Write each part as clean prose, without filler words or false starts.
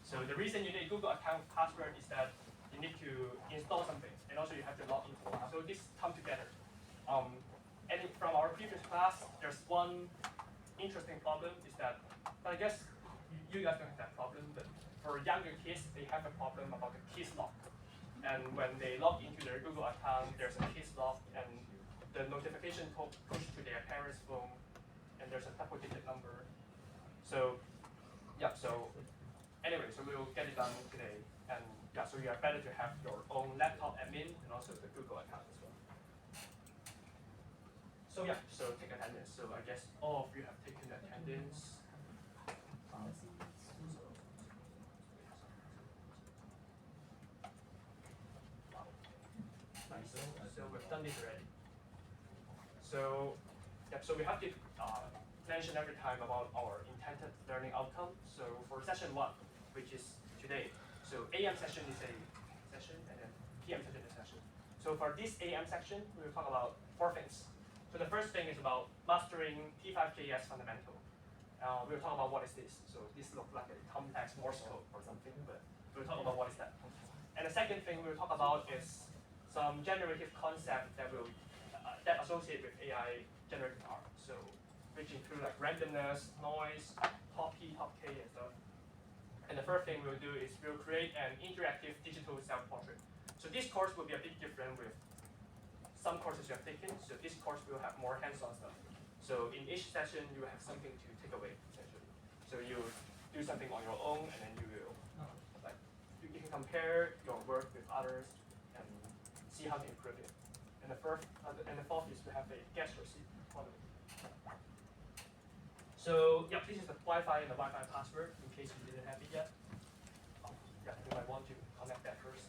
So the reason you need Google account password is that you need to install something, and also you have to log into it. So this come together. And from our previous class, there's one interesting problem is that, but I guess you guys don't have that problem, but for younger kids, they have a problem about the keys lock. And when they log into their Google account, there's a keys lock, and the notification pushed to their parents' phone, and there's a double-digit number. So, yeah, so anyway, so we'll get it done today. And yeah, so you are better to have your own laptop admin and also the Google account as well. So yeah, so take attendance. So I guess all of you have taken attendance. Nice. So we've done this already. So yeah, so we have to mention every time about our intended learning outcome. So for session 1, which is today, so AM session is a session, and then PM session is a session. So for this AM section, we will talk about 4 things. So the first thing is about mastering P5JS fundamental. We'll talk about what is this. So this looks like a complex Morse code or something, but we'll talk about what is that. And the second thing we'll talk about is some generative concept that will that associate with AI generative art. So which include like randomness, noise, top P, top K, and stuff. And the first thing we'll do is we'll create an interactive digital self-portrait. So this course will be a bit different with some courses you have taken. So this course will have more hands-on stuff. So in each session, you will have something to take away, essentially. So you do something on your own, and then you will like you can compare your work with others and see how to improve it. And the fourth is to have a guest receipt. So yeah, this is the Wi-Fi and the Wi-Fi password in case you didn't have it yet. Yeah, you might want to connect that first.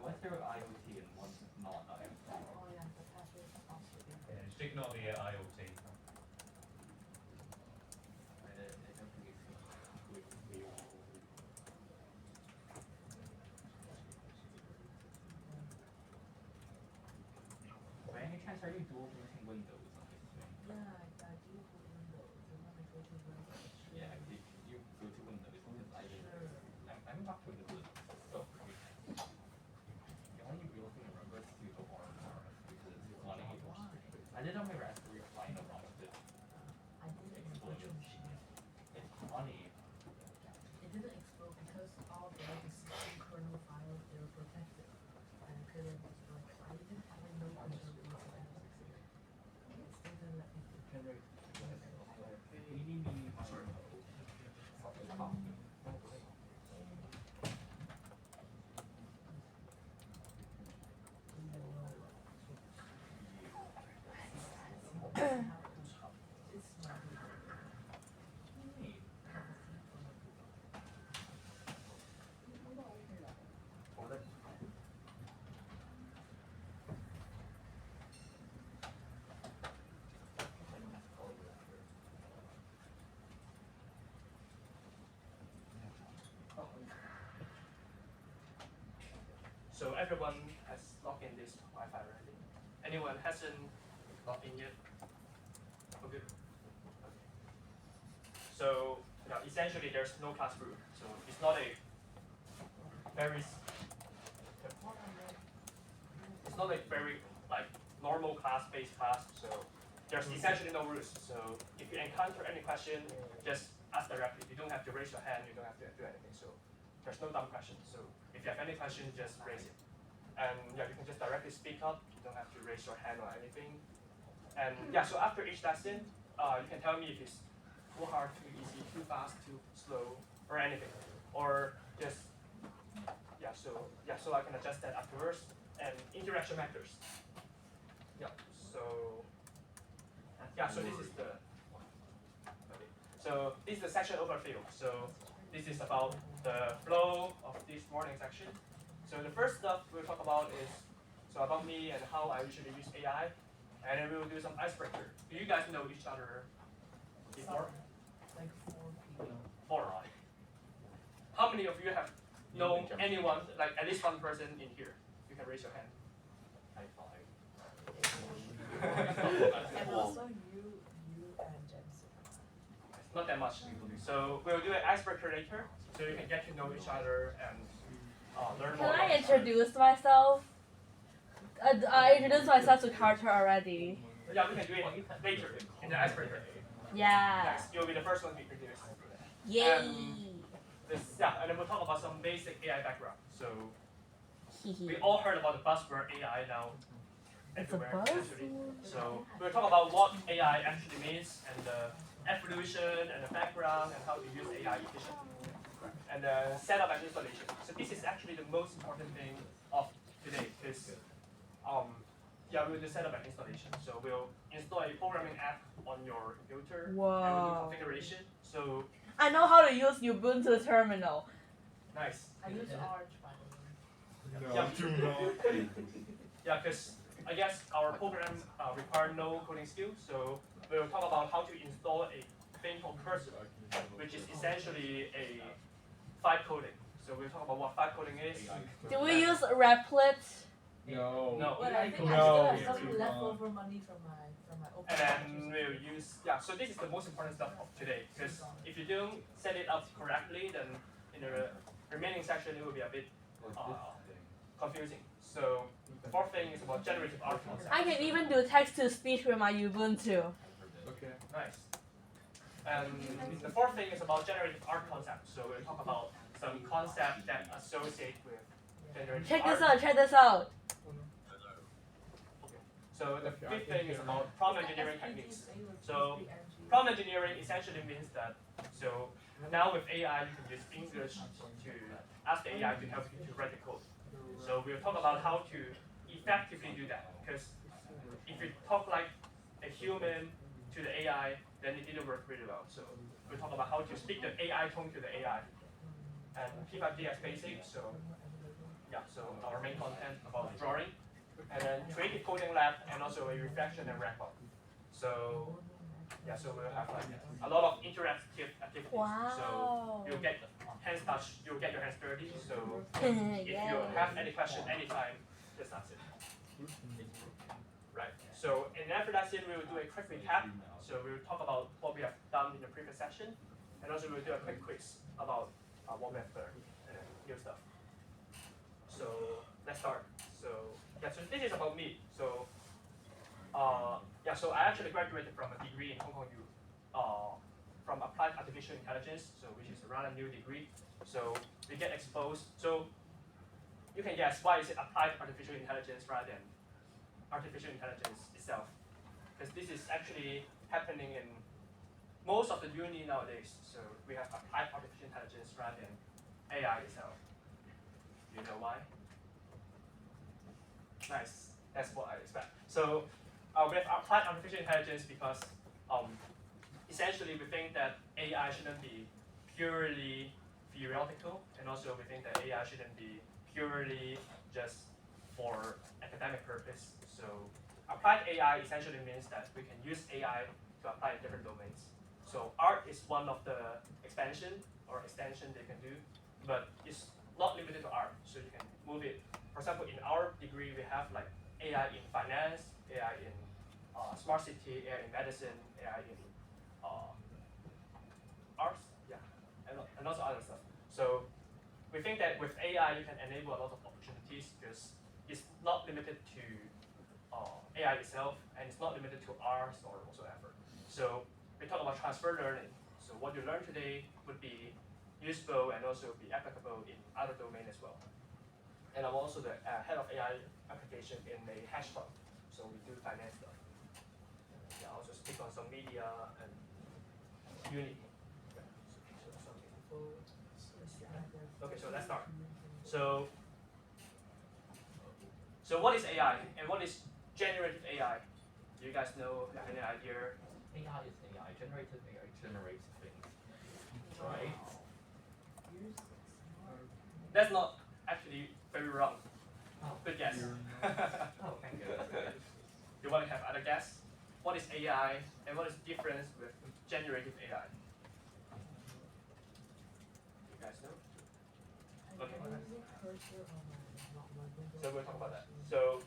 What's their IoT and what's not IoT? Oh yeah, the password is also Yeah, just ignore the IoT. By any chance, are you dual booting Windows on this thing? Yeah, I do put Windows. And when I go to Windows. Yeah, did you go to Windows? Because I'm back to Windows. So great. The only real thing I remember is to the orange part because it's funny. I did on my Raspberry Pi no problem with I did it in a virtual machine. it's funny. It didn't explode because all the legacy kernel files they were protected. And I couldn't like I didn't have no control over that. It still didn't let me Generate. So everyone has logged in this Wi-Fi already. Anyone hasn't logged in yet? Okay. So essentially, there's no class root. So it's not a very like normal class-based class. So there's essentially no rules. So if you encounter any question, just ask directly. You don't have to raise your hand. You don't have to do anything. So there's no dumb questions. So if you have any question, just raise it. And yeah, you can just directly speak up. You don't have to raise your hand or anything. And yeah, so after each lesson, you can tell me if it's too hard, too easy, too fast, too slow, or anything, or just so I can adjust that afterwards. And interaction matters. Yeah. So so this is the So this is the section overview. So this is about the flow of this morning section. So the first stuff we'll talk about is about me and how I usually use AI, and then we will do some icebreaker. Do you guys know each other before? Like 4 people. 4. How many of you have known anyone, like at least one person in here? You can raise your hand. High five. And also you and Jensen. Not that much. So we'll do an icebreaker later, so you can get to know each other and learn more. Can I introduce myself? I introduced myself to Carter already. Yeah, we can do it later in the icebreaker. Yeah. Next, you'll be the first one to introduce. Yay. And then we'll talk about some basic AI background. So we all heard about the buzzword AI now. It's a Everywhere, essentially. buzzword. So we'll talk about what AI actually means and the evolution and the background and how to use AI efficiently. And the setup and installation. So this is actually the most important thing of today because we'll do setup and installation. So we'll install a programming app on your computer and we'll do Whoa. configuration. So I know how to use Ubuntu terminal. nice. I use Arch, by the way. Yeah, because I guess our program require no coding skills, so we'll talk about how to install a thing called cursor, which is essentially a vibe coding. So we'll talk about what vibe coding is. Do we use Replit? No. No. But I think I No. still have some leftover money from my open And then we'll use, so this is the most important stuff of today, because if you don't set it up correctly, then in the remaining section it will be a bit confusing. So the fourth thing is about generative art concept. I can even do text-to-speech with my Ubuntu. Okay. Nice. And the fourth thing is about generative art concept. So we'll talk about some concepts that associate with generative Check art. this out, check this out. So the fifth thing is about prompt engineering techniques. So prompt engineering essentially means that, so now with AI you can use English to ask the AI to help you to write the code. So we'll talk about how to effectively do that, because if you talk like a human to the AI, then it didn't work really well. So we'll talk about how to speak the AI tone to the AI. And P5JS basic, so our main content about drawing, and then creative coding lab, and also a reflection and wrap up. So so we'll have like a lot of interactive activities. Wow. So you'll get hands touch, you'll get your hands dirty. So if you Yeah. have any question anytime, just ask it. Right. So in every lesson we will do a quick recap. So we will talk about what we have done in the previous session, and also we'll do a quick quiz about what we have learned and new stuff. So let's start. So so this is about me. So so I actually graduated from a degree in Hong Kong U, from Applied Artificial Intelligence, so which is a rather new degree. So we get exposed. So you can guess why is it Applied Artificial Intelligence rather than Artificial Intelligence itself? Because this is actually happening in most of the uni nowadays. So we have Applied Artificial Intelligence rather than AI itself. Do you know why? Nice. That's what I expect. So we have applied artificial intelligence because essentially we think that AI shouldn't be purely theoretical, and also we think that AI shouldn't be purely just for academic purpose. So applied AI essentially means that we can use AI to apply in different domains. So art is one of the extension they can do, but it's not limited to art. So you can move it. For example, in our degree, we have like AI in finance, AI in smart city, AI in medicine, AI in arts, and also other stuff. So we think that with AI, you can enable a lot of opportunities because it's not limited to AI itself, and it's not limited to arts or whatsoever. So we talk about transfer learning. So what you learn today would be useful and also be applicable in other domains as well. And I'm also the head of AI application in a hedge fund, so we do finance stuff. speak on some media and Unity. Okay, so let's start. So what is AI and what is generative AI? Do you guys know, have any idea? AI is AI. Generative AI generates things, right? That's not actually very wrong. Oh, Good guess. oh, thank you. That's good. You want to have other guess? What is AI and what is the difference with generative AI? You guys know? Okay. So we'll talk about that. So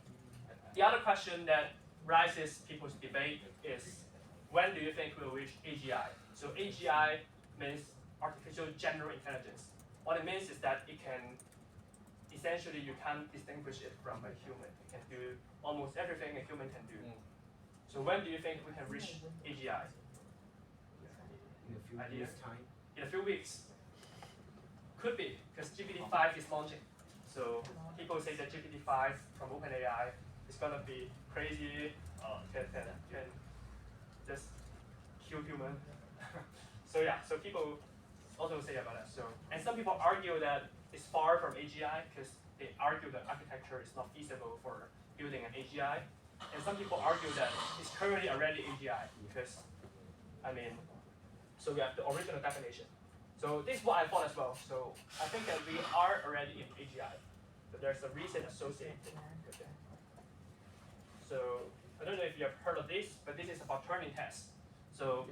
the other question that rises people's debate is, when do you think we'll reach AGI? So AGI means artificial general intelligence. What it means is that it can, essentially you can't distinguish it from a human. It can do almost everything a human can do. So when do you think we can reach AGI? In a few Idea? years' time. In a few weeks. Could be, because GPT-5 is launching. So people say that GPT-5 from OpenAI is gonna be crazy, can just kill human. So yeah, so people also say about that. So, and some people argue that it's far from AGI because they argue that architecture is not feasible for building an AGI. And some people argue that it's currently already AGI because, I mean, so we have the original definition. So this is what I thought as well. So I think that we are already in AGI, but there's a reason associated with it. So I don't know if you have heard of this, but this is about Turing test. So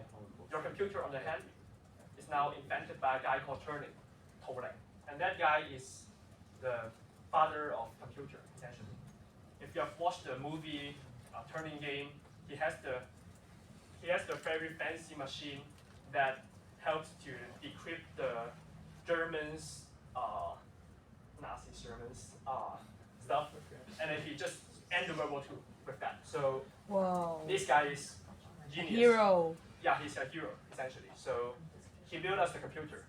your computer on the hand is now invented by a guy called Turing, and that guy is the father of computer, essentially. If you have watched the movie Turing game, he has the very fancy machine that helps to decrypt the Germans, Nazi Germans stuff, and then he just ended World War II with that. So Whoa. this guy is genius. Hero. Yeah, he's a hero essentially. So he built us the computer,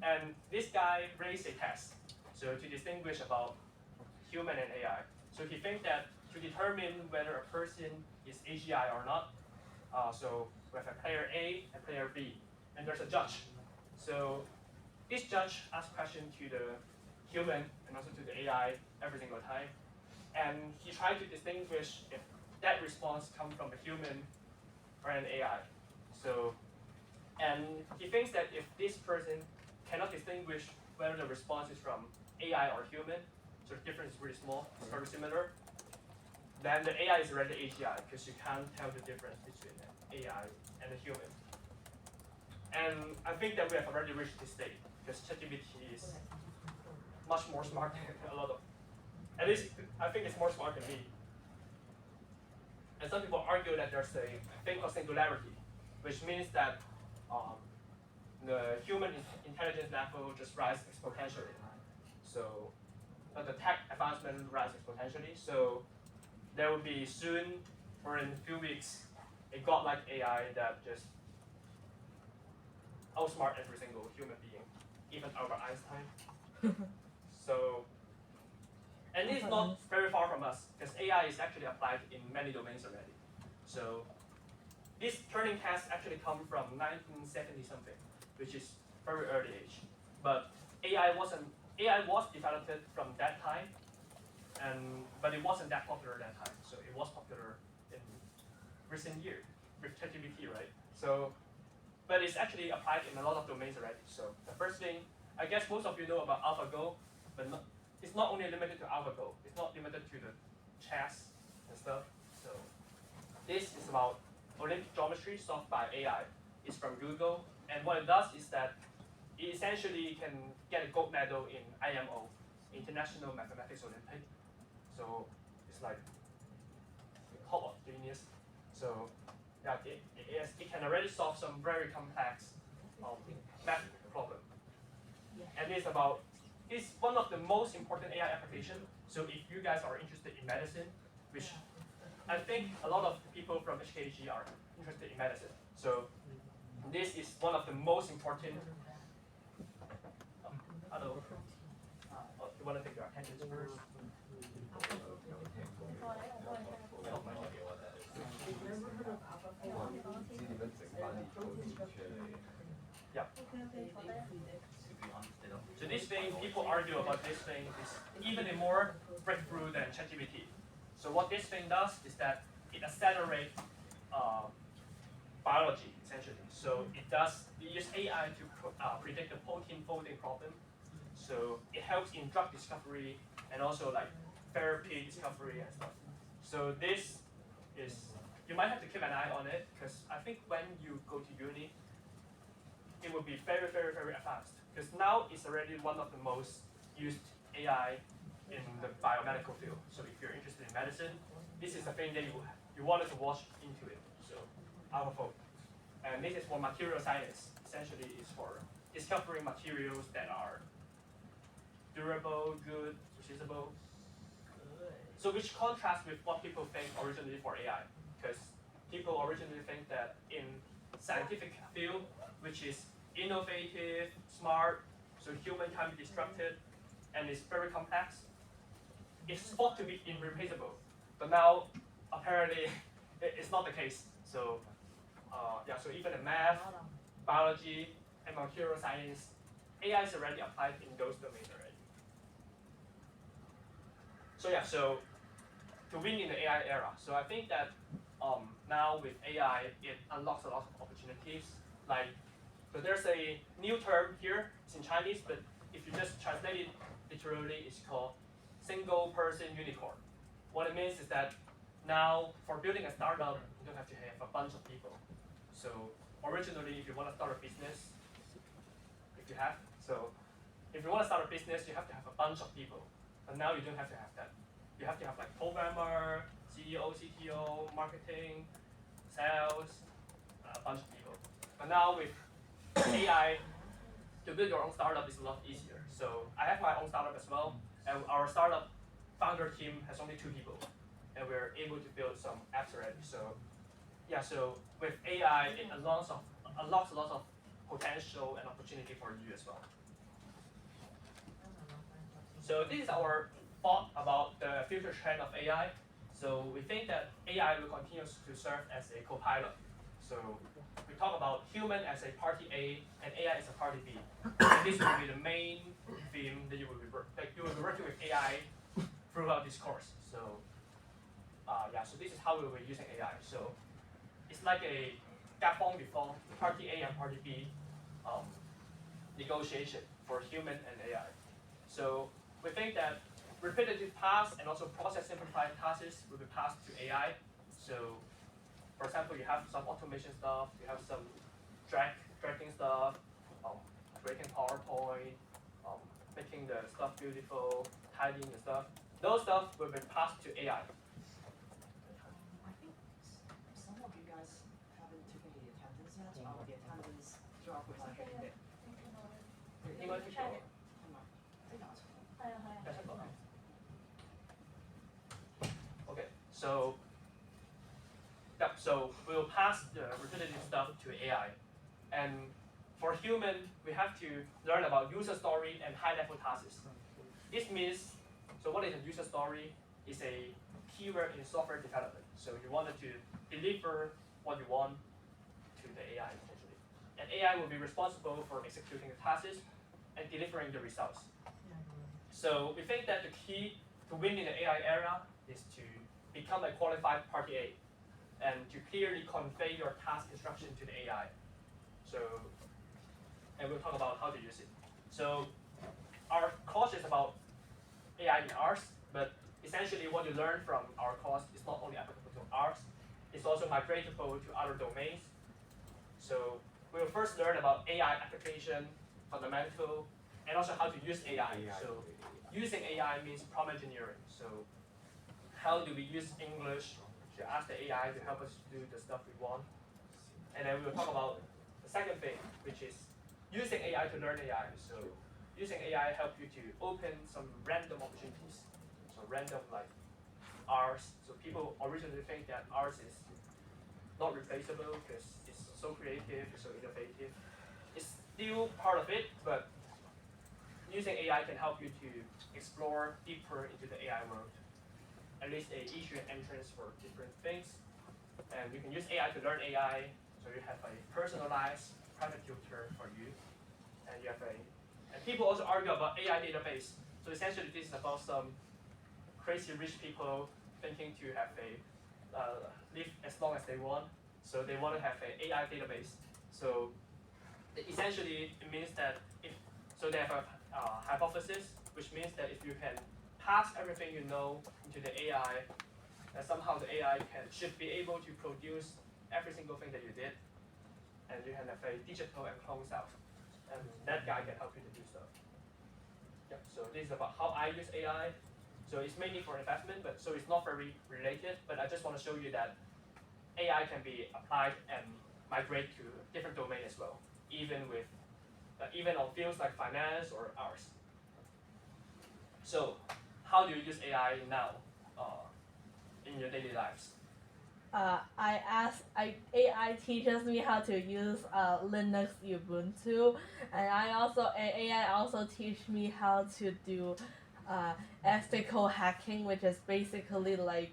and this guy raised a test, so to distinguish about human and AI. So he thinks that to determine whether a person is AGI or not, so we have a player A and player B, and there's a judge. So this judge asks questions to the human and also to the AI every single time, and he tried to distinguish if that response comes from a human or an AI. So, and he thinks that if this person cannot distinguish whether the response is from AI or human, so the difference is really small, it's very similar, then the AI is already AGI because you can't tell the difference between an AI and a human. And I think that we have already reached this state because ChatGPT is much more smart than a lot of, at least I think it's more smart than me. And some people argue that there's a thing called singularity, which means that the human intelligence level just rises exponentially. So the tech advancement rises exponentially. So there will be soon, or in a few weeks, a godlike AI that just outsmart every single human being, even Albert Einstein. So, and this is not very far from us, because AI is actually applied in many domains already. So this Turing test actually come from 1970 something, which is very early age. But AI was developed from that time, but it wasn't that popular at that time. So it was popular in recent years with ChatGPT, right? So, but it's actually applied in a lot of domains already. So the first thing, I guess most of you know about AlphaGo, but it's not only limited to AlphaGo. It's not limited to the chess and stuff. So this is about Olympic geometry solved by AI. It's from Google, and what it does is that it essentially can get a gold medal in IMO, International Mathematics Olympiad. So it's like top of genius. So yeah, it can already solve some very complex math problem. And it's one of the most important AI applications. So if you guys are interested in medicine, which I think a lot of people from HKG are interested in medicine. So this is one of the most important. Hello. You want to take your attendance first? So this thing, people argue about this thing, is even a more breakthrough than ChatGPT. So what this thing does is that it accelerates biology, essentially. So it uses AI to predict the protein folding problem. So it helps in drug discovery and also like therapy discovery and stuff. So this is, you might have to keep an eye on it, because I think when you go to uni, it will be very, very, very advanced. Because now it's already one of the most used AI in the biomedical field. So if you're interested in medicine, this is the thing that you wanted to watch into it. So AlphaFold. And this is for material science. Essentially, it's for discovering materials that are durable, good, reusable. So which contrasts with what people think originally for AI. Because people originally think that in scientific field, which is innovative, smart, so human can be disrupted, and it's very complex, it's thought to be irreplaceable. But now, apparently, it's not the case. So, so even in math, biology, and material science, AI is already applied in those domains already. So to win in the AI era, so I think that now with AI, it unlocks a lot of opportunities. Like, so there's a new term here, it's in Chinese, but if you just translate it literally, it's called single person unicorn. What it means is that now for building a startup, you don't have to have a bunch of people. So originally, if you want to start a business, if you want to start a business, you have to have a bunch of people. But now you don't have to have that. You have to have like programmer, CEO, CTO, marketing, sales, a bunch of people. But now with AI, to build your own startup is a lot easier. So I have my own startup as well, and our startup founder team has only 2 people, and we're able to build some apps already. So so with AI, it unlocks a lot of potential and opportunity for you as well. So this is our thought about the future trend of AI. So we think that AI will continue to serve as a co-pilot. So we talk about human as a party A and AI as a party B. And this will be the main theme that you will be working with AI throughout this course. So so this is how we will be using AI. So it's like a gapong before party A and party B negotiation for human and AI. So we think that repetitive tasks and also process simplified tasks will be passed to AI. So for example, you have some automation stuff, you have some tracking stuff, creating PowerPoint, making the stuff beautiful, tidying the stuff. Those stuff will be passed to AI. I think some of you guys haven't taken the attendance yet. The attendance drop was like a bit. 應該知道。Okay, so we'll pass the repetitive stuff to AI, and for human, we have to learn about user story and high-level tasks. This means, so what is a user story? Is a keyword in software development. So you wanted to deliver what you want to the AI essentially, and AI will be responsible for executing the tasks and delivering the results. So we think that the key to win in the AI era is to become a qualified party A and to clearly convey your task instruction to the AI. So, and we'll talk about how to use it. So our course is about AI in R's, but essentially what you learn from our course is not only applicable to R's, it's also migratable to other domains. So we'll first learn about AI application, fundamental, and also how to use AI. So using AI means prompt engineering. So how do we use English to ask the AI to help us do the stuff we want? And then we'll talk about the second thing, which is using AI to learn AI. So using AI help you to open some random opportunities. So random like R's. So people originally think that R's is not replaceable because it's so creative, it's so innovative. It's still part of it, but using AI can help you to explore deeper into the AI world. At least a issue and entrance for different things. And you can use AI to learn AI. So you have a personalized private tutor for you, and you have and people also argue about AI database. So essentially, this is about some crazy rich people thinking to have live as long as they want. So they want to have an AI database. So essentially, it means that so they have a hypothesis, which means that if you can pass everything you know into the AI, that somehow the AI should be able to produce every single thing that you did, and you can have a digital and clone self, and that guy can help you to do stuff. Yep. So this is about how I use AI. So it's mainly for investment, but so it's not very related. But I just want to show you that AI can be applied and migrate to different domain as well, even on fields like finance or ours. So how do you use AI now in your daily lives? AI teaches me how to use Linux Ubuntu, and AI also teach me how to do ethical hacking, which is basically like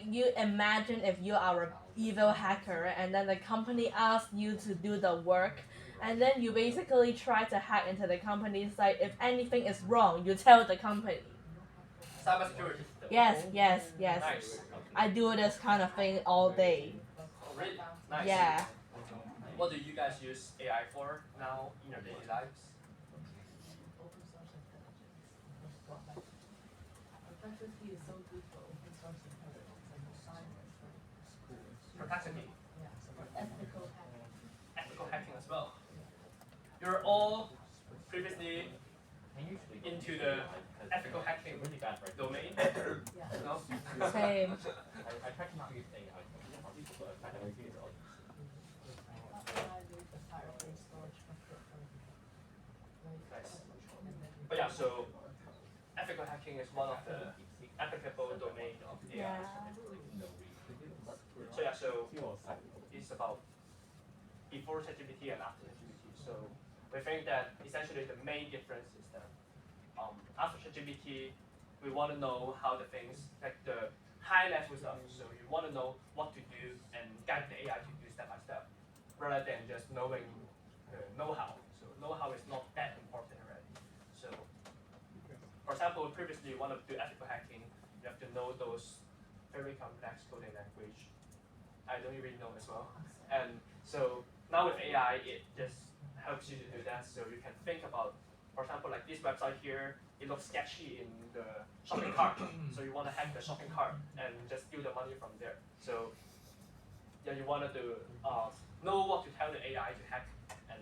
you imagine if you are an evil hacker, and then the company asks you to do the work, and then you basically try to hack into the company's site. If anything is wrong, you tell the company. Cybersecurity. Yes. Nice. I do this kind of thing all day. Oh, really? Nice. Yeah. What do you guys use AI for now in your daily lives? Open source intelligence. Perplexity is so good for open source intelligence and for science. Perplexity. Yeah, so for ethical hacking. Ethical hacking as well. You're all previously into the ethical hacking really bad right domain? Yeah. No? Same. I try to not use AI but I kind of use it all. AI with the Firebase storage bucket for Nice. But yeah, so ethical hacking is one of the applicable domain of AI. Yeah. So yeah, so it's about before ChatGPT and after ChatGPT. So we think that essentially the main difference is that after ChatGPT, we want to know how the things, like the high level stuff. So you want to know what to do and guide the AI to do step by step, rather than just knowing the know-how. So know-how is not that important already. So for example, previously you want to do ethical hacking, you have to know those very complex coding language. I don't really know as well. And so now with AI, it just helps you to do that. So you can think about, for example, like this website here, it looks sketchy in the shopping cart. So you want to hack the shopping cart and just steal the money from there. So yeah, you wanted to know what to tell the AI to hack and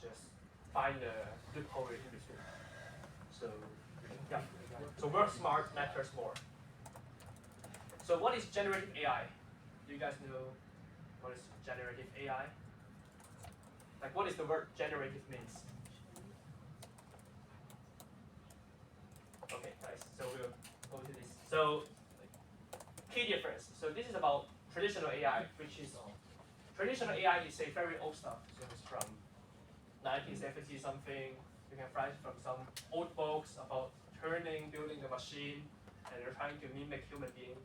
just find the loophole in between. So yeah, so work smart matters more. So what is generative AI? Do you guys know what is generative AI? Like what is the word generative means? Okay, nice. So we'll go to this. So key difference. So this is about traditional AI, which is traditional AI is a very old stuff. So it's from 1970 something. You can find from some old books about building the machine, and they're trying to mimic human being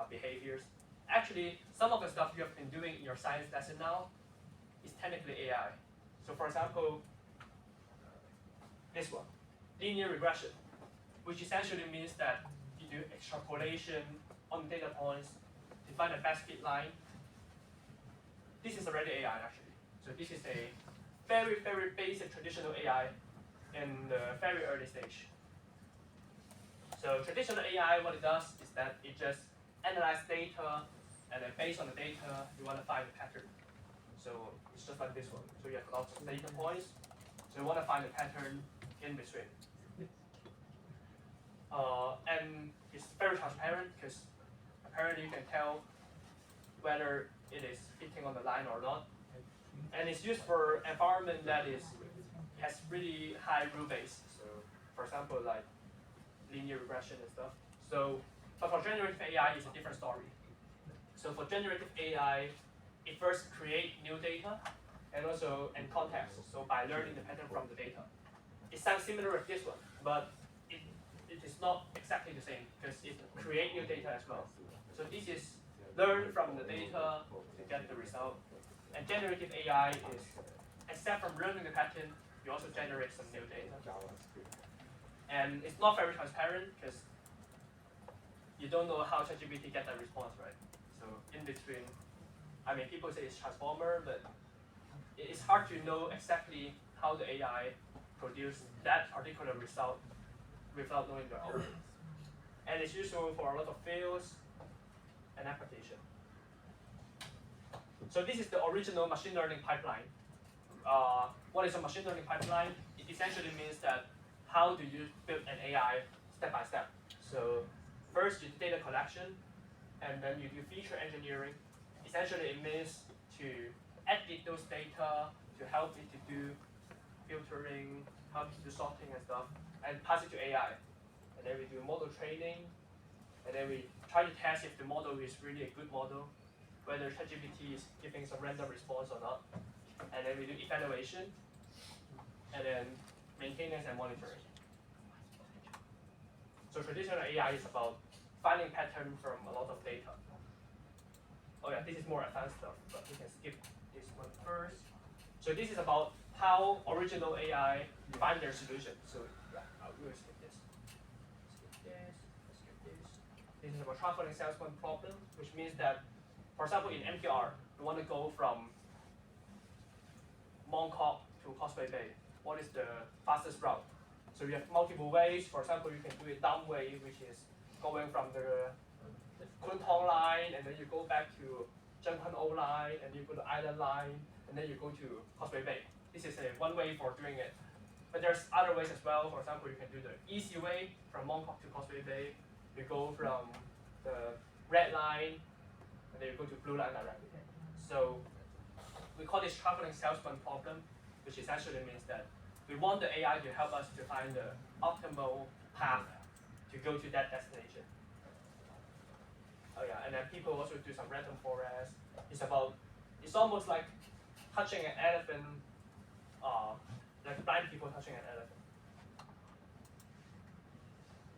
behaviors. Actually, some of the stuff you have been doing in your science lesson now is technically AI. So for example, this one, linear regression, which essentially means that you do extrapolation on data points to find the best fit line. This is already AI actually. So this is a very, very basic traditional AI in the very early stage. So traditional AI, what it does is that it just analyzes data, and then based on the data, you want to find a pattern. So it's just like this one. So you have lots of data points. So you want to find a pattern in between. And it's very transparent because apparently you can tell whether it is fitting on the line or not. And it's used for environment that has really high rule base. So for example, like linear regression and stuff. So, but for generative AI, it's a different story. So for generative AI, it first creates new data and also in context. So by learning the pattern from the data. It sounds similar with this one, but it is not exactly the same because it creates new data as well. So this is learn from the data to get the result. And generative AI is, except from learning the pattern, you also generate some new data. And it's not very transparent because you don't know how ChatGPT get that response, right? So in between, I mean, people say it's transformer, but it's hard to know exactly how the AI produce that particular result without knowing the output. And it's useful for a lot of fields and application. So this is the original machine learning pipeline. What is a machine learning pipeline? It essentially means that how do you build an AI step by step. So first you do data collection, and then you do feature engineering. Essentially it means to edit those data to help it to do filtering, help it to do sorting and stuff, and pass it to AI. And then we do model training, and then we try to test if the model is really a good model, whether ChatGPT is giving some random response or not. And then we do evaluation, and then maintenance and monitoring. So traditional AI is about finding patterns from a lot of data. Oh yeah, this is more advanced stuff, but we can skip this one first. So this is about how original AI find their solution. So yeah, we will skip this. Skip this, skip this. This is about traveling salesman problem, which means that, for example, in NPR, you want to go from Mongkok to Causeway Bay. What is the fastest route? So you have multiple ways. For example, you can do it dumb way, which is going from the Kwun Tong line, and then you go back to Zheng Hen O line, and you go to Island line, and then you go to Causeway Bay. This is one way for doing it. But there's other ways as well. For example, you can do the easy way from Mongkok to Causeway Bay. You go from the red line, and then you go to blue line directly. So we call this traveling salesman problem, which essentially means that we want the AI to help us to find the optimal path to go to that destination. Oh yeah, and then people also do some random forest. It's almost like touching an elephant, like blind people touching an elephant.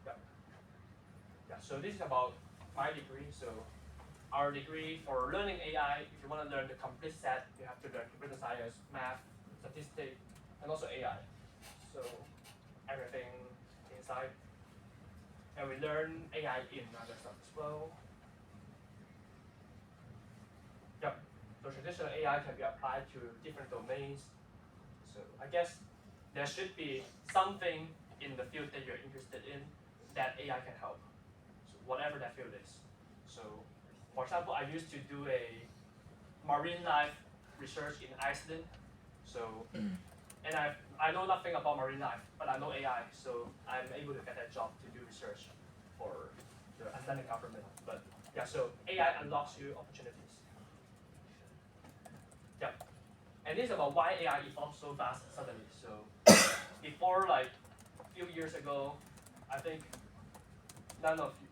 Yeah. Yeah, so this is about my degree. So our degree for learning AI, if you want to learn the complete set, you have to learn computer science, math, statistics, and also AI. So everything inside. And we learn AI in other stuff as well. Yep. So traditional AI can be applied to different domains. So I guess there should be something in the field that you're interested in that AI can help. So whatever that field is. So for example, I used to do a marine life research in Iceland. So, and I know nothing about marine life, but I know AI, so I'm able to get that job to do research for the Icelandic government. But yeah, so AI unlocks you opportunities. Yeah, and this is about why AI evolved so fast suddenly. So before, like a few years ago, I think none of you,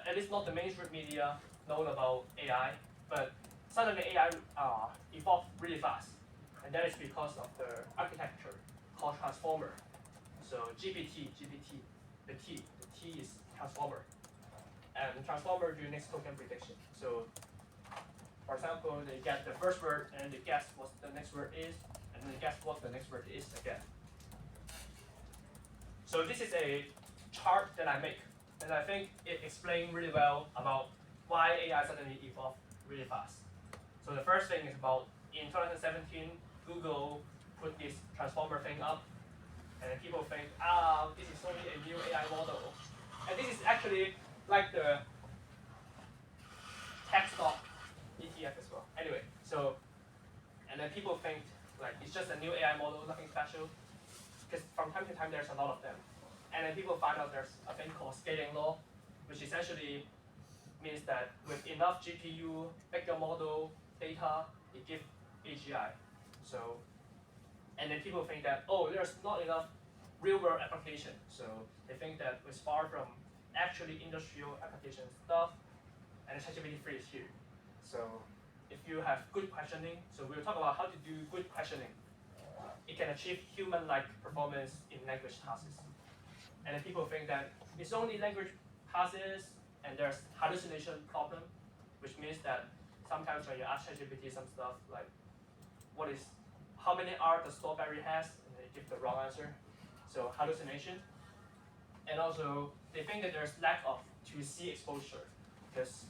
at least not the mainstream media, known about AI, but suddenly AI evolved really fast. And that is because of the architecture called transformer. So GPT, the T is transformer. And transformer do next token prediction. So for example, they get the first word and they guess what the next word is, and then they guess what the next word is again. So this is a chart that I make, and I think it explains really well about why AI suddenly evolved really fast. So the first thing is about in 2017, Google put this transformer thing up, and then people think, this is only a new AI model. And this is actually like the tech stock ETF as well. Anyway, so, and then people think like it's just a new AI model, nothing special, because from time to time there's a lot of them. And then people find out there's a thing called scaling law, which essentially means that with enough GPU, bigger model, data, it gives AGI. So, and then people think that, there's not enough real-world application. So they think that it's far from actually industrial application stuff, and ChatGPT-3 is here. So if you have good questioning, so we'll talk about how to do good questioning. It can achieve human-like performance in language tasks. And then people think that it's only language tasks, And there's hallucination problem, which means that sometimes when you ask ChatGPT some stuff like, how many art the strawberry has, and they give the wrong answer. So hallucination. And also, they think that there's lack of 2C exposure, because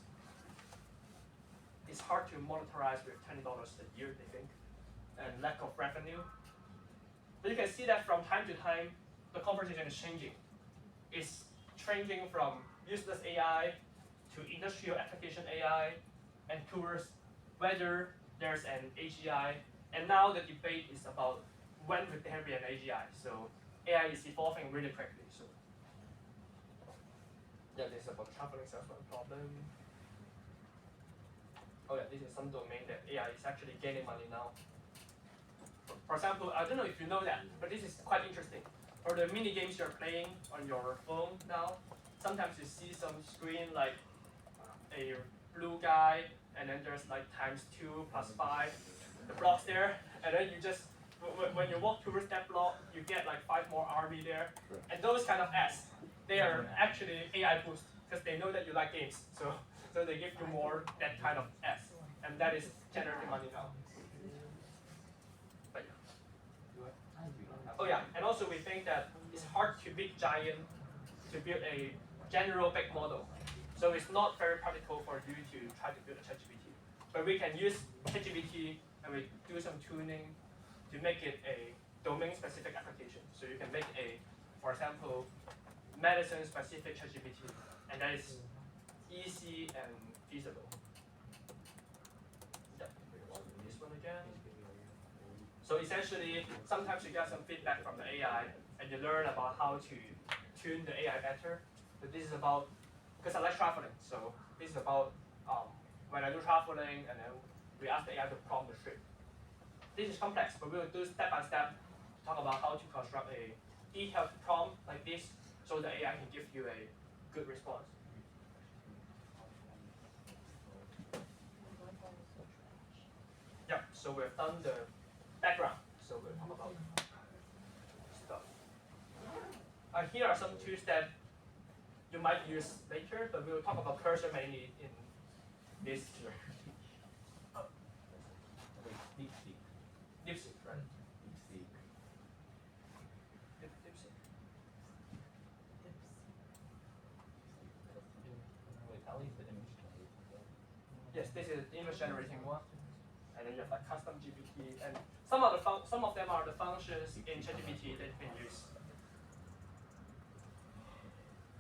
it's hard to monetize with $20 a year, they think, and lack of revenue. But you can see that from time to time, the conversation is changing. It's changing from useless AI to industrial application AI, and towards whether there's an AGI. And now the debate is about when would there be an AGI. So AI is evolving really quickly. So yeah, this is about traveling salesman problem. Oh yeah, this is some domain that AI is actually gaining money now. For example, I don't know if you know that, but this is quite interesting. For the mini games you're playing on your phone now, sometimes you see some screen like a blue guy, and then there's like ×2 +5, the blocks there, and then you just, when you walk towards that block, you get like 5 more army there, and those kind of ads, they are actually AI boost, because they know that you like games, so they give you more that kind of ads, and that is generating money now. But yeah. Oh yeah, and also we think that it's hard to build a general big model. So it's not very practical for you to try to build a ChatGPT. But we can use ChatGPT and we do some tuning to make it a domain-specific application. So you can make for example, medicine-specific ChatGPT, and that is easy and feasible. Yep. This one again. So essentially, sometimes you get some feedback from the AI, and you learn about how to tune the AI better. But this is about, because I like traveling, so this is about when I do traveling, and then we ask the AI to prompt the trip. This is complex, but we will do step by step, talk about how to construct a detailed prompt like this, so the AI can give you a good response. Yeah, so we've done the background, so we'll talk about stuff. Here are some tools that you might use later, but we will talk about cursor mainly in this. DeepSeek, right? DeepSeek. Yes, this is the image generating one, and then you have like custom GPT, and some of them are the functions in ChatGPT that you can use.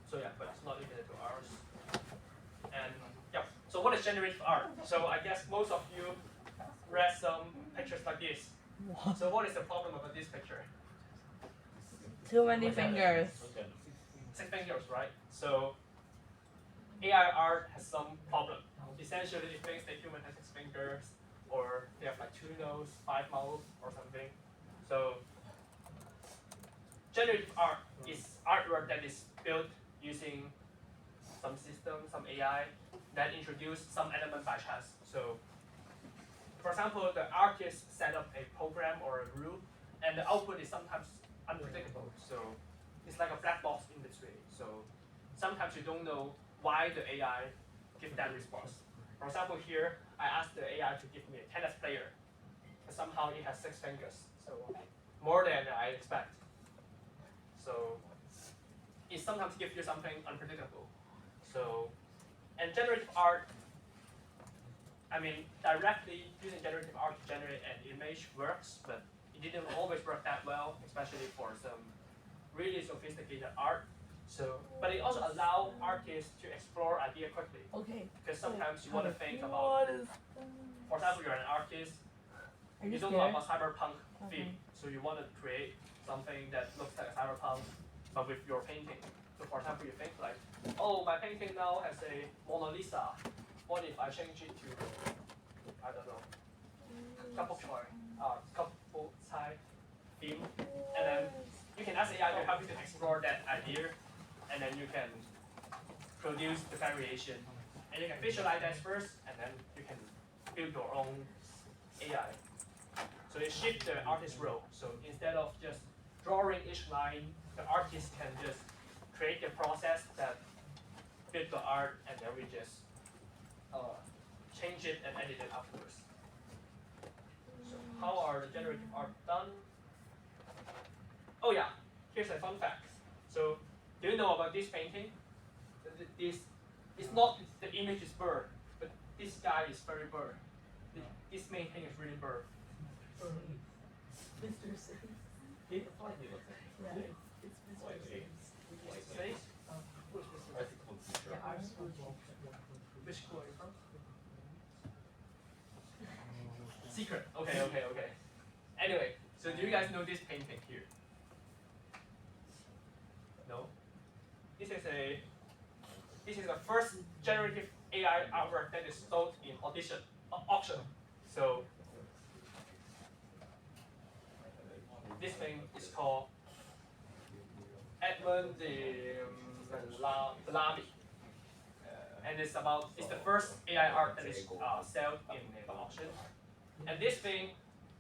So yeah, but it's not limited to ours. And yeah, so what is generative art? So I guess most of you read some pictures like this. So what is the problem about this picture? Too many fingers. 6 fingers, right? So AI art has some problem. Essentially, it thinks that human has 6 fingers, or they have like 2 noses, 5 mouths, or something. So generative art is artwork that is built using some system, some AI, that introduce some element by chance. So for example, the artist set up a program or a rule, and the output is sometimes unpredictable. So it's like a black box in between. So sometimes you don't know why the AI gives that response. For example, here I asked the AI to give me a tennis player, but somehow it has 6 fingers, so more than I expect. So it sometimes gives you something unpredictable. So, and generative art, I mean, directly using generative art to generate an image works, but it didn't always work that well, especially for some really sophisticated art. So, but it also allows artists to explore idea quickly. Okay. Because sometimes you want to think about, for example, you're an artist, you don't know about cyberpunk theme, so you want to create something that looks like a cyberpunk, but with your painting. So for example, you think like, oh, my painting now has a Mona Lisa. What if I change it to, I don't know, couple theme, and then you can ask AI to help you to explore that idea, and then you can produce the variation, and you can visualize that first, and then you can build your own AI. So it shifts the artist's role. So instead of just drawing each line, the artist can just create a process that build the art and then we just change it and edit it afterwards. So how are the generative art done? Oh yeah, here's a fun fact. So do you know about this painting? This it's not the image is blurred, but this guy is very blurred. This painting is really blurred. Mr. Six. It slightly looks like Yeah, it's Mr. Slightly. Six. Space? Who's Mr. I think called teacher. Yeah, our school teacher. Which school are you from? Secret. Okay. Anyway, so do you guys know this painting here? No? This is the first generative AI artwork that is sold in auction. So this thing is called Edmund Bellamy. And it's the first AI art that is sold in the auction. And this thing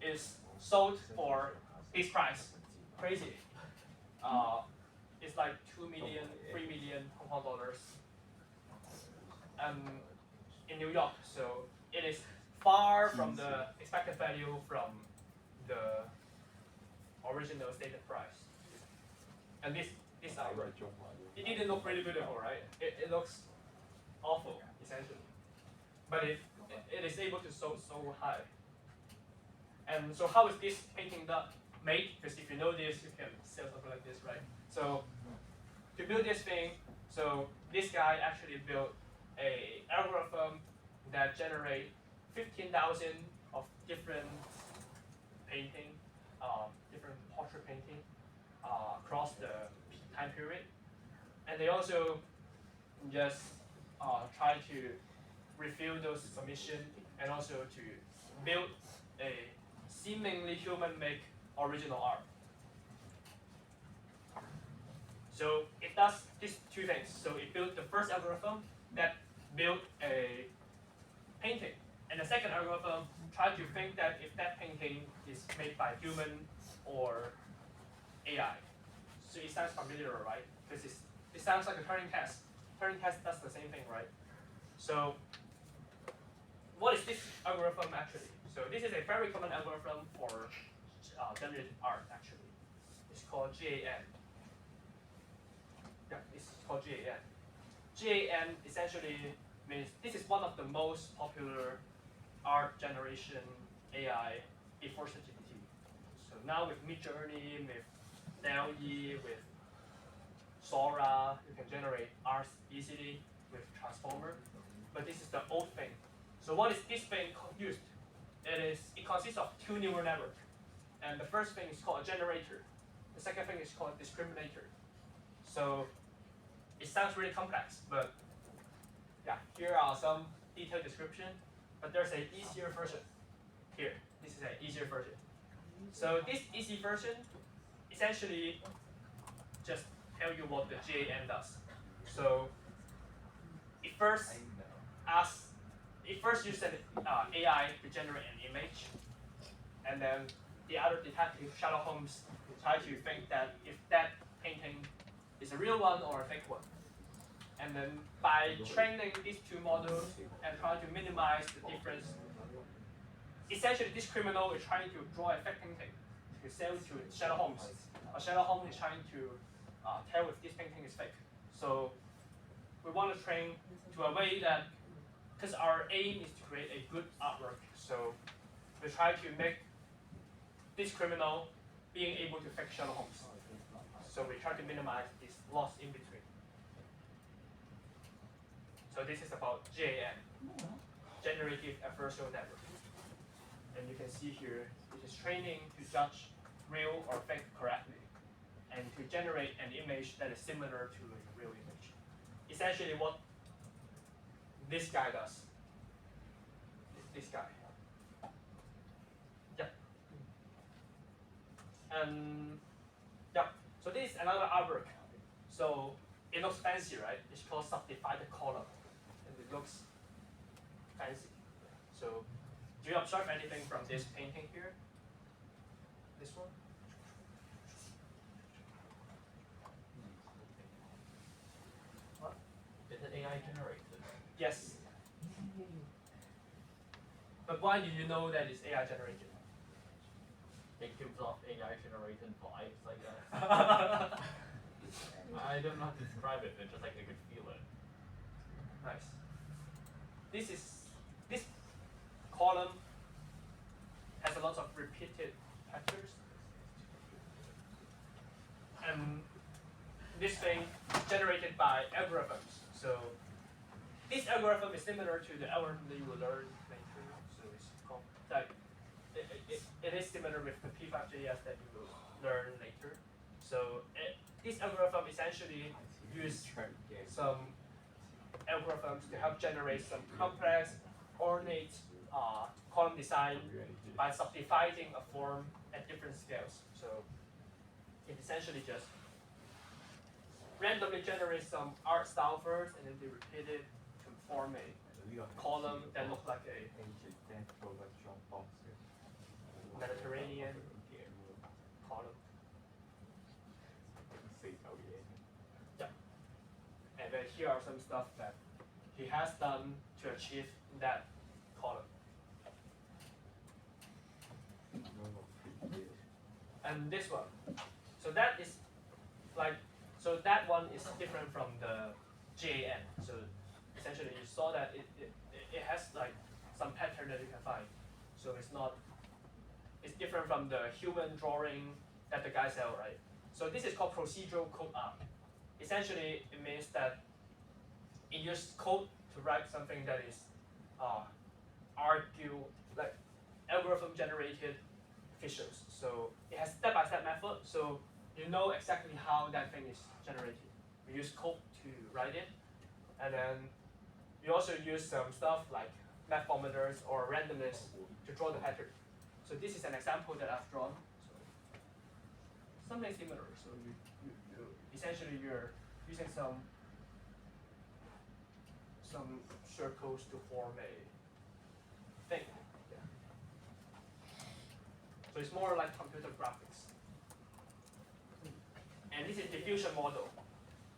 is sold for this price. Crazy. It's like 2 million, 3 million Hong Kong dollars. In New York, so it is far from the expected value from the original stated price. And this artwork, it didn't look really beautiful, right? It looks awful, essentially. But it is able to sell so high. And so how is this painting made? Because if you know this, you can sell something like this, right? So to build this thing, so this guy actually built a algorithm that generate 15,000 of different painting, different portrait painting across the time period. And they also just try to refill those submissions and also to build a seemingly human-made original art. So it does these two things. So it built the first algorithm that built a painting, and the second algorithm tried to think that if that painting is made by human or AI. So it sounds familiar, right? Because it sounds like a Turing test. Turing test does the same thing, right? So what is this algorithm actually? So this is a very common algorithm for generative art actually. It's called GAN. Yeah, it's called GAN. GAN essentially means this is one of the most popular art generation AI before ChatGPT. So now with Midjourney, with DALL-E, with Sora, you can generate art easily with Transformer. But this is the old thing. So what is this thing used? It consists of two neural networks. And the first thing is called a generator. The second thing is called a discriminator. So it sounds really complex, but yeah, here are some detailed description. But there's an easier version here. This is an easier version. So this easy version essentially just tell you what the GAN does. So it first uses an AI to generate an image, and then the other detective, Sherlock Holmes, try to think that if that painting is a real one or a fake one. And then by training these two models and trying to minimize the difference, essentially this criminal is trying to draw a fake painting to sell to Sherlock Holmes. Sherlock Holmes is trying to tell if this painting is fake. So we want to train to a way that, because our aim is to create a good artwork, so we try to make this criminal being able to fake Sherlock Holmes. So we try to minimize this loss in between. So this is about GAN, Generative Adversarial Network. And you can see here, it is training to judge real or fake correctly, and to generate an image that is similar to a real image. Essentially what this guy does. This guy. Yep. And yep. So this is another artwork. So it looks fancy, right? It's called subdivided column. And it looks fancy. So do you observe anything from this painting here? This one? Is it AI Yes. But why do you know that it's AI generated? It gives off AI generated vibes, I guess. I don't know how to describe it, it's just like I could feel it. Nice. This column has a lot of repeated patterns. And this thing is generated by algorithms. So this algorithm is similar to the algorithm that you will learn later. So it's called like it is similar with the P5JS that you will learn later. So this algorithm essentially use some algorithms to help generate some complex, ornate column design by subdividing a form at different scales. So it essentially just randomly generates some art style first, and then they repeat it to form a column that looks like a Mediterranean column. Yeah. And then here are some stuff that he has done to achieve that column. And this one. So that is like, so that one is different from the JAN. So essentially you saw that it has like some pattern that you can find. So it's different from the human drawing that the guy sell, right? So this is called procedural code art. Essentially, it means that it uses code to write something that is like algorithm generated visuals. So it has step-by-step method. So you know exactly how that thing is generated. We use code to write it, and then you also use some stuff like map formators or randomness to draw the pattern. So this is an example that I've drawn. So something similar. So you essentially you're using some circles to form a thing. Yeah. So it's more like computer graphics. And this is diffusion model,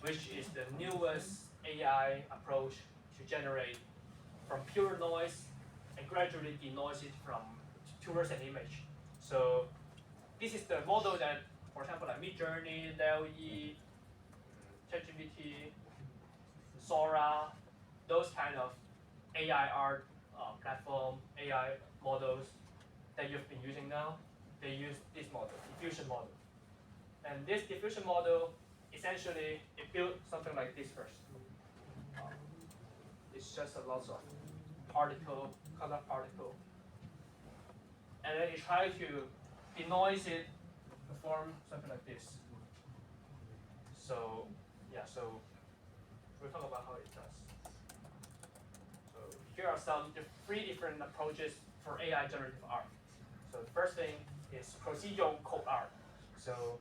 which is the newest AI approach to generate from pure noise and gradually denoise it towards an image. So this is the model that, for example, like Midjourney, DALL-E, ChatGPT, Sora, those kind of AI art platform, AI models that you've been using now, they use this model, diffusion model. And this diffusion model, essentially, it built something like this first. It's just a lot of color particle. And then you try to denoise it to form something like this. So, yeah, so we'll talk about how it does. So here are three different approaches for AI generative art. So the first thing is procedural code art. So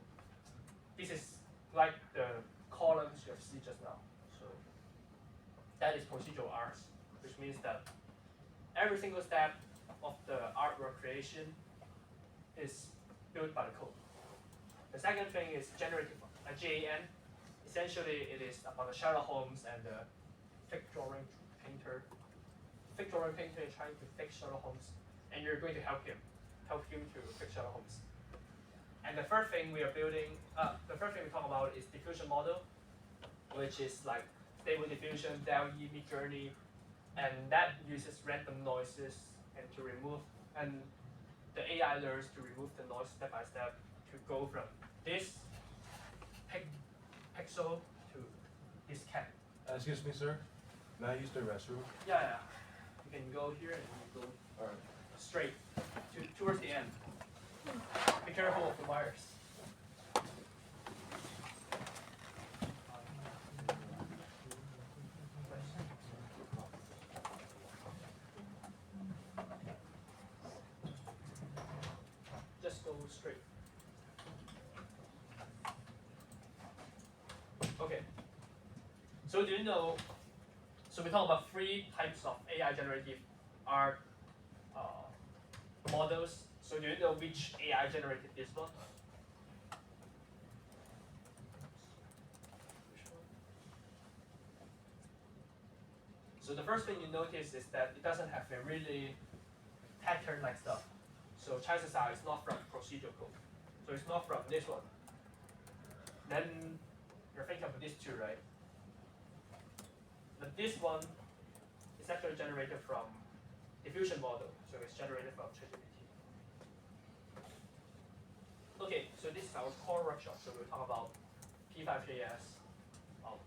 this is like the columns you have seen just now. So that is procedural art, which means that every single step of the artwork creation is built by the code. The second thing is generative JAN. Essentially, it is about the Sherlock Holmes and the fake drawing painter. Fake drawing painter is trying to fix Sherlock Holmes, and you're going to help him to fix Sherlock Holmes. And the third thing we are building, the first thing we talk about is diffusion model, which is like stable diffusion, DALL-E, Midjourney, and that uses random noises and the AI learns to remove the noise step by step to go from this pixel to this cat. Excuse me, sir. May I use the restroom? Yeah. You can go here and you go straight towards the end. Be careful of the wires. Just go straight. Okay. So do you know? So we talk about three types of AI generative art models. So do you know which AI generated this one? Which one? So the first thing you notice is that it doesn't have a really pattern-like stuff. So chances are it's not from procedural code. So it's not from this one. Then you're thinking of these two, right? But this one is actually generated from diffusion model. So it's generated from ChatGPT. Okay, so this is our core workshop. So we'll talk about P5JS. Oh,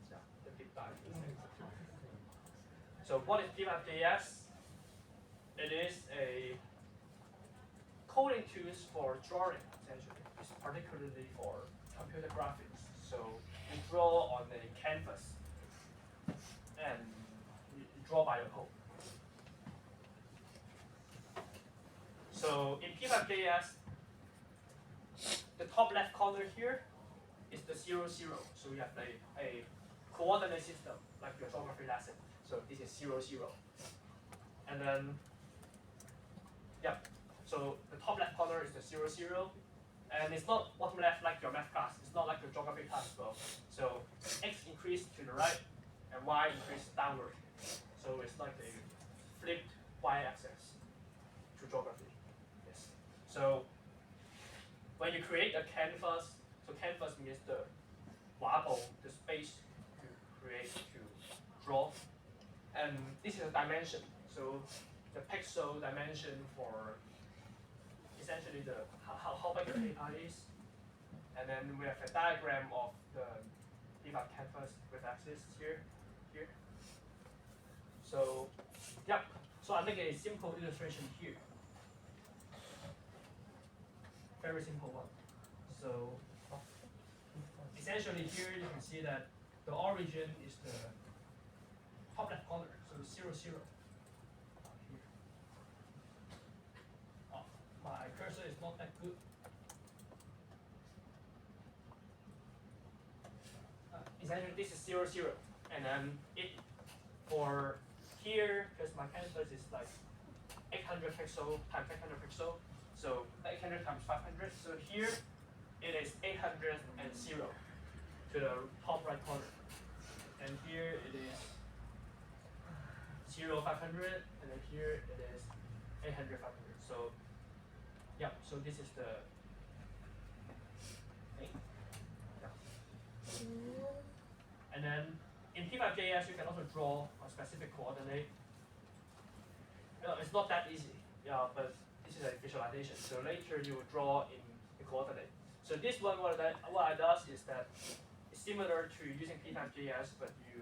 yeah, the deep dive. So what is P5JS? It is a coding tools for drawing, essentially. It's particularly for computer graphics. So you draw on a canvas and you draw by your code. So in P5JS, the top left corner here is the 0, 0. So we have a coordinate system, like your geography lesson. So this is 0, 0. And then, yeah, so the top left corner is the 0, 0. And it's not bottom left like your math class. It's not like your geography class as well. So x increase to the right and y increase downward. So it's like a flipped y-axis to geography. Yes. So when you create a canvas, so canvas means the wabo, the space to create, to draw. And this is a dimension. So the pixel dimension for essentially the how big the paper is. And then we have a diagram of the P5 canvas with axis here. So yeah, so I make a simple illustration here. Very simple one. So essentially here you can see that the origin is the top left corner, so 0, 0. Here. Oh, my cursor is not that good. Essentially this is 0, 0. And then it for here, because my canvas is like 800 pixel times 800 pixel. So 800 times 500. So here it is 800 and 0 to the top right corner. And here it is 0, 500, and then here it is 800, 500. So yeah, so this is the thing. Yeah. And then in P5JS you can also draw a specific coordinate. It's not that easy, yeah, but this is a visualization. So later you will draw in the coordinate. So this one, what it does is that it's similar to using P5JS, but you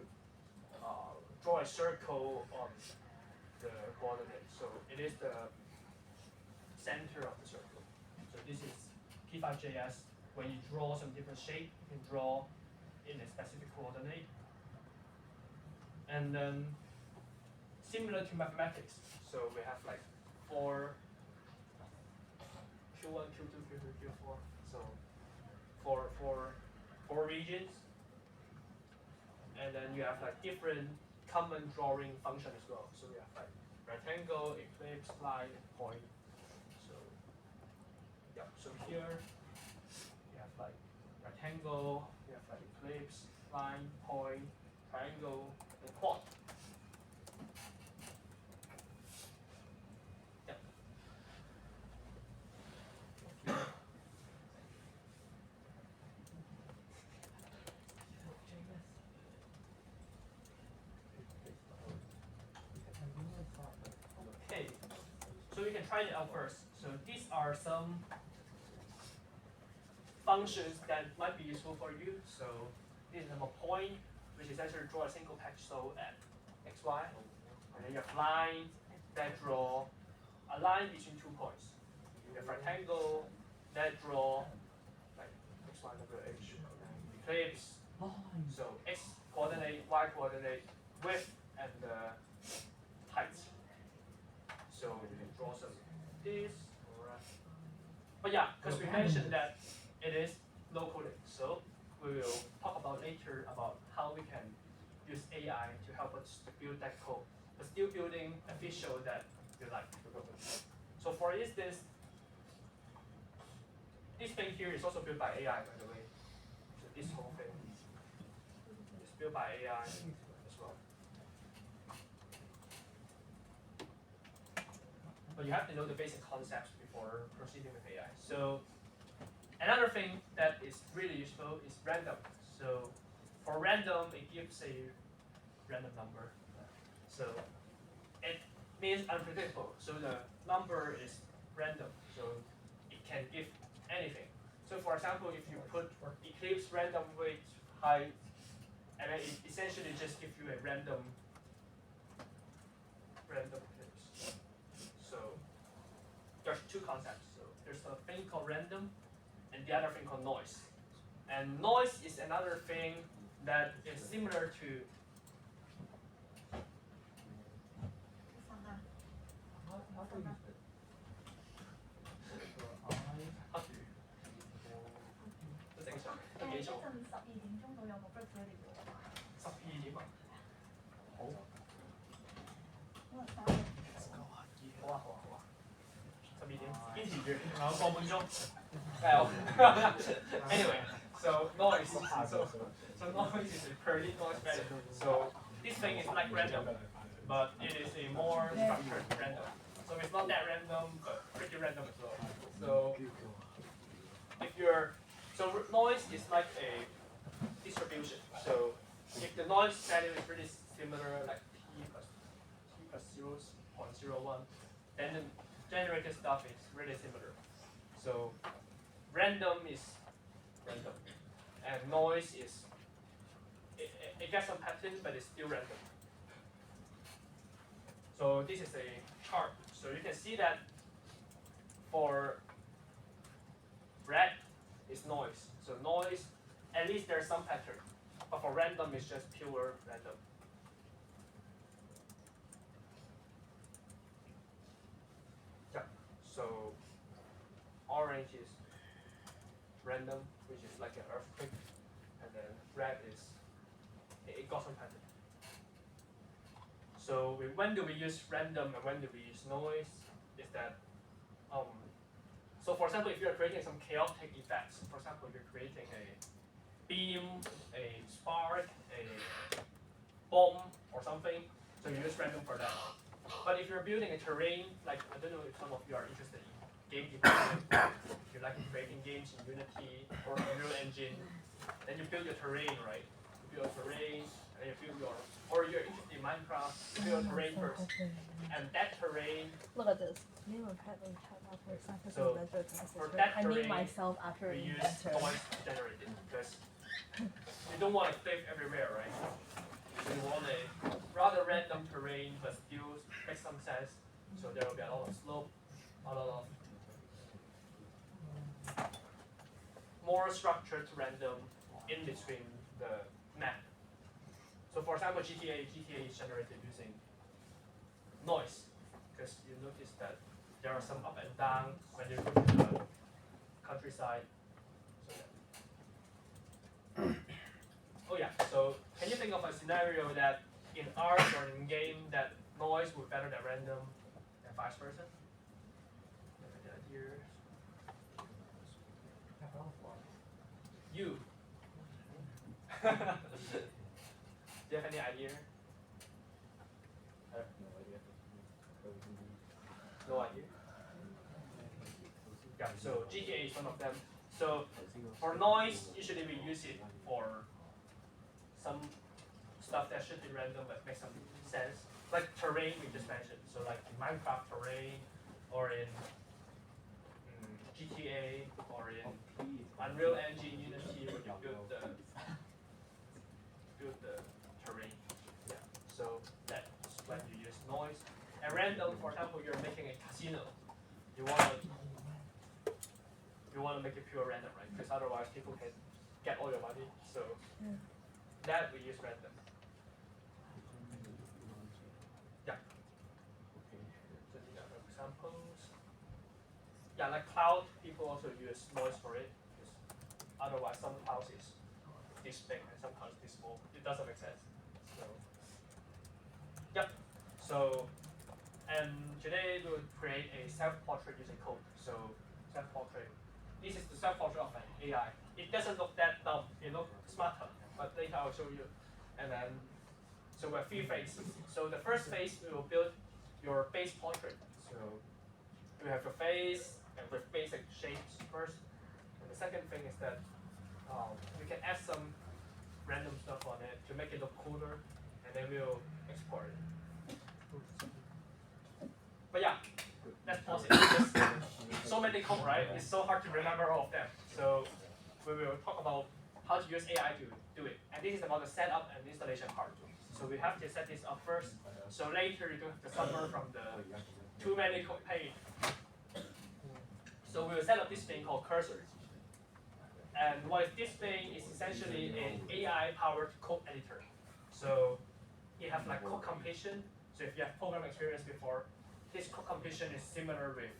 draw a circle on the coordinate. So it is the center of the circle. So this is P5JS. When you draw some different shape, you can draw in a specific coordinate. And then similar to mathematics. So we have like 4 Q1, Q2, Q3, Q4. So four regions. And then you have like different common drawing function as well. So we have like rectangle, ellipse, line, point. So yeah, so here we have like rectangle, we have like ellipse, line, point, triangle, and quad. Okay, so you can try it out first. So these are some functions that might be useful for you. So this is a point, which is actually draw a single pixel at xy, and then you have line that draw a line between 2 points. You have rectangle that draw like xy, wh, ellipse. So x coordinate, y coordinate, width, and height. So you can draw some this. But yeah, because we mentioned that it is no coding, so we will talk about later about how we can use AI to help us to build that code, but still building a visual that you like. So for instance, this thing here is also built by AI, by the way. So this whole thing is built by AI as well. but you have to know the basic concepts before proceeding with AI. So another thing that is really useful is random. So for random, it gives a random number. So it means unpredictable. So the number is random. So it can give anything. So for example, if you put eclipse random weight height, and then it essentially just gives you a random eclipse. So there's two concepts. So there's a thing called random and the other thing called noise. And noise is another thing that is similar to How do you use it? how to 都整數，都幾數？一陣12點鐘到有冇 break 俾你哋啊？ 12點啊？好，因為3點。好啊，好啊，好啊。12點，堅持住，仲有個半鐘，加油！Anyway, so noise, so noise is a pretty noise value. So this thing is like random, but it is a more structured random. So it's not that random, but pretty random as well. So if you're, so noise is like a distribution. So if the noise value is really similar, like t plus 0.01, then the generated stuff is really similar. So random is random, and noise is it gets some pattern, but it's still random. So this is a chart. So you can see that for red is noise. So noise, at least there's some pattern. But for random, it's just pure random. Yeah. So orange is random, which is like an earthquake, and then red is it got some pattern. So when do we use random and when do we use noise? Is that so for example, if you're creating some chaotic effects, for example, you're creating a beam, a spark, a bomb, or something, so you use random for that. But if you're building a terrain, like I don't know if some of you are interested in game development, if you like creating games in Unity or Unreal Engine, then you build your terrain, right? You build a terrain, and then you build your, or you're interested in Minecraft, you build a terrain first, and that terrain. Look at this. Name a pet and pet after scientist So, inventor. for that I terrain, name myself after we use inventor. noise generated because you don't want to live everywhere, right? So you want a rather random terrain, but still make some sense. So there will be a lot of slope, a lot of more structured random in between the map. So for example, GTA is generated using noise because you notice that there are some up and down when you go to the countryside. So oh yeah, so can you think of a scenario that in art or in game that noise would be better than random and vice versa? Here. You. Do you have any idea? I have no idea. No idea. Yeah, so GTA is one of them. So for noise, usually we use it for some stuff that should be random but makes some sense. Like terrain we just mentioned. So like in Minecraft terrain or in GTA or in Unreal Engine Unity when you build the terrain. Yeah. So that's when you use noise. And random, for example, you're making a casino. You wanna make it pure random, right? Because otherwise people can get all your money. So that we use random. Yeah. So these are examples. Yeah, like cloud, people also use noise for it. Because otherwise some clouds is this big and some clouds this small. It doesn't make sense. So yep. So and today we will create a self-portrait using code. So self-portrait. This is the self-portrait of an AI. It doesn't look that dumb. It looks smarter. But later I'll show you. And then so we have 3 phases. So the first phase we will build your base portrait. So you have your face and with basic shapes first. And the second thing is that we can add some random stuff on it to make it look cooler, and then we'll export it. But yeah, let's pause it. Because so many code, right? It's so hard to remember all of them. So we will talk about how to use AI to do it. And this is about the setup and installation part. So we have to set this up first. So later you don't have to suffer from the too many code page. So we will set up this thing called cursor. And what is this thing is essentially an AI-powered code editor. So it has like code completion. So if you have program experience before, this code completion is similar with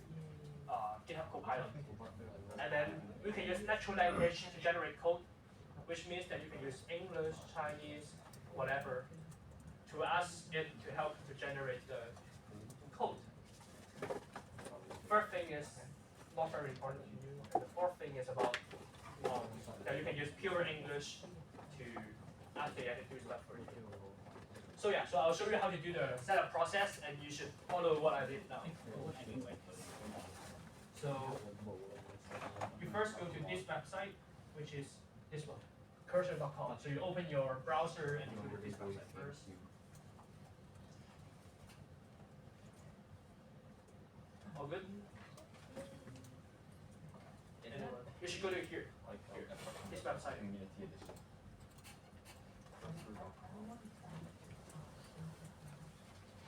GitHub Copilot. And then we can use natural language to generate code, which means that you can use English, Chinese, whatever, to ask it to help to generate the code. Third thing is not very important to you. And the fourth thing is about that you can use pure English to ask the AI to do stuff for you. So yeah, so I'll show you how to do the setup process, and you should follow what I did now. So you first go to this website, which is this one, cursor.com. So you open your browser and you go to this website first. All good? Anyone? You should go to here, here, this website. Community edition.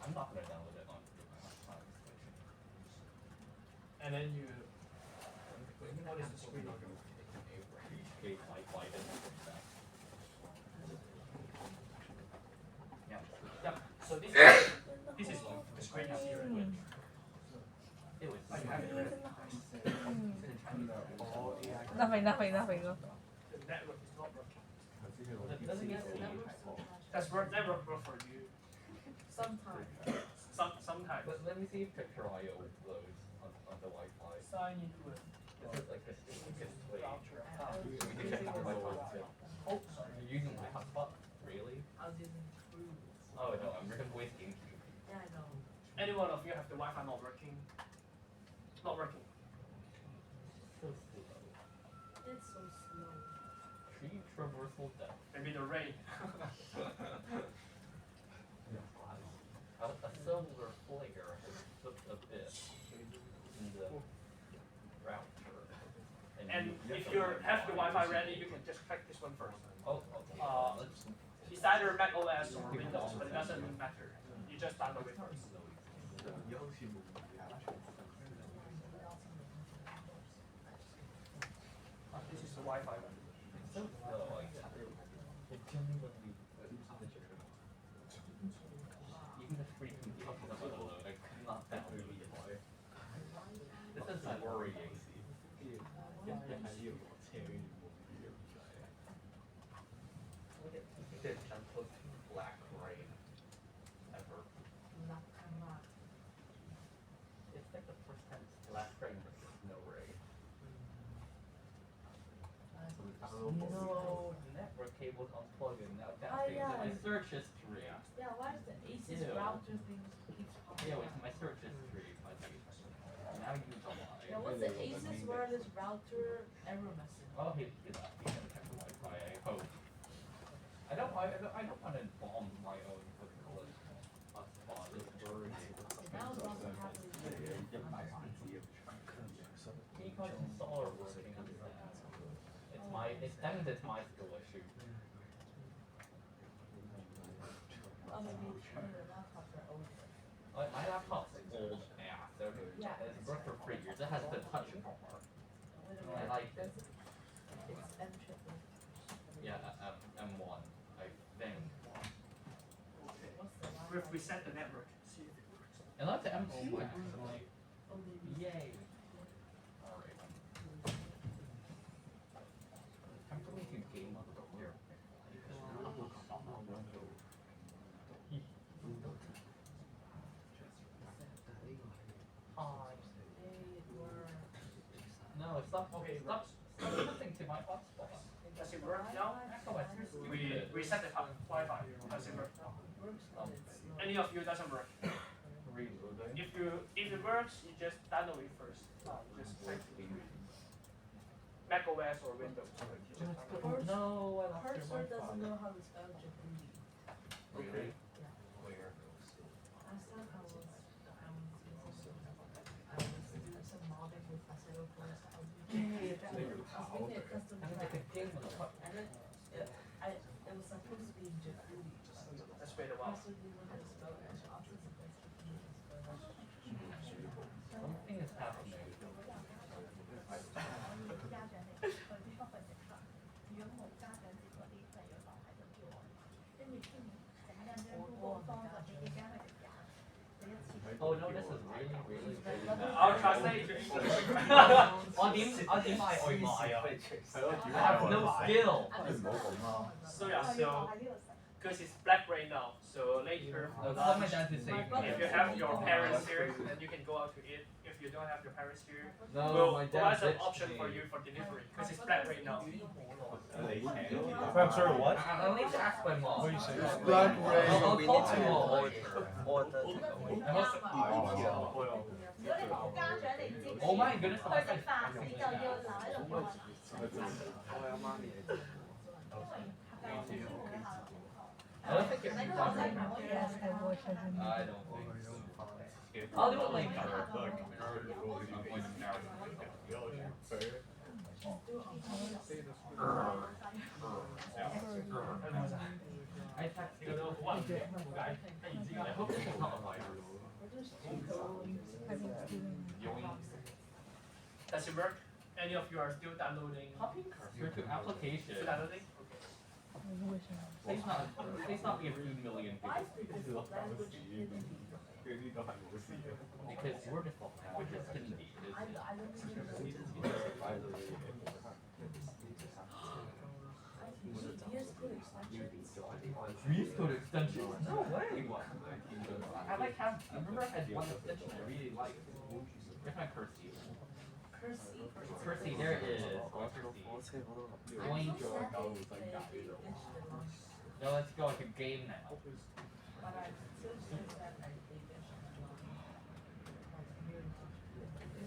I'm not gonna download it on my And then you, what is the screen? Yeah, so this is the screen is here. It was Oh, you have it already. Nothing. The network is not working. doesn't get That's network work for you. Sometimes. Sometimes. Let me see if picture IO loads on the Wi-Fi. Sign into it. This is like a way. Voucher. We can check out my phone too. Oh, sorry. You're using my hotspot? Really? I was using Cruise. Oh no, I'm wasting. Yeah, I know. Any one of you have the Wi-Fi not working? Not working. So slow. It's so slow. Tree traversal depth. Maybe the rain. A silver flare has slipped a bit in the router. And if you have the Wi-Fi ready, you can just click this one first. Oh, okay. Let's It's either Mac OS or Windows, but it doesn't matter. You just download it first. This is the Wi-Fi one. so slow. It genuinely even the free computers upload, I could not download it. This is worrying. The gentlest black rain ever. It's like the first time it's black rain but there's no rain. No network cables unplugged and now that thing's in my search history. Yeah, why is the ASUS Ew. router thing keeps popping Yeah, up? it's my search history, buddy. Now you know why. Yeah, what's the ASUS wireless router error message? Oh, he left. He's gonna check the Wi-Fi, I hope. I don't want to bomb my own particular hotspot. That was also happening. Because installer working on that. It's my skill issue. Oh, maybe your laptops are older. My laptop's old ass. Yeah. It's worked for 3 years. It has the touch bar. I like it. It's M-triple. Yeah, M1. I think. What's the line? We've reset the network. See if it works. And that's M2 actually. Oh, maybe. Yay. Alright. I'm going to game up here. Hi. No, stop. Okay, Stop listening to my hotspot. Does it work now? We reset the Wi-Fi. Does it work now? Works, but it's slow. Any of you doesn't work? Reload if it works, you just download it first. Just click Mac OS or Windows. You just download it. No, I lost your Cursor doesn't Wi-Fi. know how to spell Djibouti. Okay. Yeah. Where? Last time I was doing some modding with Facero course. I was making a custom I mean, track. the game was what? And then it was supposed to be Djibouti. Let's wait a while. Also didn't know how to spell it. So after the best Something is happening. 家長嚟佢啲方法直發，如果冇家長接嗰啲，就要留喺度叫我，跟住先整緊張 Google Form 就俾啲家長揀，第一次。 Oh no, this is really, really, really bad. I'll translate to English. 我點買外賣啊？係咯， I have no skill. 唔好咁啦。 So yeah, so because it's black right now, so later No, call my dad to save me. if you have your parents here, then you can go out to eat. If you don't have your parents here, No, we'll my provide dad some ditched option me. for you for delivery because it's black right now. I'm sorry, what? I'll need to ask my mom. What are you saying? I'll call my mom. I must. 如果你冇家長你唔知幾 Oh my goodness, 去 I 食飯，你就要留喺度幫我拿，因為學校老師會考好。 I don't think it's 你都 possible. 係唔可以 Yes, I watch it. I don't think so. I'll do it later. I'm going to marry you. I texted you. I hope this is not a virus. Yoink. Does it work? Any of you are still downloading? Copying cursor to application. Still downloading? Please not be a few million Why people. is because language hidden? Because your default language is Hindi. I don't even know. VS Code extensions. VS Code extensions? No way! I like have, I remember I had one extension I really liked. Where's my Cursey? Cursey. Cursey, there it is. Cursey. Yoink. Now let's go like a game now. But I still think that I think it should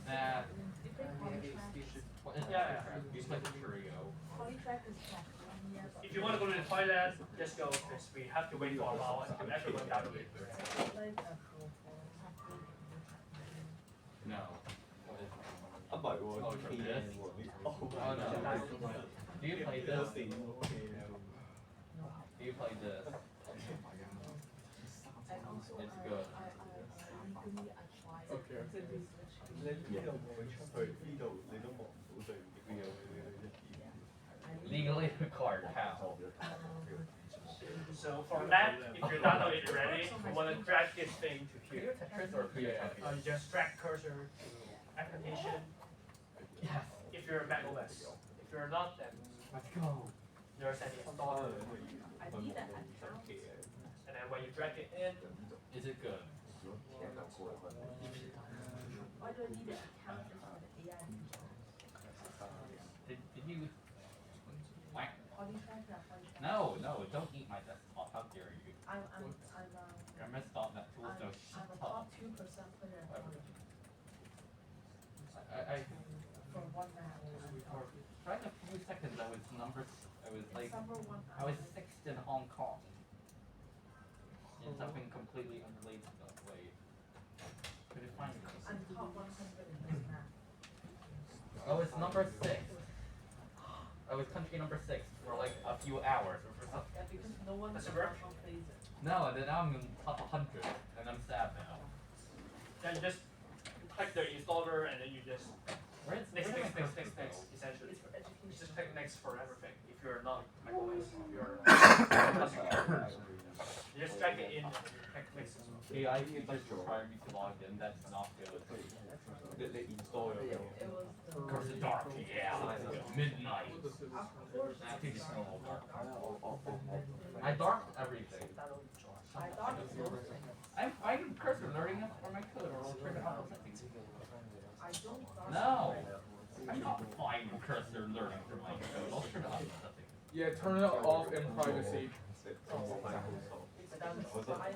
Nah. You think polytrack? What is Yeah, that? You play the Curio. Polytrack is back. If you want to go to the toilet, just go because we have to wait for a while until everyone download it. No. What is it? 啊唔係喎， Oh, for this? Oh no. Do you play this? Do you play this? It's good. Okay. 你呢度冇出去，呢度你都望唔到對面有一點。 Legally required how? So for that, if you download it already, you want to drag this thing to Curio here. Tetris or Curio Tetris? You just drag cursor to application. Yes. If you're Mac OS, if you're not, then Let's go. there's an installer. I need an account. And then when you drag it in, Is it good? Why do I need an account just for the AI feature? Did you? Whack. Polytrack, yeah, polytrack. No, no, don't eat my desktop. How dare you? I'm MS.NET tools no shut I'm a up. top 2% player at Polytrack. I For 1 map. for like a few seconds I was like Summer 1 I was sixth in Hong Kong. In something completely unrelated. Wait. Could it find me? I'm top 100 in this map. I was number 6. I was country number 6 for like a few hours or for something. Yeah, because no one Does it in work? Hong Kong plays it. No, and then I'm in top 100 and I'm sad now. then you just click the installer and then you just Where's next, where's next, my next, next, next, essentially. It's for You education. just click next for everything. If you're not Mac OS, if you're you just drag it in and then you click next. The IP just required me to log in, that's not good.你 install 咗未？ It was the. Of course it's dark, yeah. Midnight. Of course. I think it's normal dark. I darked everything. I thought it was most things. I'm cursor learning it for my code or I'll turn it off. I don't dark. No! I'm not fine with cursor learning for my code. I'll turn it off. Yeah, turn it off in privacy. It's done. I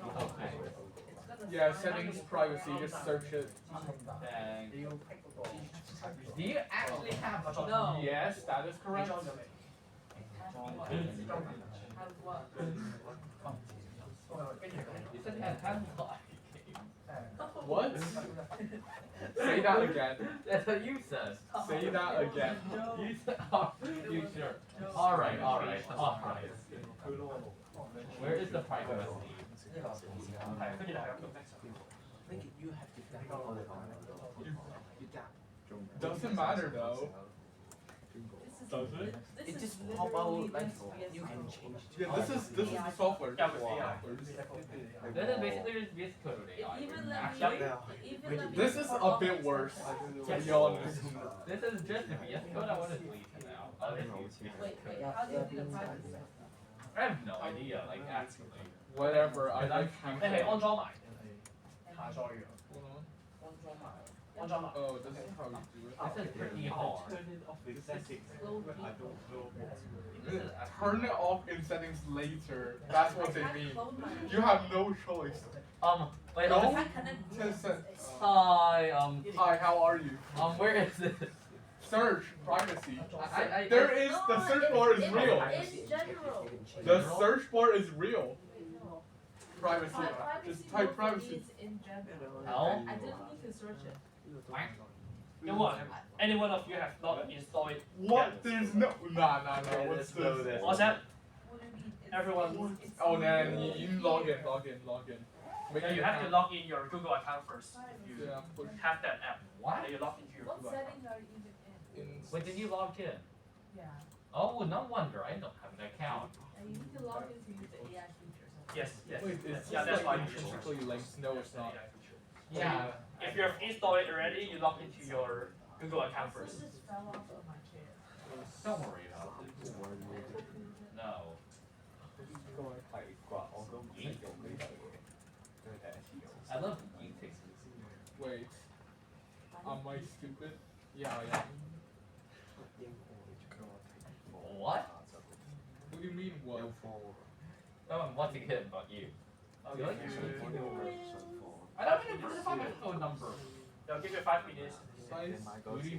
don't know. Okay. It's gonna Yeah, settings, privacy, just search it. Thank you. Do you actually have No. Yes, that is 你 correct. 裝咗未？ Have what? You said you had time clock. What? Say that again. That's what you said. Say that again. You said, oh, you sure? Alright. Where is the privacy? 係，跟住大家用 Max。 Doesn't matter though. Does it? It This just is pop literally out like this you can change. Yeah, this is the software. Yeah, This is with AI. software. This is basically just VS Code with It AI. even with let Max. me. It even let me. This is put a all bit these worse. stuff. To be honest. This is just VS Code. I want to delete it now. I'll just use VS Wait, Code. how do you do the privacy? I have no idea, like actually. Whatever. I like 你係安裝埋下載嘅， Hold on. 安裝埋。 Oh, this is how you do it. This is pretty hard. Turn it off in settings. I don't know what. This is actually- Turn it off in settings later. That's what they I mean. clone my. You have no choice. Wait, No. I connect To set- Hi, Hi, how are you? where is this? Search privacy. I There is the No, search bar is it's real. in general. The search bar is real. No. Privacy. Just type privacy. Is in general. Oh. I didn't need to search it. You what? Any one of you have not installed it? What? There's no. Nah. What's No, this? there's- What's that? What do you mean? It's- Everyone- it's Oh, then in you log in. Make Yeah, an you have to account. log in your Google account first. If you Yeah. Put have that app, What? then you log into your What Google account. settings are you even in? in. Wait, did you log in? Yeah. Oh, no wonder I don't have an account. And you need to log in to use the AI features. Yes. Wait, is Yeah, this that's why like you should intrinsically linked? No, it's not. Yeah. If you have installed it already, you log into your Google account This first. just fell off of my chair. Don't worry about it. No. 應該係啩，我都唔識用呢樣嘢，都係第一次用。 I love eating. Wait. Am I stupid? Yeah, I am. What? What do you mean what? No one wants to get about you. Okay. I don't even put my phone number. They'll give you 5 minutes. Size?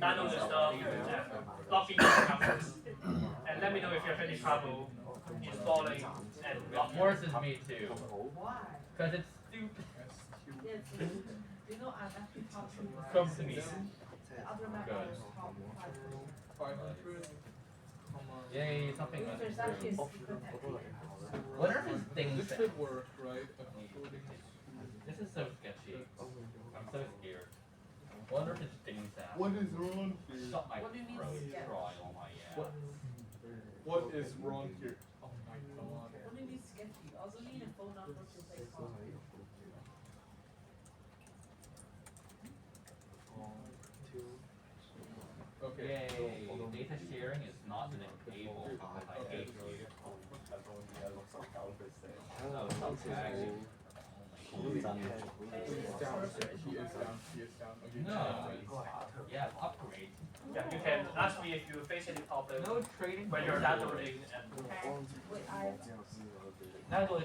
Download the stuff, and log in your account first. And let me know if you have any trouble installing and logging. Forces me to. Why? Because it's stupid. Yes. You know, I'm actually top two. Come to me. The other Mac Good. is top 500. Come on. Yay, something five. went There's actually a through. secret tech. What are his things This that? should work, right? Uploading. This is so sketchy. I'm so scared. Wonder if it's things that. What is wrong here? Shut my What do you mean throat, sketch? drawing all my ass. What is wrong here? Oh my god. What do you mean sketchy? Also need a phone number to play call. Okay. Yay, data sharing is not an enable. I hate you. Oh, okay. He is down. He is down. Okay. No. Yeah, upgrade. Yeah, you can ask me if you face any problem No trading. when you're downloading and Wait,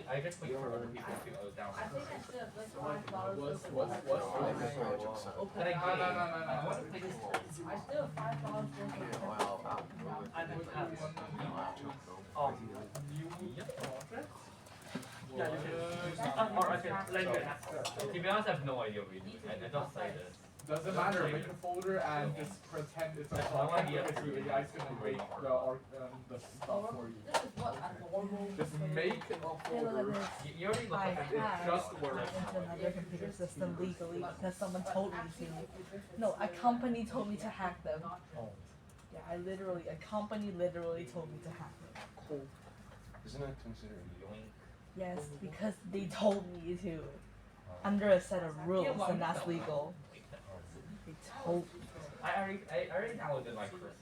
I just wait for other people to go down. I think I still have like $5 What's open. But I No, no, can't. no, no, no. I want to play this. I still have $5 worth I don't have. New project? Yeah, you can. Or I can lend you an app. To be honest, I have no idea what we do. I don't say this. Doesn't matter, make a folder and just pretend it's a That's all I project need. because the AI's gonna make the stuff for you. This is what a normal. Just make a folder. You already look I at it. hacked just works. into another computer system legally because someone told me to. No, a company told me to hack them. Yeah, a company literally told me to hack them. Cool. Isn't it considered yoink? Yes, because they told me to. Under a set of rules, and that's legal. They told me. I already downloaded my cursor.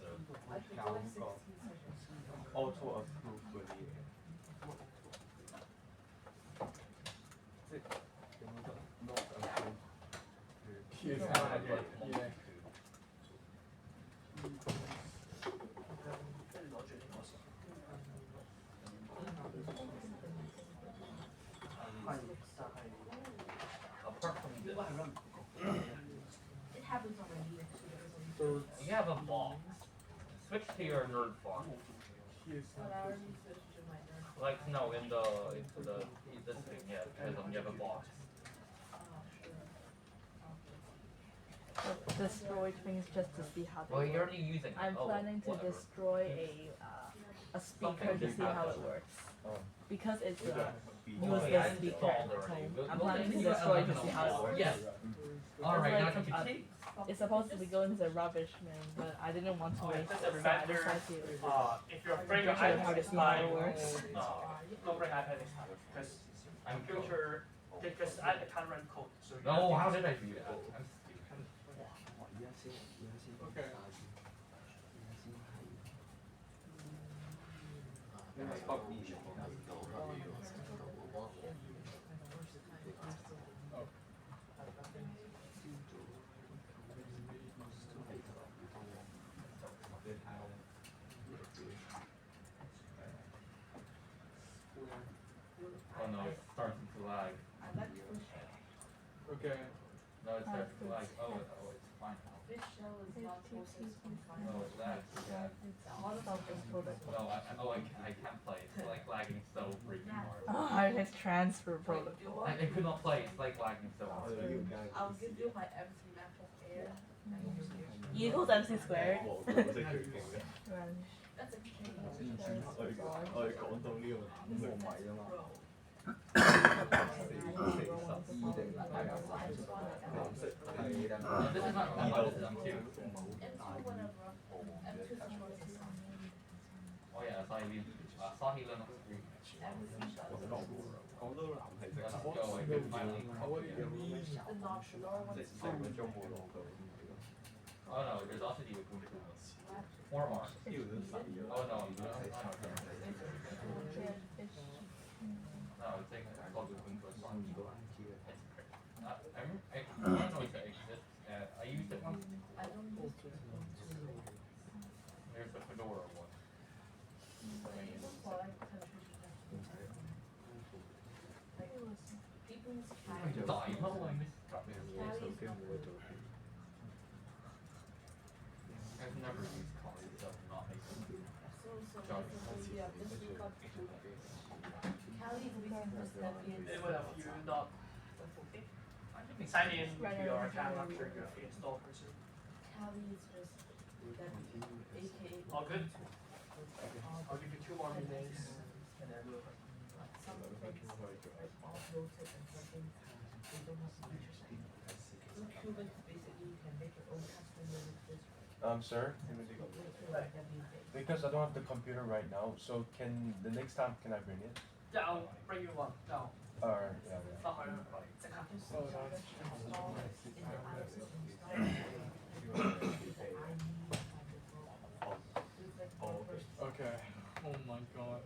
Auto approve 嗰啲嘢。即係有冇得 not approve？ He is down, but yeah. You have a box. Switch to your nerd box. But I already switched to my nerd. Like no, into this thing, yeah, because you have a box. Oh, sure. Destroy things just to see how Well, they you're work. already using it. I'm Oh, planning to whatever. destroy a speaker to see how it works. Because it's a Oh, yeah, useless I speaker installed at already. home. We'll I'm planning to continue at destroy it to 11 see how it works. Yes. Alright, now It's you like can it's supposed to be going to the rubbish bin, but I didn't want to waste Just it, a so I reminder, decided to if you're afraid your show you how iPad to is see how dying, it works. don't bring iPad next time because I'm I'm sure because iPad can't run code. So you No, have to how use did I it. do that? I'm stupid. Okay. Oh no, it's starting to lag. Okay. No, it's starting to lag. Oh, it's fine now. This shell is not processed on fire. No, it's lags. Yeah. No, I can't play. It's like lagging so freaking hard. Oh, it's transfer protocol. I could not play. It's like lagging so hard. I'll give you my MC MacBook Air. E equals MC squared. 我識佢勁嘅。 That's a change. 我哋講到呢個5個米啊嘛。 No, this is not M1, this is M2. M2 whatever. M2 is choices. Oh yeah, Sahi Linux 3.講到藍係直 Let's 頭。 go, I can finally. The non-pure one 即 is 成個鐘冇落到。 Oh no, there's also the Ubuntu. Or Mars. 呢度都細咗。 Oh no, no, it's like called Ubuntu as well. I don't know if it exists. I used it once. I don't use it. There's the Fedora one. People's Die, how I missed got there. I've never used Kali, so I'm not making basically yeah, this week got Cali is basically the stepiest. It would have you not sign in to your account after you have installed person. Cali is just that aka All good? I'll give you 2 more minutes and then we'll some things like off-roaded and some things they don't have features. So Qubit basically you can make your own custom unit disk. Sir, Like everything. because I don't have the computer right now, so the next time can I bring it? Yeah, I'll bring you one. No, Or yeah. not my own. It's a copy. Just install it in the iOS install. Okay. Oh my god.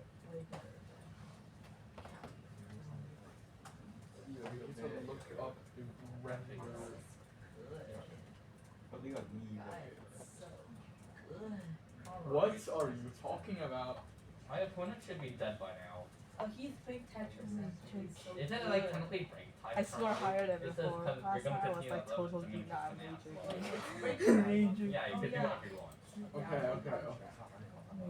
You need to look up the render. 呢個 E 嚟 What are you talking about? My opponent should be dead by now. Oh, he's playing Tetris and he's so Isn't it good. like technically break time? I score higher than It says before. you're Last gonna time I was continue like at total 11, deep so dive you raging. It's breaking. Raging. Yeah, you can do whatever you want. Okay, okay. I'm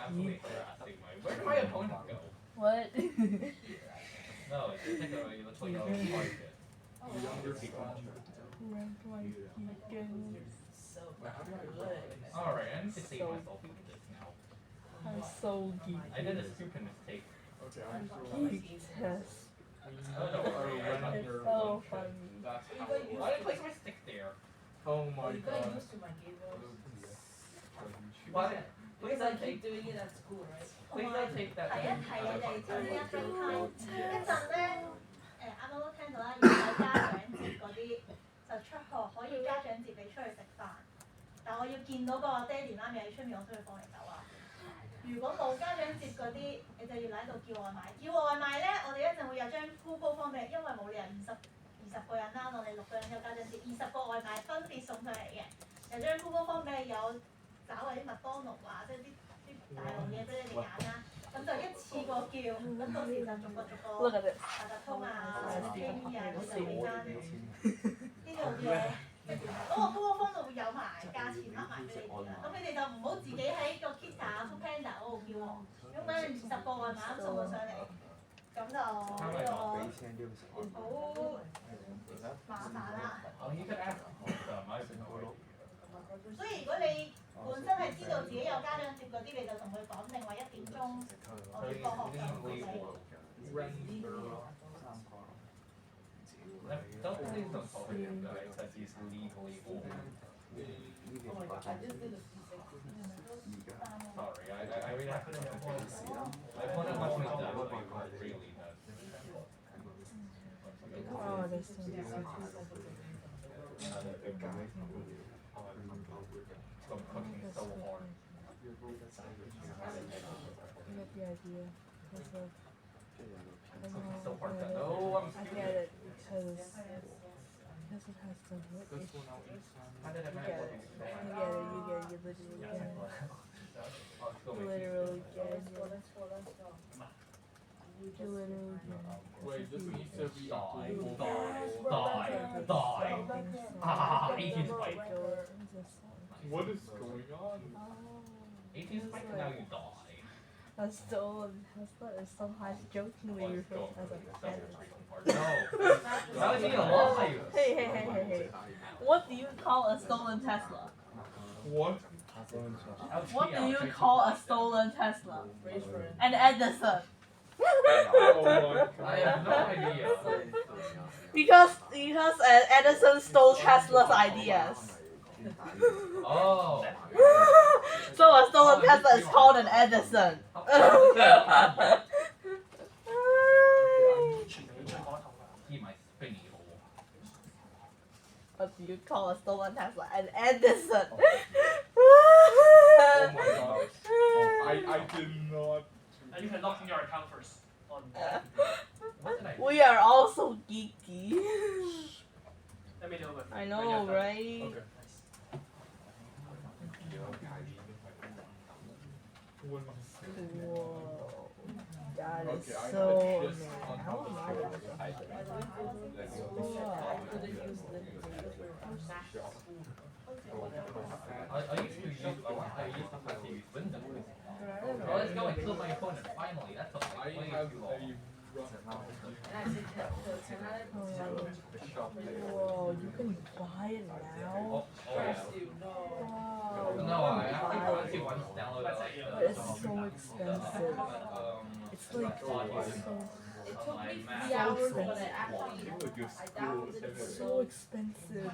absolutely harassing my. Where did my opponent go? What? No, it's like it looks like a target. The younger son. Rank like Deacon. So Wait, how do I good. Alright, I need to save So myself from this now. I'm so geeky. I did a stupid mistake. Okay, I'm sure. Geek test. Oh, don't worry, I got It's your so funny. That's how Why it did I works. place my stick there? Oh my You got god. used to my gables. Why? Please Because I don't keep take. doing it at school, right? Please don't take that. 提一提你哋知唔知一陣咧，啱啱都聽到啦，如果有家長節嗰啲就出學可以家長節你出去食飯，但我要見到個爹哋媽咪喺出面，我先會放你走啊。如果冇家長節嗰啲，你就要喺度叫外賣。叫外賣咧，我哋一陣會有張 Google Form 俾你，因為冇理由20個人啦，當你6個人有家長節，20個外賣分別送上嚟嘅，有張 Google Form 俾你，有找位啲麥當勞啊，即係啲大路嘢俾你哋揀啦。咁就一次過叫，咁到時就逐個 Look at this. 八達通啊、PayMe 啊，你就俾翻呢度嘢。嗰個 Google Form 度會有埋㗎，價錢黑埋俾你哋啦。咁你哋就唔好自己喺個 Kita 啊、Foodpanda 嗰度叫喎，咁揾20個外賣咁送咗上嚟，咁就呢個好麻煩啦。Oh, you could ask my opinion. 所以如果你本身係知道自己有家長接嗰啲，你就同佢講定話1點鐘我哋放學就唔俾。Please don't call him guys because he's legally old. Sorry, I really have to. I want to watch my dad really bad. Oh, there's so many. I'm cooking so hard. I get the idea. Cooking so hard that no, I'm I stupid. get it because it has the root issue. How did I You manage get to it. do You that? literally get it. You literally get it. You literally get it. Wait, this needs to be Ah, 18 spike. What is going on? 18 spike, now you die. A stolen Tesla is sometimes jokingly referred to as a pet. No. How is he alive? Hey. What do you call a stolen Tesla? What? What do you call a stolen Tesla? An Edison. Oh my I have no idea. Because Edison stole Tesla's ideas. Oh. So a stolen Tesla is called an Edison. 全美最嗰頭㗎。 He my spinny hole. What do you call a stolen Tesla? An Edison. Oh my gosh. I did not. And you can log in your account first. On What did I do? We are also geeky. let me know when. I when know, you're done. right? Okay. What am I saying? Whoa. That is Okay, I so had amazing. this on How am I able to I do that? I used to have to use Windows. Oh, let's go and kill my opponent. Finally, that's a I way have too a long. Whoa, you can buy it now? Oh yeah. Wow. No, I actually once downloaded But it's so expensive. It's like It took me 3 So hours, expensive. but I downloaded it it's for so expensive.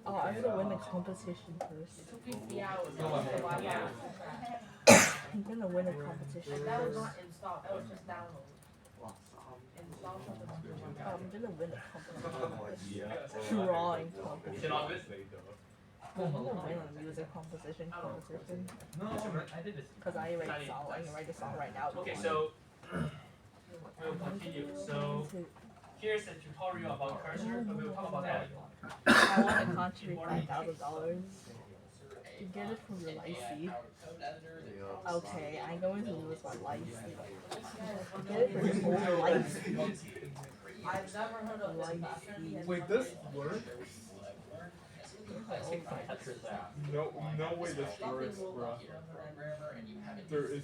Oh, I'm gonna win the competition first. It took me 3 hours. No, I'm The Wi-Fi yeah. was so fast. I'm gonna win the competition And that was first. not installed, that was just download. Install from the computer. I'm gonna win the competition first. Drawing Is it competition. all good? I'm gonna win a music composition competition. No, I did this. Cause I write a song. I can write a song right now. Okay, so we'll continue. So here's a tutorial about cursor, but we'll talk about that. I want to contribute $5,000. You get it from your licee. Okay, I'm going to lose my licee. Get it from your whole licee. I've never heard of this Licee. Wait, this works? No. No way this works, bro. There is.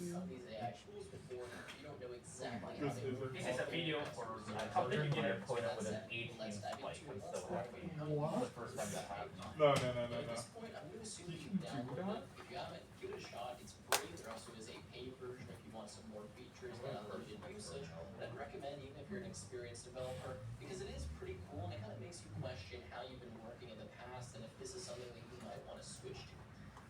This isn't. This is a video for Company company my beginners. opponent with an 18 spike. I'm so happy. What? The first time that happened. No. You can do that? If you haven't, give it a shot. It's free. There also is a paid version if you want some more features and unlimited usage. But I'd recommend, even if you're an experienced developer, because it is pretty cool and it kind of makes you question how you've been working in the past and if this is something that you might want to switch to.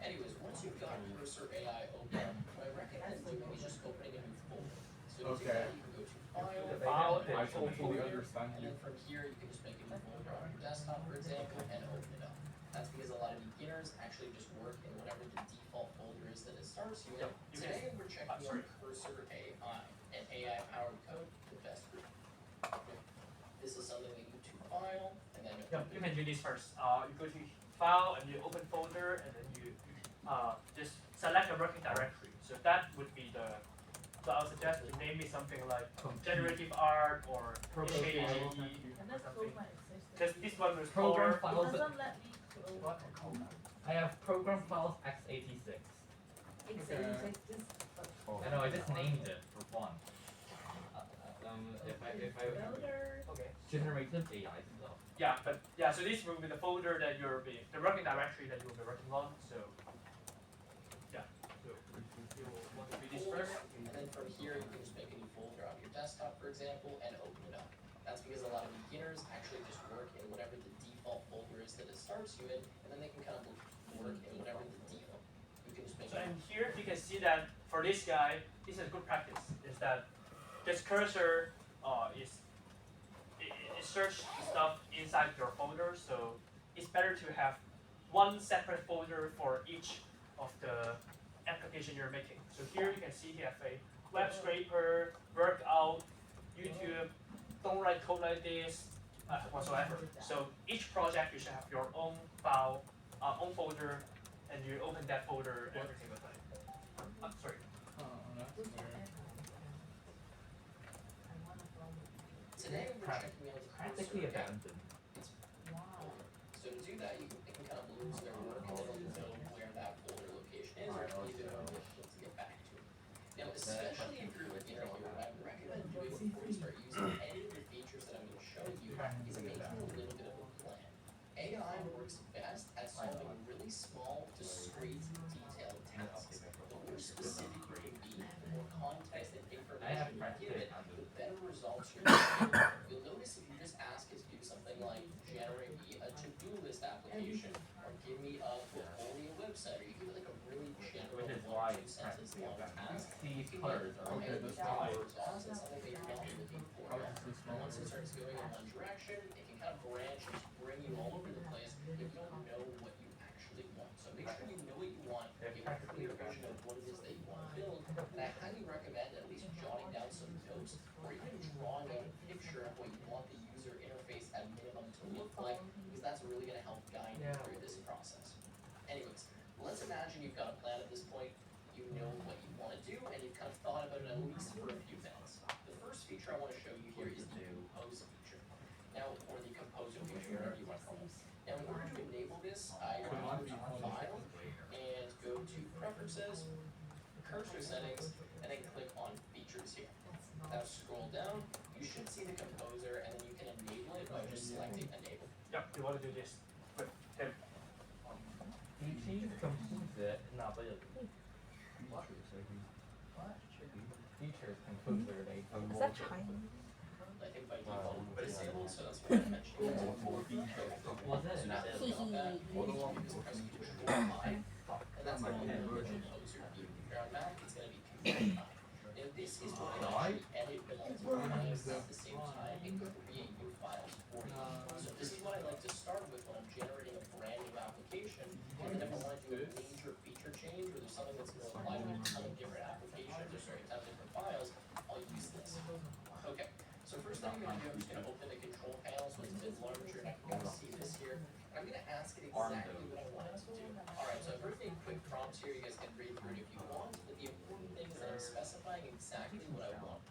Anyways, once you've got Cursor AI open, what I recommend doing is just opening a new folder. So to do that, you can go to File, I totally understand and you. then from here, you can just make a new folder on your desktop, for example, and open it up. That's because a lot of beginners actually just work in whatever the default folder is that it starts you in. Yep, you can- Today, we're checking out Cursor AI, an AI-powered code, the best group. This is something that you to file, and then Yeah, you can do this first. You go to file and you open folder and then you just select a working directory. So that would be the. So I'll suggest you name it something like Generative Art or HAE And or that's something. my existing. Because this one will Program store. files. It doesn't let me I have program files x86. X86 just I know, I just named it for fun. If I Okay. generative AI stuff. Yeah, but yeah, so this will be the folder that the working directory that you will be working on. So yeah, so you will want to do this first. And then from here, you can just make a new folder on your desktop, for example, and open it up. That's because a lot of beginners actually just work in whatever the default folder is that it starts you in, and then they can kind of work in whatever the default. You can just make So and here you can see that for this guy, this is good practice. Is that this cursor it search stuff inside your folder, so it's better to have one separate folder for each of the application you're making. So here you can see you have a web scraper, workout, YouTube, don't write code like this, whatsoever. So each project you should have your own file, own folder, and you open that folder every single time. Sorry. Today we're checking out the Practically cursor. abandoned. wow. So to do that, they can kind of lose their work and they don't know where that folder location is, or maybe they're unable to get back to it. Now, especially if you're a beginner here, what I would recommend doing before you start using any of the features that I'm going to show you is making a little bit of a plan. AI works best at solving really small, discrete, detailed tasks. The more specific you can be, the more context and information you give it, the better results you're going to get. You'll notice if you just ask it to do something like generate me a to-do list application, or give me a portfolio website, or you give it like a really general Which is 1 why or 2 it's sentence practically long abandoned. task, These colors are okay, okay. this is something that you're not looking for. And once it starts going in one direction, it can kind of branch and bring you all over the place if you don't know what you actually want. So make sure you know what you want, give a clear vision of what it is that you want to build, and I highly recommend at least jotting down some notes or even drawing out a picture of what you want the user interface at minimum to look like, because that's really going to help guide you through this process. Anyways, let's imagine you've got a plan at this point, you know what you want to do, and you've kind of thought about it at least for a few minutes. The first feature I want to show you here is the compose feature. Now, or the composer feature, whatever you want to call it. Now, in order to enable this, I go to File and go to Preferences, Cursor Settings, and then click on Features here. Now scroll down, you should see the composer, and then you can enable it by just selecting Enable. Yep, you want to do this with him. Features composer Features composer Is that Chinese? I think by default disabled, so that's why I mentioned it. Was it? And that's the one that composer view. If you're on Mac, it's going to be Command I. Now this is what I actually edit multiple times at the same time and create new files for you. So this is what I like to start with when I'm generating a brand new application. And then if I want to do a major feature change, or there's something that's going to apply to a ton of different applications or sorry, a ton of different files, I'll use this. Okay, so first thing I'm going to do, I'm just going to open the control panel so it's a bit larger and I can kind of see this here. And I'm going to ask it exactly what I want it to do. Alright, so I've written in quick prompts here, you guys can read through it if you want, but the important thing is that I'm specifying exactly what I want.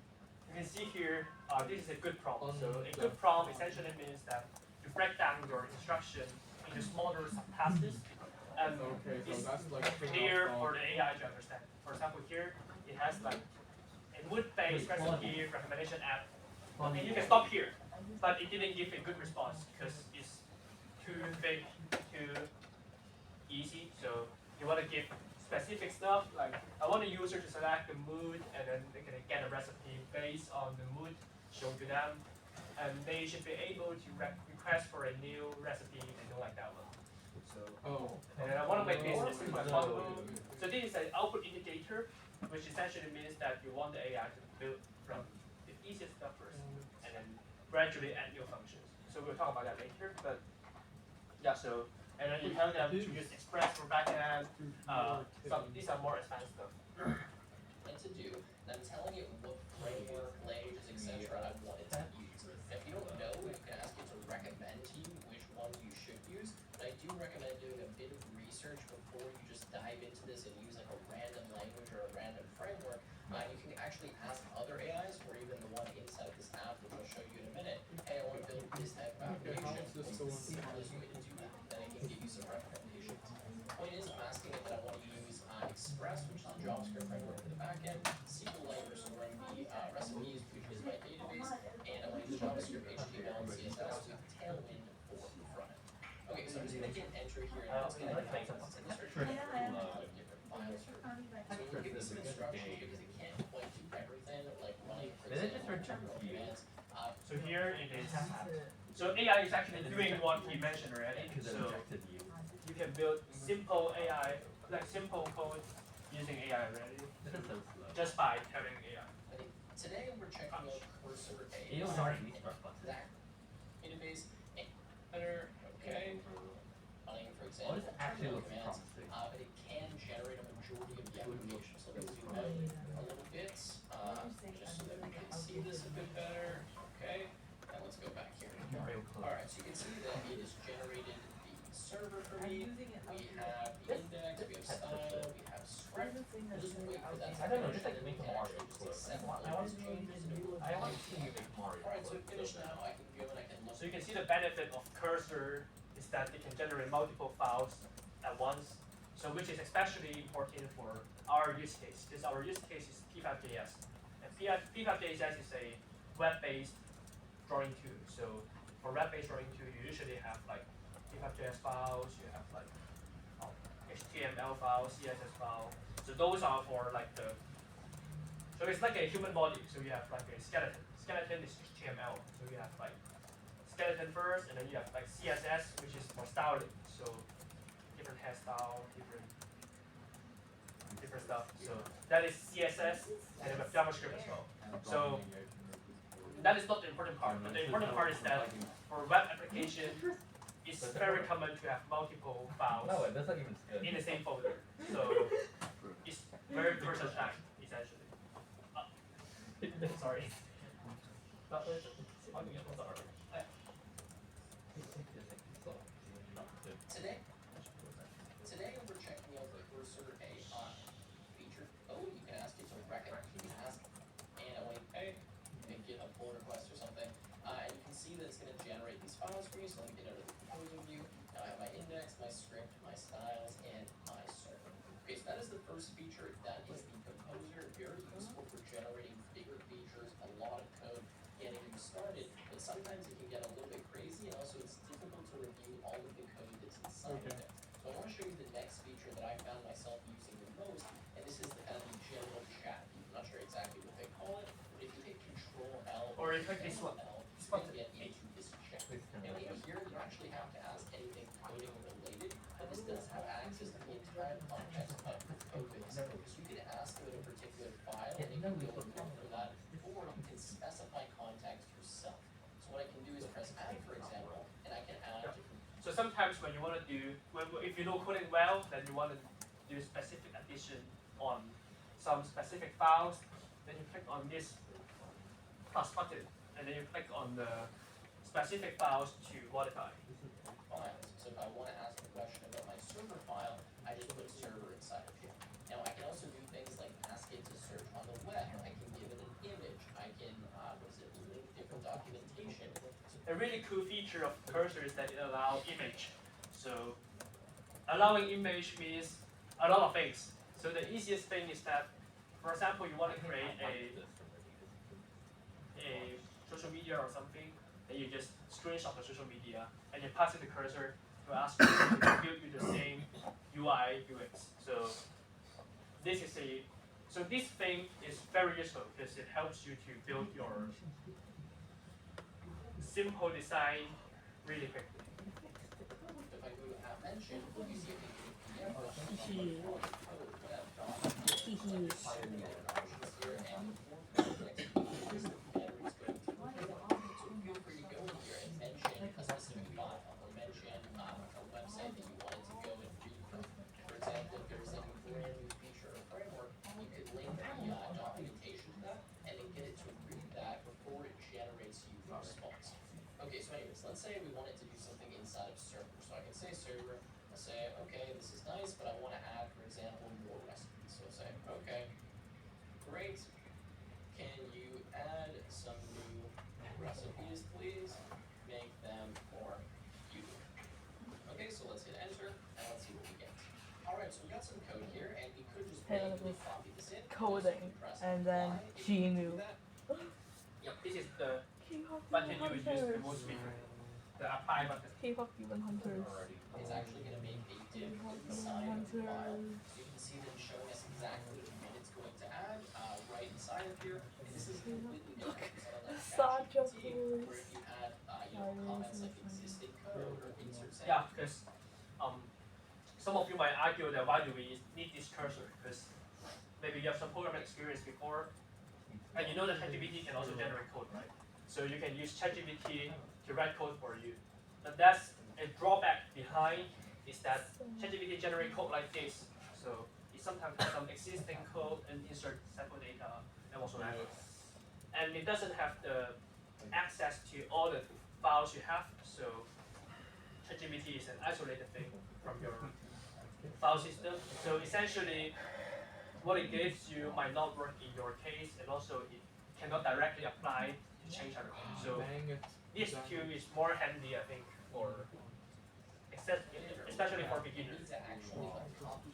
You can see here, this is a good prompt. So a good prompt essentially means that you break down your instruction into smaller subtasks, and it's clear for the AI to understand. For example, here it has like a mood-based recipe recommendation app, and you can stop here, but it didn't give a good response because it's too big, too easy. So you want to give specific stuff, like I want the user to select the mood, and then they can get a recipe based on the mood shown to them, and they should be able to request for a new recipe and do like that one. So, and then I want to make this as simple as possible. So this is an output indicator, which essentially means that you want the AI to build from the easiest stuff first, and then gradually add new functions. So we'll talk about that later, but yeah, so, and then you tell them to use Express for backend, these are more advanced stuff. And to do, and I'm telling it what framework, languages, etc. I want it to use. If you don't know, you can ask it to recommend to you which one you should use, but I do recommend doing a bit of research before you just dive into this and use like a random language or a random framework. You can actually ask other AIs, or even the one inside of this app, which I'll show you in a minute, hey, I want to build this type of application. What's the simplest way to do that? Then it can give you some here, and it's gonna Let's have make us some in the search extra bar, Yeah, a lot of different files here. So we'll give you some instructions because it can't quite do everything, like running, for Did it just example, return to you? commands. So here it is. To So AI is actually doing what he mentioned already. Because it So rejected you. you can build simple AI, like simple code using AI already, This is so slow. just by having AI. I think today we're checking out Cursor It was AI. already restart button. That interface, editor, okay. Running, for Oh, example, this actually terminal looks commands, promising. but it can generate a majority of the application. So let's zoom out a little bit, just so that we can see this a bit better. Okay, and let's go back here. Mario Code. Alright, so you can see that it has generated the server for I'm me. using it. We have the index, we have style, we have script. We'll just wait for that to I don't know, finish, just like and then we make a can Mario actually just code. accept I all want those changes and do I want to see you make Mario Alright, so code. it finished now. I can go and I can look. So you can see the benefit of Cursor is that it can generate multiple files at once. So which is especially important for our use case, because our use case is P5JS. And P5JS is a web-based drawing tool. So for web-based drawing tool, you usually have like P5JS files, you have like HTML files, CSS files. So those are for like the, so it's like a human body. So you have like a skeleton. Skeleton is HTML. So you have like skeleton first, and then you have like CSS, which is for styling. So different hairstyle, different stuff. So that is CSS, and then we have JavaScript as well. So that is not the important part. But the important part is that for web application, it's very common to have multiple files No, it doesn't even skip. in the same folder. So it's very versatile, essentially. Sorry. Today we're checking out the Cursor AI feature. Oh, you can ask it to recognize. You can ask Anna and get a pull request or something. And you can see that it's going to generate these files for you. So let me get out of the composer view. Now I have my index, my script, my styles, and my server. Okay, so that is the first feature. That is the composer. Very useful for generating bigger features, a lot of code, getting you started. But sometimes it can get a little bit crazy, and also it's difficult to review all of the code that's inside of it. So I want to show you the next feature that I found myself using the most, and this is the kind of the general chat. I'm not sure exactly what they call it, but if you hit Control L Or if like this one. you can get into this chat. Now in here, you actually have to ask anything coding related, but this does have access to the entire context of the code base. So you can ask about a particular file, and it can go and look for that, or you can specify context yourself. So what I can do is press add, for example, and I can add different. So sometimes when you want to do, if you know coding well, then you want to do specific addition on some specific files, then you click on this plus button, and then you click on the specific files to modify. Files. So if I want to ask a question about my server file, I just put server inside of here. Now I can also do things like ask it to search on the web. I can give it an image. I can, link different documentation. A really cool feature of Cursor is that it allows image. So allowing image means a lot of things. So the easiest thing is that, for example, you want to create a social media or something, and you just screenshot the social media and you pass it to Cursor to ask it to build you the same UI UX. So this thing is very useful because it helps you to build your simple design really quickly. If I go to app mention, you see a PDF version Hee of the code for that document. hee. Options here, and the form for the next page is the header is going to be. So feel free to go in here and mention a specific file, or mention a website that you wanted to go and read from. For example, if there's a brand new feature or framework, you could link the documentation to that, and then get it to read that before it generates you the response. Okay, so anyways, let's say we wanted to do something inside of server. So I can say server, I'll say, okay, this is nice, but I want to add, for example, more recipes. So I'll say, okay, great. Can you add some new recipes, please? Make them more beautiful. Okay, so let's hit enter, and let's see what we get. Alright, so we got some code here, and we could just randomly copy this in. Coding, and then If you GNU. do that, Yeah, this is the button you would use the most frequently. The the apply button. K-pop Demon Hunters. It's actually going to make a div inside of the file. So you can see them showing us exactly when it's going to add right inside of here. And this is completely different from something like Such a ChatGPT, where if you had comments like existing code or insert say. Yeah, because some of you might argue that why do we need this cursor? Because maybe you have some programming experience before, and you know that ChatGPT can also generate code, right? So you can use ChatGPT to write code for you. But that's a drawback behind is that ChatGPT generate code like this. So it sometimes has some existing code and insert sample data and whatsoever. And it doesn't have the access to all the files you have. So ChatGPT is an isolated thing from your file system. So essentially, what it gives you might not work in your case, and also it cannot directly apply to change everything. So this tool is more handy, I think, for especially for beginners. To actually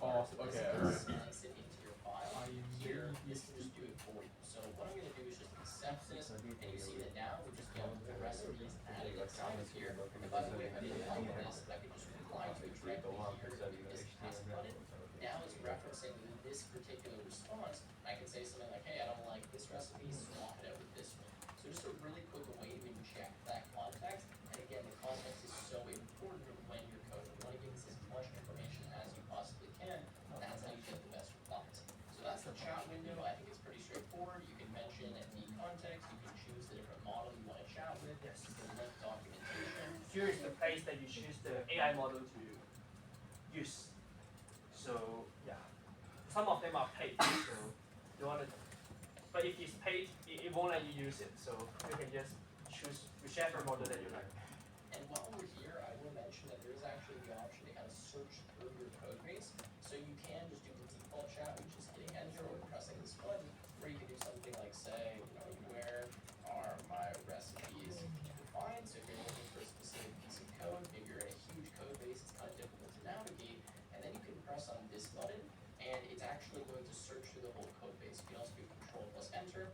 Oh, okay. slice it into your file. Here, this can just do it for you. So what I'm going to do is just accept this, and you see that now we just get the recipes added inside of here. And by the way, if I didn't like this, I could just reply to it directly here with this paste button. Now it's referencing this particular response. I can say something like, hey, I don't like this recipe, swap it out with this one. So just a really quick way to inject that context. And again, the context is so important when you're coding. You want to give this as much information as you possibly can. That's how you get the best results. So that's the chat window. I think it's pretty straightforward. You can mention the context. You can choose the different model you want to chat with. Yes. You can link documentation. Here is the place that you choose the AI model to use. So yeah, some of them are paid. So you want to, but if it's paid, it won't let you use it. So you can just choose whichever model that you like. And while we're here, I will mention that there is actually the option to kind of search through your code base. So you can just do the default chat, which is hitting enter or pressing this button, where you can do something like say, where are my recipes defined? So if you're looking for a specific piece of code, maybe you're in a huge code base, it's kind of difficult to navigate, and then you can press on this button, and it's actually going to search through the whole code base. You can also do Control plus Enter,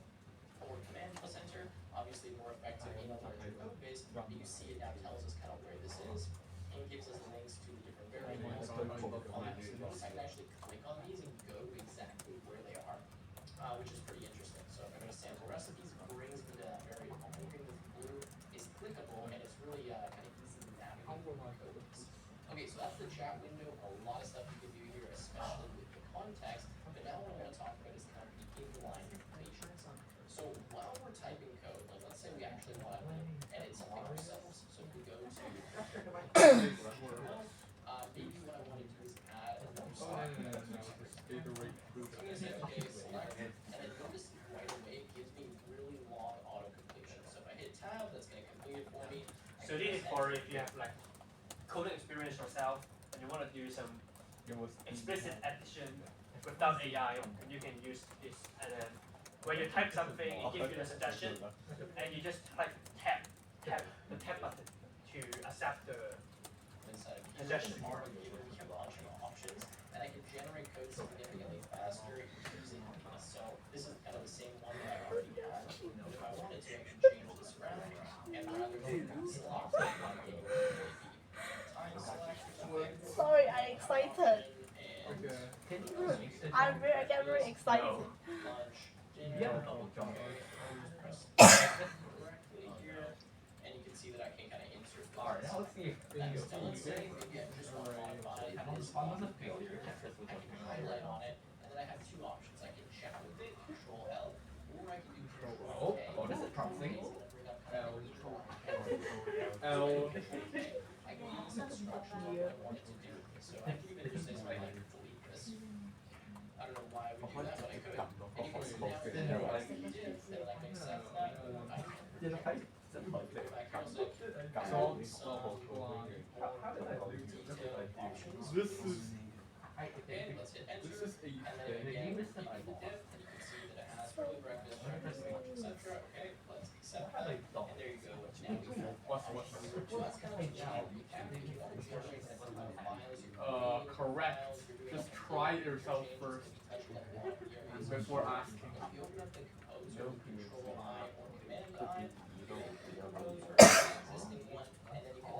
or Command plus Enter, obviously more effective in a larger code base, but you see it now tells us kind of where this is, and gives us links to the different variables and files. So notice I can actually click on these and go to exactly where they are, which is pretty interesting. So if I go to sample recipes, it brings me to that variable. Anything that's blue is clickable, and it's really kind of easy to navigate through the code base. Okay, so that's the chat window. A lot of stuff you can do here, especially with the context. But now what I want to talk about is kind of the inline information. So while we're typing code, like let's say we actually want to edit something ourselves. So if we go to maybe what I want to do is add a note slide. So I'm going to say, okay, select, and then notice right away it gives me really long auto-completion. So if I hit tab, that's going to complete it for me. So this is for if you have like coding experience yourself and you want to do some explicit addition without AI, and you can use this. And then when you type something, it gives you the suggestion, and you just like tap the tab button to accept the Inside of suggestion. here, we have a bunch of options, and I can generate code significantly faster using these. So this is kind of the same one that I already had, but if I wanted to, I can change this around, and rather than select time select or something, Sorry, I'm excited. I get very excited. lunch, dinner, press correctly here, and you can see that I can kind of insert those. Alright, now let's see if Let's say maybe I just want to modify this on failure. I can highlight on it, and then I have two options. I can chat with it, Control L, or I can do Control A. Oh, this is promising. It's gonna bring up kind of Control L. I can use instructions on what I want it to do. So I can even just say something like delete this. I don't know why we do that, but I could. And you can see now it's in there, I can do this, and then I can accept that. I can go back here, so I can This is okay, let's hit enter. this is a And then again, you can the div, and you can see that it has early breakfast, lunch, etc. Okay, let's accept that. And there you go. Now we have so that's kind of a general recap. If you want to generate that files, correct. Just try it yourself first before asking. If you open up the composer, Control I or Command I, you can compose or existing one, and then you can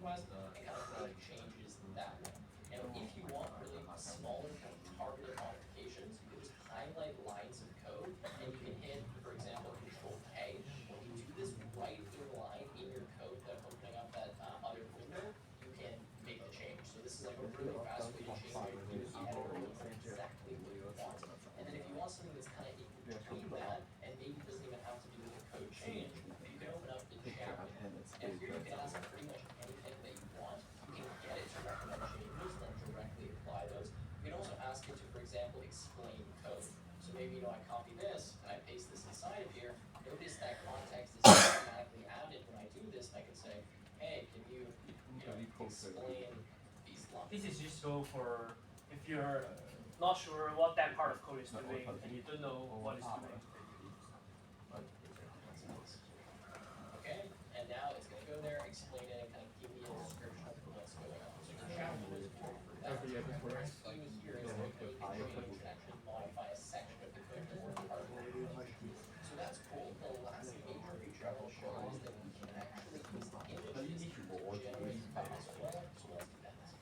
request and kind of make changes that way. Now, if you want really smaller kind of targeted modifications, you can just highlight lines of code and you can hit, for example, Control K. When you do this right in line in your code that opening up that other window, you can make the change. So this is like a really fast way to change it. The editor knows exactly what you want. And then if you want something that's kind of in between that, and maybe doesn't even have to do with a code change, you can open up the Generative. And here you can ask pretty much anything that you want. You can get it to recommend changes, then directly apply those. You can also ask it to, for example, explain code. So maybe, I copy this and I paste this inside of here. Notice that context is automatically added when I do this. And I can say, hey, can you, explain these lines? This is useful for if you're not sure what that part of code is doing and you don't know what it's doing. Okay, and now it's going to go there, explain it, and kind of give me a description of what's going on. So the challenge is for that. What I'm doing here is the code change and actually modify a section of the code that we're part of the code. So that's cool. The last major feature I will show is that we can actually use images to generate files. So let's do that.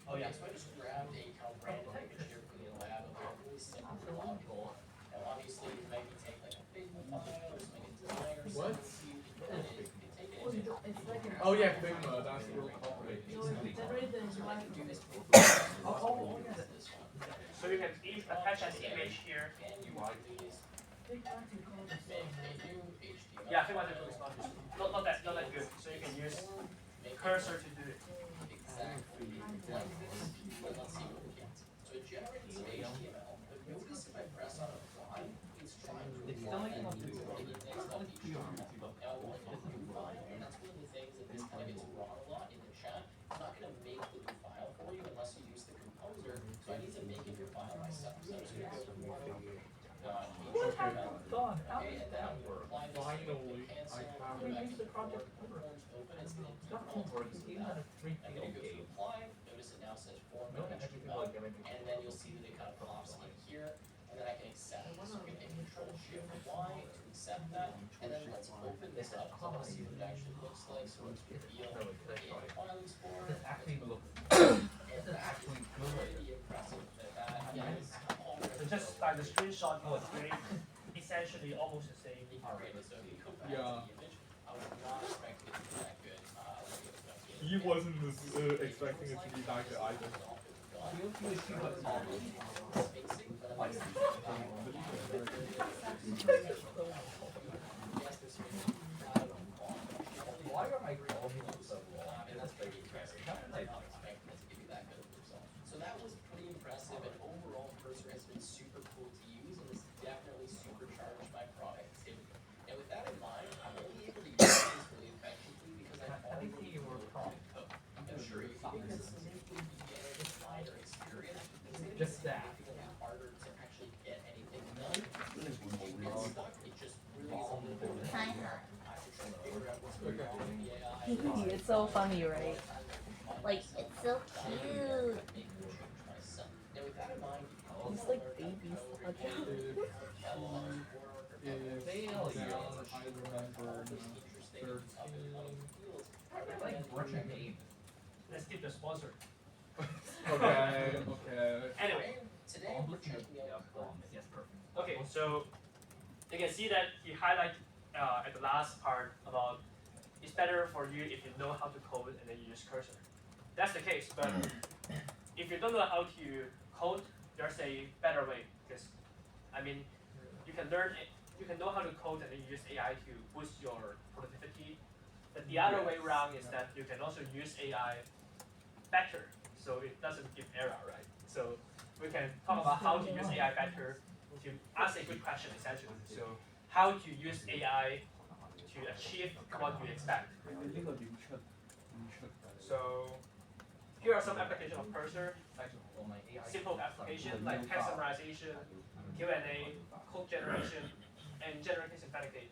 Oh yeah. So I just grabbed a kind of random image here from the lab of a really simple logical. Now obviously you maybe take like a Figma file or something in design or What? something. It's like an Oh yeah, Figma, that's real complicated. generated So I can do UI. this. So you can attach an image here. And you want these Big one to call the make song. a new HTML. Yeah, Figma is not that good. So you can use cursor to do it. Exactly like this. But let's see what we get. So it generates some HTML, but notice if I press on apply, it's trying to apply that new index.html. Now I want to do a new file, and that's one of the things that this kind of gets wrong a lot in the chat. It's not going to make the new file for you unless you use the composer, so I need to make a new file myself. So I'm just going to go to What have you done? How Okay, did and then that I'm work? applying this Finally, cancel, I go finally back used to the project the over. forms open, it's going to That default works to even that. at a 3 I'm going to go to apply, notice it now says form.html, and then you'll see that it kind of pops in here, and then I can accept it. So I'm going to hit Control-Shift-Y to accept that, and then let's open this up, because I want to see what it actually looks like, so let's reveal in File Explorer. This actually looks And that is pretty impressive that is already. So just like the screenshot you was doing, essentially almost the same. Created. So if you go back Yeah. to the image, I was not expecting it to be that good. He wasn't expecting it to be that good either. Why are my columns so long? And that's pretty impressive. I was not expecting it to give you that good of a result. So that was pretty impressive, and overall Cursor has been super cool to use, and it's definitely supercharged my productivity. And with that in mind, I'm only able to use this really effectively because I've already wrote code. I'm sure you can use this as a beginner designer experience. Just that. It's a little harder to actually get anything done. If you get stuck, it just really is a little bit harder. I have to try to figure out what's going on with the AI. It's so funny, right? Like, it's so cute. He's like baby stuff. Is young, I remember 13. Like Russian game. Let's keep the sponsor. Okay, okay. Anyway, Today we're checking out Yes, perfect. okay, so you can see that he highlighted at the last part about it's better for you if you know how to code and then you use cursor. That's the case, but if you don't know how to code, there's a better way. Because I mean, you can learn it, you can know how to code and then use AI to boost your productivity. But the other way around is that you can also use AI better, so it doesn't give error, right? So we can talk about how to use AI better to ask a good question essentially. So how to use AI to achieve what you expect. So here are some applications of cursor, like simple application like text summarization, Q&A, code generation, and generating synthetic data.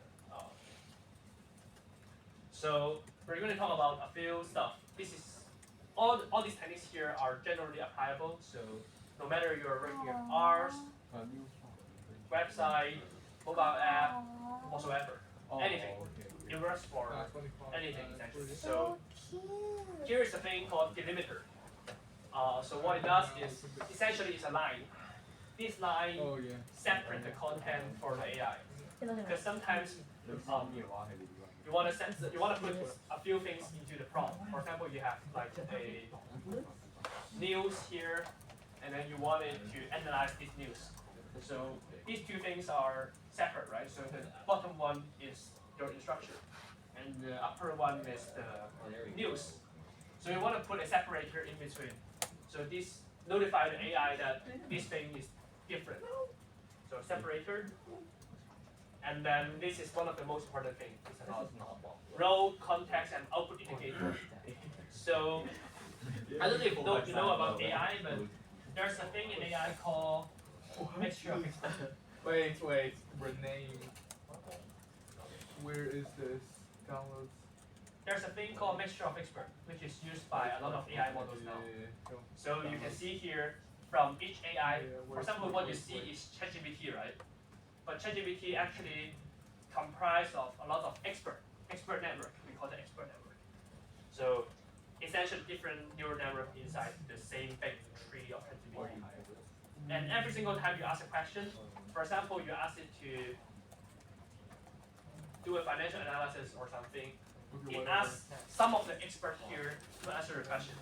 So we're going to talk about a few stuff. This is all these techniques here are generally applicable. So no matter you're working on R, website, mobile app, whatsoever, anything. It works for anything essentially. So cute. here is a thing called delimiter. So what it does is essentially it's a line. This line separate the content for the AI. Because sometimes you want to put a few things into the prompt. For example, you have like a news here, and then you want it to analyze this news. So these two things are separate, right? So the bottom one is your instruction, and the upper one is the news. So you want to put a separator in between. So this notify the AI that this thing is different. So separator. And then this is one of the most important things. It's about row, context, and output indicator. So I don't know if you know about AI, but there's a thing in AI called mixture of expert. Wait, rename. Where is this? Downloads. There's a thing called mixture of expert, which is used by a lot of AI models now. So you can see here from each AI, for example, what you see is ChatGPT, right? But ChatGPT actually comprised of a lot of expert network. We call it expert network. So essentially different neural network inside the same big tree of ChatGPT. And every single time you ask a question, for example, you ask it to do a financial analysis or something, it asks some of the expert here to answer the question.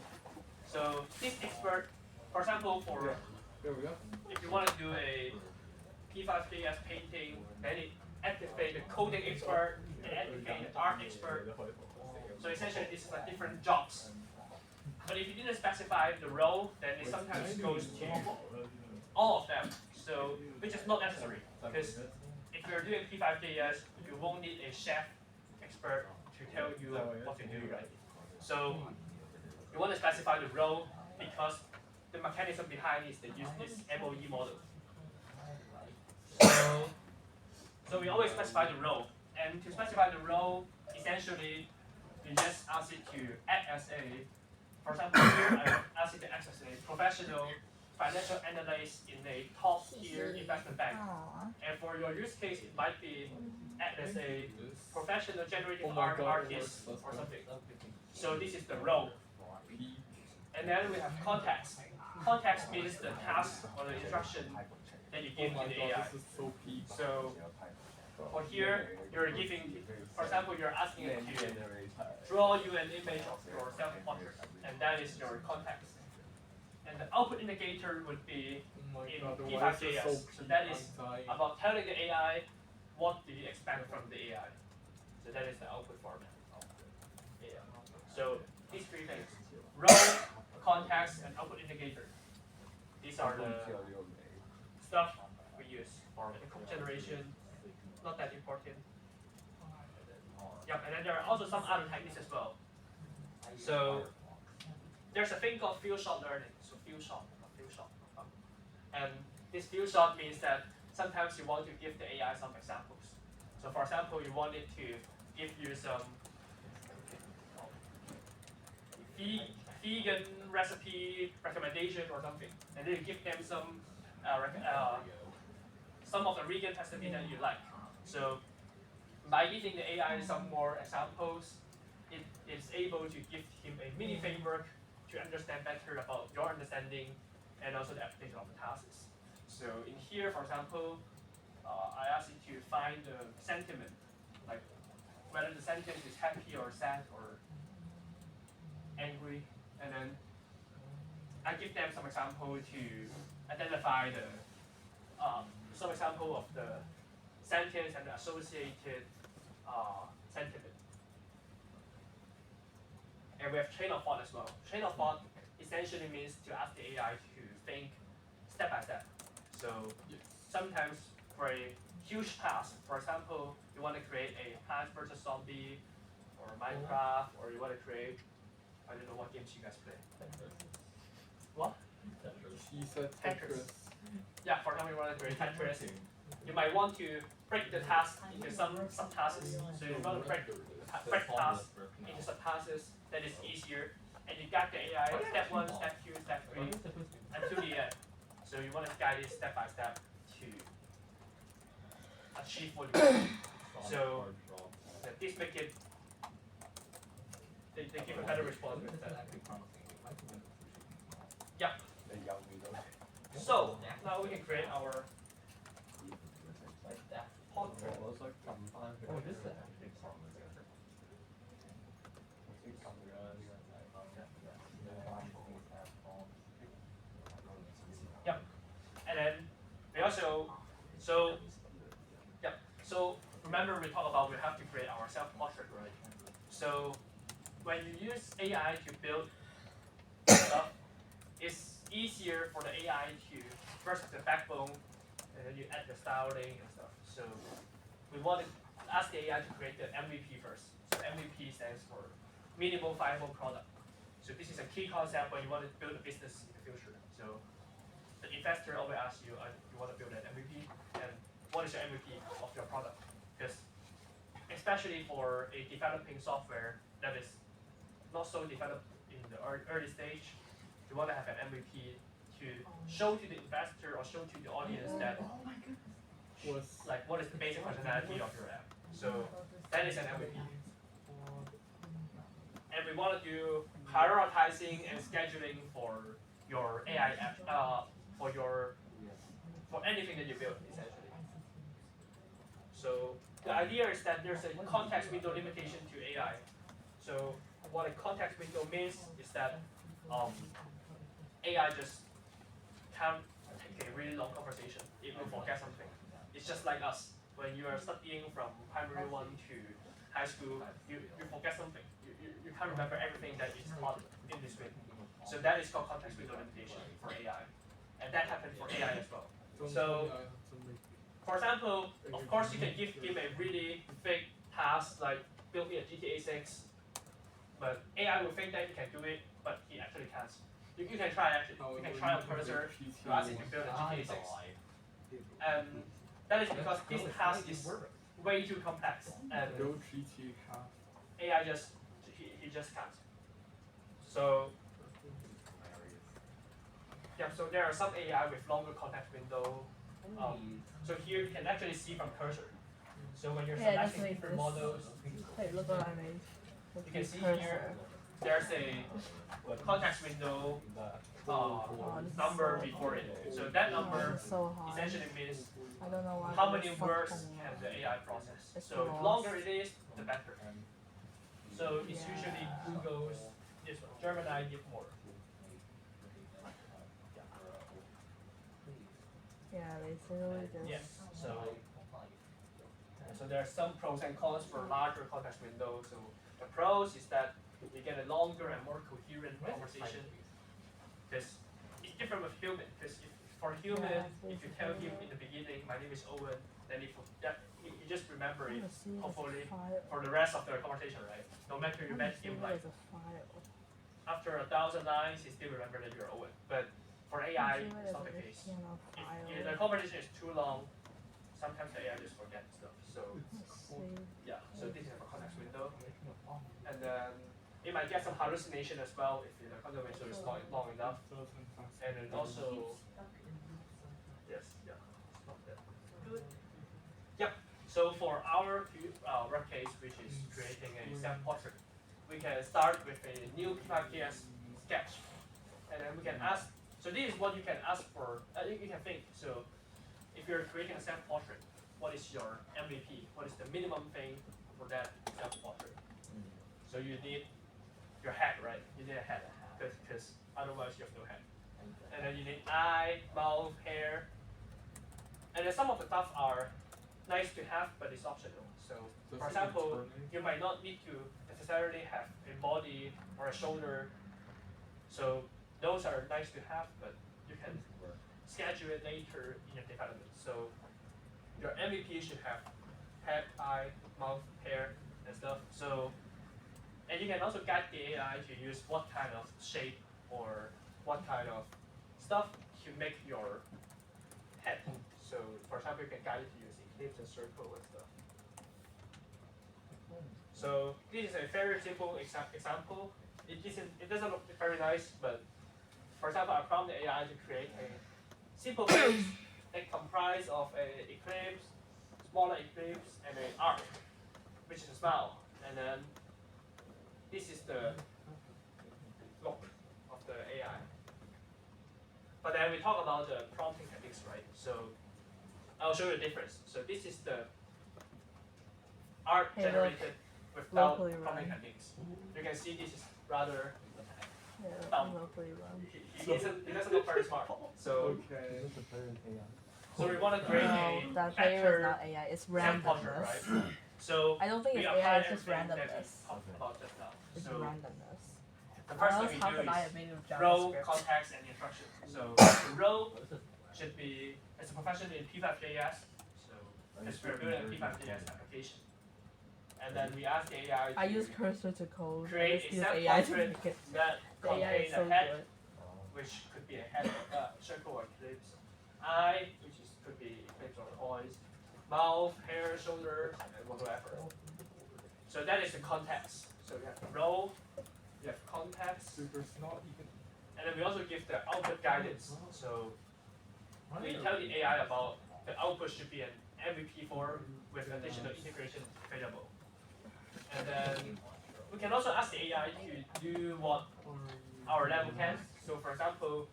So this expert, for example, There we go. if you want to do a P5JS painting, then it activate the coding expert and activate the art expert. So essentially this is like different jobs. But if you didn't specify the role, then it sometimes goes to all of them. So which is not necessary, because if you're doing P5JS, you won't need a chef expert to tell you what to do, right? So you want to specify the role because the mechanism behind is they use this MOE model. So we always specify the role, and to specify the role, essentially you just ask it to act as a, for example, here I ask it to act as a professional financial analyst in a top tier investment bank. And for your use case, it might be act as a professional generative art artist or something. So this is the role. And then we have context. Context means the task or the instruction that you give to the AI. So for here, you're giving, for example, you're asking it to draw you an image of your self-portrait, and that is your context. And the output indicator would be in P5JS. So that is about telling the AI what do you expect from the AI. So that is the output format. Yeah. So these three things: role, context, and output indicator. These are the stuff we use. And the code generation, not that important. Yep, and then there are also some other techniques as well. So there's a thing called few shot learning. So few shot. And this few shot means that sometimes you want to give the AI some examples. So for example, you want it to give you some vegan recipe recommendation or something, and then you give them some of the vegan recipe that you like. So by giving the AI some more examples, it is able to give him a mini framework to understand better about your understanding and also the application of the tasks. So in here, for example, I asked it to find the sentiment, like whether the sentiment is happy or sad or angry, and then I give them some example to identify the some example of the sentence and the associated sentiment. And we have train of thought as well. Train of thought essentially means to ask the AI to think step by step. So sometimes for a huge task, for example, you want to create a Plants vs. Zombie or Minecraft, or you want to create, I don't know what games you guys play. What? He said Tetris. Yeah, for example, you want to create Tetris. You might want to break the task into some subtasks. So you want to break tasks into subtasks that is easier, and you guide the AI step 1, step 2, step 3, until the end. So you want to guide it step by step to achieve what you want. So but this make it they give a better response with That's that. actually promising. It might be beneficial. Yeah. So now we can create our portrait. Oh, this is actually promising. Yep. And then we also so remember we talked about we have to create our self-portrait, right? So when you use AI to build stuff, it's easier for the AI to first have the backbone, and then you add the styling and stuff. So we want to ask the AI to create the MVP first. So MVP stands for minimal viable product. So this is a key concept when you want to build a business in the future. So the investor always asks you, you want to build an MVP, and what is your MVP of your product? Because especially for a developing software that is not so developed in the early stage, you want to have an MVP to show to the investor or show to the audience that like what is the basic functionality of your app. So that is an MVP. And we want to do prioritizing and scheduling for your AI app, for anything that you build essentially. So the idea is that there's a context window limitation to AI. So what a context window means is that AI just can't take a really long conversation. It will forget something. It's just like us. When you are studying from primary 1 to high school, you forget something. You can't remember everything that is taught in this week. So that is called context window limitation for AI. And that happened for AI as well. So for example, of course you can give a really big task like build me a GTA 6, but AI will think that he can do it, but he actually can't. You can try actually. You can try a cursor to ask it to build a GTA 6. And that is because this task is way too complex, and AI just he just can't. So yeah, so there are some AI with longer context window. So here you can actually see from cursor. So when you're selecting different models, Hey, look what I made. you can see here there's a context window number before it. So that number So hard. essentially means I don't know why how many it's words fucking can the AI process. It's So the lost. longer it is, the better. So it's usually Google's this one, Gemini give more. Yeah, basically just. Yes. So there are some pros and cons for larger context windows. So the pros is that you get a longer and more coherent conversation. Because it's different with human. Because for human, if you tell him in the beginning, my name is Owen, then he just remember it, hopefully, for the rest of the conversation, right? No matter you met him like after 1,000 lines, he still remember that you're Owen. But for AI, it's not the case. If the conversation is too long, sometimes the AI just forgets stuff. So yeah, so this is for context window. And then it might get some hallucination as well if the context window is not long enough. And then also, yes, yeah, it's not that good. Yep. So for our work case, which is creating a self-portrait, we can start with a new P5JS sketch, and then we can ask. So this is what you can ask for. You can think. So if you're creating a self-portrait, what is your MVP? What is the minimum thing for that self-portrait? So you need your head, right? You need a head, because otherwise you have no head. And then you need eye, mouth, hair. And then some of the stuff are nice to have, but it's optional. So for example, you might not need to necessarily have a body or a shoulder. So those are nice to have, but you can schedule it later in your development. So your MVP should have head, eye, mouth, hair, and stuff. So, and you can also guide the AI to use what kind of shape or what kind of stuff to make your head. So, for example, you can guide it to use eclipse and circle and stuff. So this is a very simple example. It doesn't look very nice, but for example, I prompt the AI to create a simple page that comprises of an eclipse, smaller eclipse, and an arc. which is a smile, and then this is the look of the AI. But then we talk about the prompting techniques, right? So I'll show you the difference. So this is the art Hey, look. generated without Locally prompting run. techniques. You can see this is rather Yeah, dumb. locally run. He doesn't look very smart. So Okay. Is this a player in AI? so we want to create No, a that player is better not AI. It's self portrait, randomness. right? So I don't think we it's apply AI. It's just everything that we randomness. talked about just now. It's So randomness. the Or first else thing how we do could I is have made with row, JavaScript? context, and instruction. So the row should be it's a profession in P5JS. So it's we're building a P5JS application. And then we ask the AI to I use cursor to code. I create just a use self AI to portrait make it. that The AI contains is so a head, good. which could be a head, circle or ellipse, eye, which is could be ellipse or toys, mouth, hair, shoulders, and whatever. So that is the context. So we have row, we have context, Super snot, you can. and then we also give the output guidance. So we tell the AI about the output should be an MVP form with additional integration available. And then we can also ask the AI to do what our level can. So for example,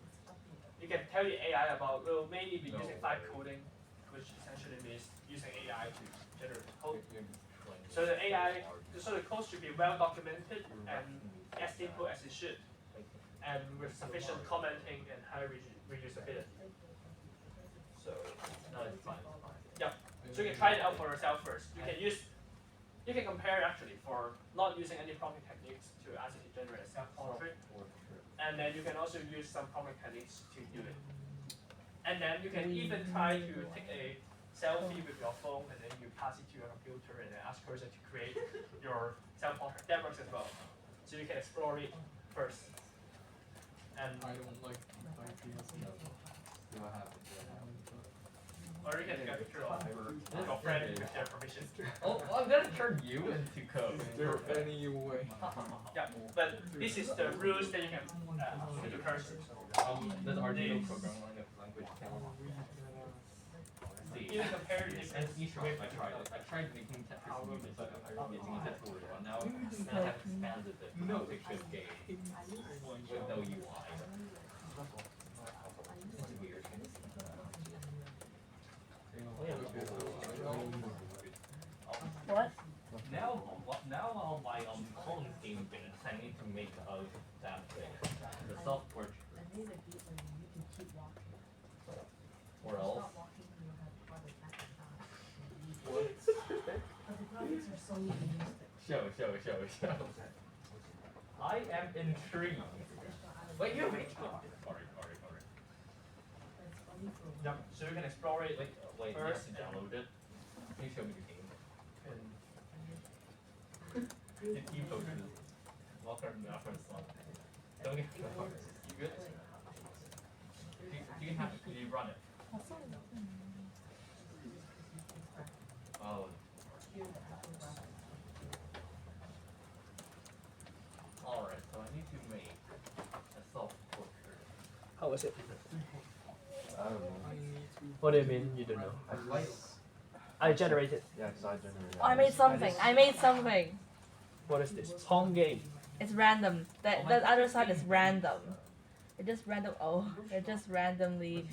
you can tell the AI about, well, maybe we're using vibe coding, which essentially means using AI to generate code. So the AI, so the code should be well documented and as simple as it should, and with sufficient commenting and high reusability. So now it's fine. Yeah. So you can try it out for yourself first. You can compare actually for not using any prompting techniques to ask it to generate a self-portrait. And then you can also use some prompting techniques to do it. And then you can even try to take a selfie with your phone and then you pass it to your computer and then ask Cursor to create your self-portrait. That works as well. So you can explore it first. And I don't like ideas. Do I have or you can take a picture of your friend with their permission. Oh, I'm gonna turn you into code. Is there any way? Yeah, but this is the rules that you can put your cursor. Does Arduino programming language count? See, Even compare the and different each way I tried it. I tried making Tetris music using a tutorial, and now I have expanded it to a picture game with no UI. It's weird. What? Now all my clone game bits I need to make of that thing. The self-portrait. I made a beat where you can keep walking. Or else. Stop walking and you'll have project back and back. What? But the projects are so realistic. Show. I am intrigued. Wait, you make Sorry. It's funny for Yeah, so you can explore it. Wait, you have First, to download it. Can you show me the game? The team coaches. Welcome to our first one. Don't get caught. You good? Do you run it? Oh. Alright, so I need to make a self-portrait. How was it? I don't know. What do you mean you don't know? I generated. Yeah, because I generated. Oh, I made something. What is this? Pong game. It's random. That other side is random. It just randomly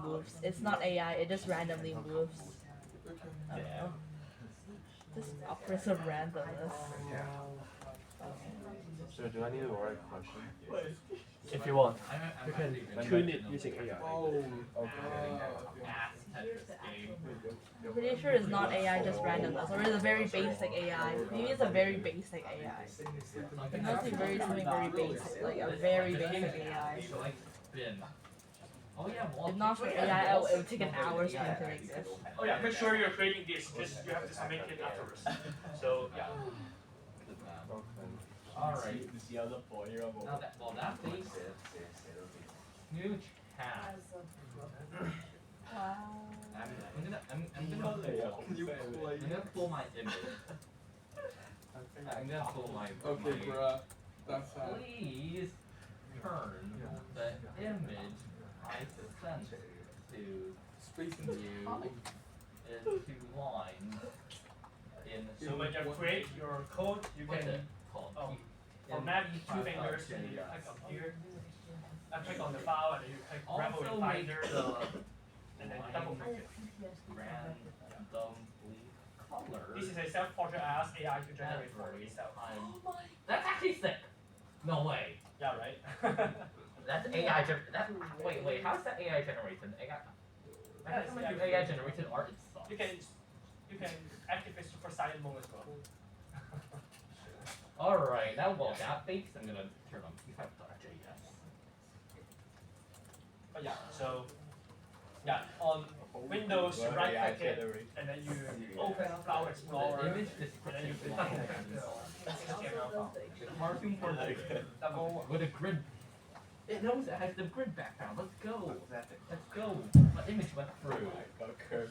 moves. It's not AI. It just randomly moves. I don't know. Just operative randomness. So do I need to write a question? If you want, I'm you can Like tune my- it using AI. Oh, Okay. Ass Tetris game. I'm pretty sure it's not AI, just randomness, or it's a very basic AI. Maybe it's a very basic AI. It must be something very basic, like a very basic AI. So like spin. Oh yeah, If not for AI, it would take an hour for me to make this. Oh yeah, make sure you're creating this because you have to submit it afterwards. So yeah. Okay. Alright. Now that being said, huge hat. Wow. I'm gonna pull my image. I'm gonna pull my okay, bruh. That's Please turn the image I sent to space and you into lines in So when you create your code, you what's can it called? oh, In format two fingers and then you P5JS. click on here, and click on the file and then you click Rebel Also in make Finder, the and then you double I click have it. PTSD randomly color. This is a self-portrait as AI to generate for itself. That's actually sick. No way. Yeah, right? That's AI wait, how is that AI generated? How come you AI generated art itself? You can activate super silent mode as well. Alright, now while that bakes, I'm gonna turn on P5.js. But yeah, so yeah, on Windows you right click it and then you open Flower Explorer Image and then you description. click HTML file. The cartoon portrait. Double With a grid. It knows it has the grid background. Let's go. Let's go. My image went through.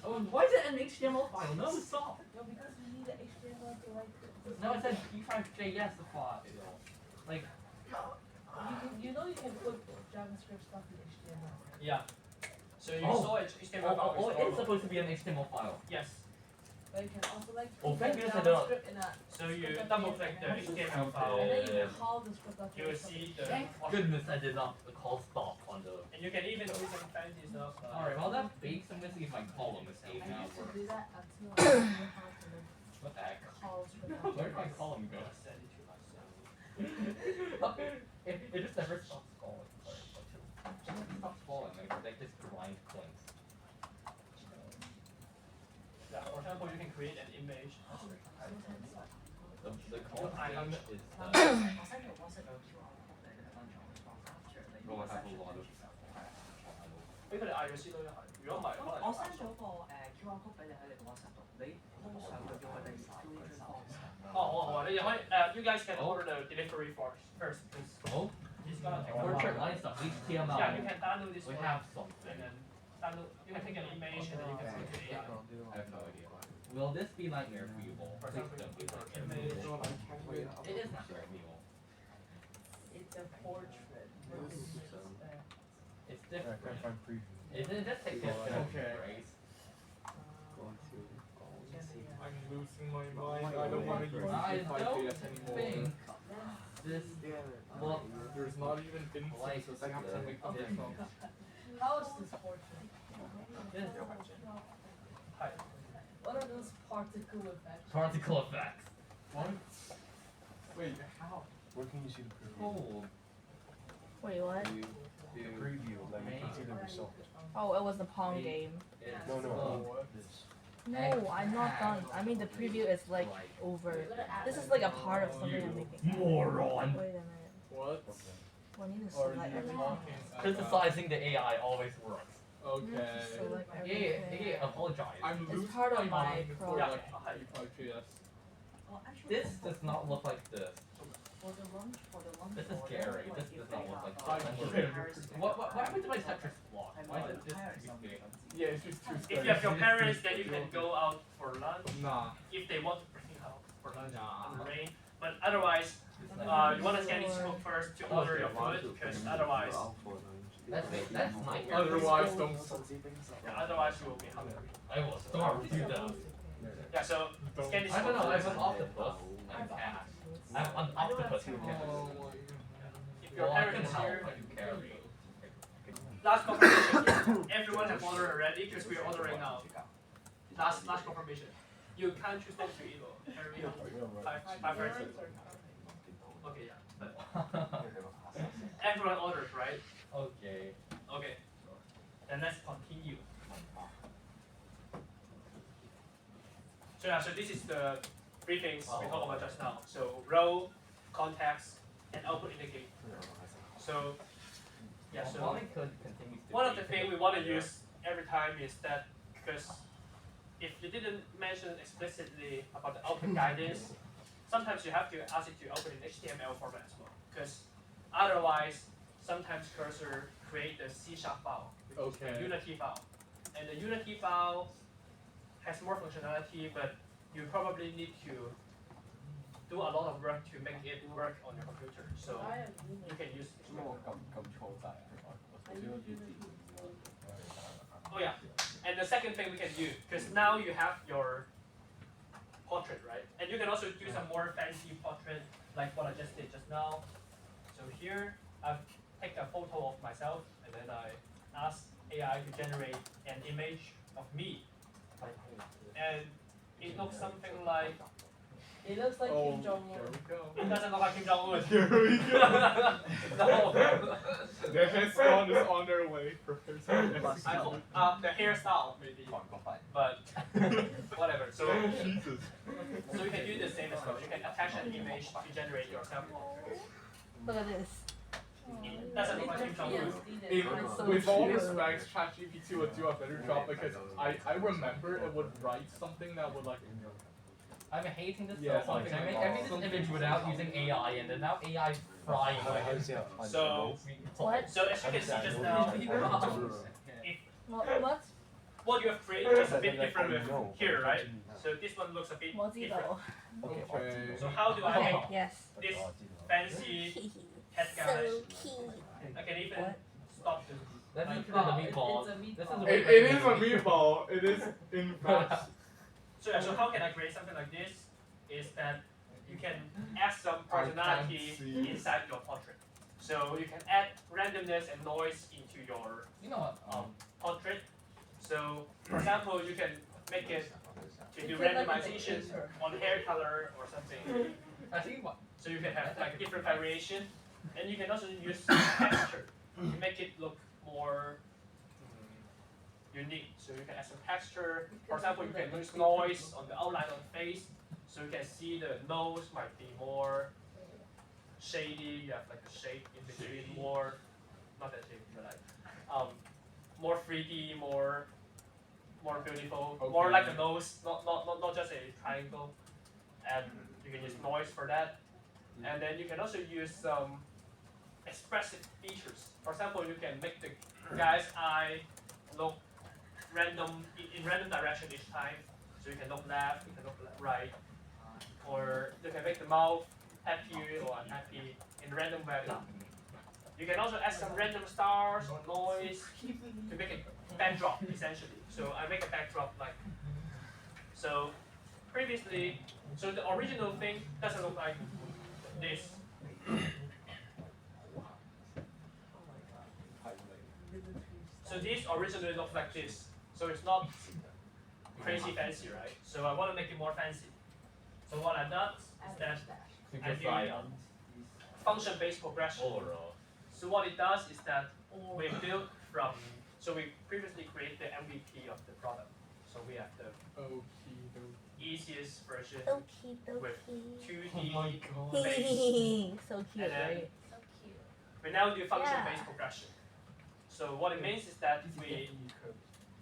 Oh, why is it an HTML file? No, stop. No, because you need the HTML to like. No, it said P5JS file. Like, You know you can put JavaScript stuff in HTML. Right? Yeah. So you Oh. saw HTML file oh, is it's normal. supposed to be an HTML file. Yes. But you can also like Oh, put thank the goodness I don't. JavaScript in a. So you double click the HTML file And then you can call the script up. you will see the Thank goodness I did not call stop on the. and you can even do some fancy stuff. Alright, well that bakes. I'm gonna see if my column escape I now used to works. do that until I knew how to like What the heck? call script. Where did my column go? Send it to myself. It just never stops calling. Sorry, it never stops calling. Like this blind clinks. Yeah, for example, you can create an image. The call name is the. 我 send 條 WhatsApp 有 QR code 俾你分咗你放翻出嚟。 Oh, I have a lot of. 俾佢哋嗌咗先咯，一係。如果唔係，可能我 send 咗個QR code 俾你喺你個 WhatsApp 度，你通常就叫佢哋 fill in 張 form。哦，好啊，你可以you guys can order the delivery first, please. Oh, It's gonna take a portrait while. line stuff. HTML. Yeah, you can download this We one have and something. then download. You can take an image and then you can send it to AI. I have no idea. Will this be nightmare fuel? For Please example, don't be for nightmare image. fuel. It is nightmare fuel. It's a portrait. It's Yeah, I different. can't find preview. It just takes a bit of grace. I'm losing my mind. I don't want to use I P5JS don't anymore. think this looks There's not even like instances I have to make this. this. How is this portrait? This Hi. What are those particle effects? particle effects. What? Wait, how? Where can you see the preview? Cool. Wait, what? The preview, like you can see the result. Oh, it was the Pong game. It's No, no, What? this. No, I'm not done. I mean, the preview is like over. This is like a part of something I'm making. moron. Wait a minute. What? Well, I need to Are select you everything. talking about? Criticizing the AI always works. Okay. Select Yeah, everything. apologize. I'm It's losing part of my my mind for project. like P5JS. This does not look like this. For the lunch, This is scary. This does not look like I'm this. What happened to my Tetris block? Why is it just too big? Yeah, it's just too If you have your parents, then you can go out for lunch Nah. if they want to bring you out for lunch Nah. in the rain. But otherwise, you want to scan this book first to order your food because otherwise, That's nightmare. Otherwise, don't. yeah, otherwise you will be hungry. I will starve to death. Yeah, so scan this I don't book know. I have first. an octopus and a cat. I have an octopus and cat. Oh, If your Well, I can parents help. here, I can carry. last confirmation. Everyone have ordered already because we are ordering now. Last confirmation. You can't choose not to evil. Carry five person. Okay, yeah. But everyone ordered, right? Okay. Okay. Then let's continue. So yeah, so this is the three things we talked about just now. So role, context, and output indicate. So yeah, so While it could continue to one of be- the things we want to use every time is that because if you didn't mention explicitly about the output guidance, sometimes you have to ask it to output in HTML format as well. Because otherwise, sometimes cursor create the C# file, which is the Okay. Unity file, and the Unity file has more functionality, but you probably need to do a lot of work to make it work on your computer. So I have you can use HTML. Oh yeah, and the second thing we can do, because now you have your portrait, right? And you can also do some more fancy portrait, like what I just did just now. So here, I've taken a photo of myself, and then I asked AI to generate an image of me. And it looks something like, It looks like Kim Jong There Un. we go. it doesn't look like Kim Jong Un. Here we go. No. The headstone is on their way. Prepare to I hope, the hairstyle maybe, but whatever. So Jesus. you can do the same as well. You can attach an image to generate your self-portrait. Look at this. It doesn't look like Kim Jong Un. With all respects, ChatGPT would do a better job because I remember it would write something that would like. I'm hating this Yeah, so much. something I made like every this image without using AI, and then now AI is frying it. So, What? so as you can see just now, What? what you have created is a bit different with here, right? So this one looks a bit 我知 different. 道。 Okay. So how do I make Yes. this fancy head So guy? cute. I can even stop the. That's like, literally the meatball. This is It is a meatball. It is in fact. So yeah, so how can I create something like this? Is that you can add some personality inside your portrait. So you can add randomness and noise into your You know what? portrait. So for example, you can make it to do You feel like randomization it's a on hair color or something. I think what? So you can have like different variation, and you can also use texture to make it look more unique. So you can add some texture. For example, you can use noise on the outline of the face, so you can see the nose might be more shady. You have like a shape in between, more not that shady, but like more 3D, more beautiful, more like a nose, not just a triangle. And you can use noise for that. And then you can also use some expressive features. For example, you can make the guy's eye look random in random direction each time. So you can look left, you can look right, or you can make the mouth happy or unhappy in random value. You can also add some random stars or noise to make a backdrop essentially. So I make a backdrop like so. Previously, so the original thing doesn't look like this. So this originally looked like this. So it's not crazy fancy, right? So I want to make it more fancy. So what I've done is that I do function-based progression. So what it does is that we build from, so we previously created the MVP of the product. So we have the easiest version with 2D face. So cute, And then right? we now do function-based progression. So what it means is that we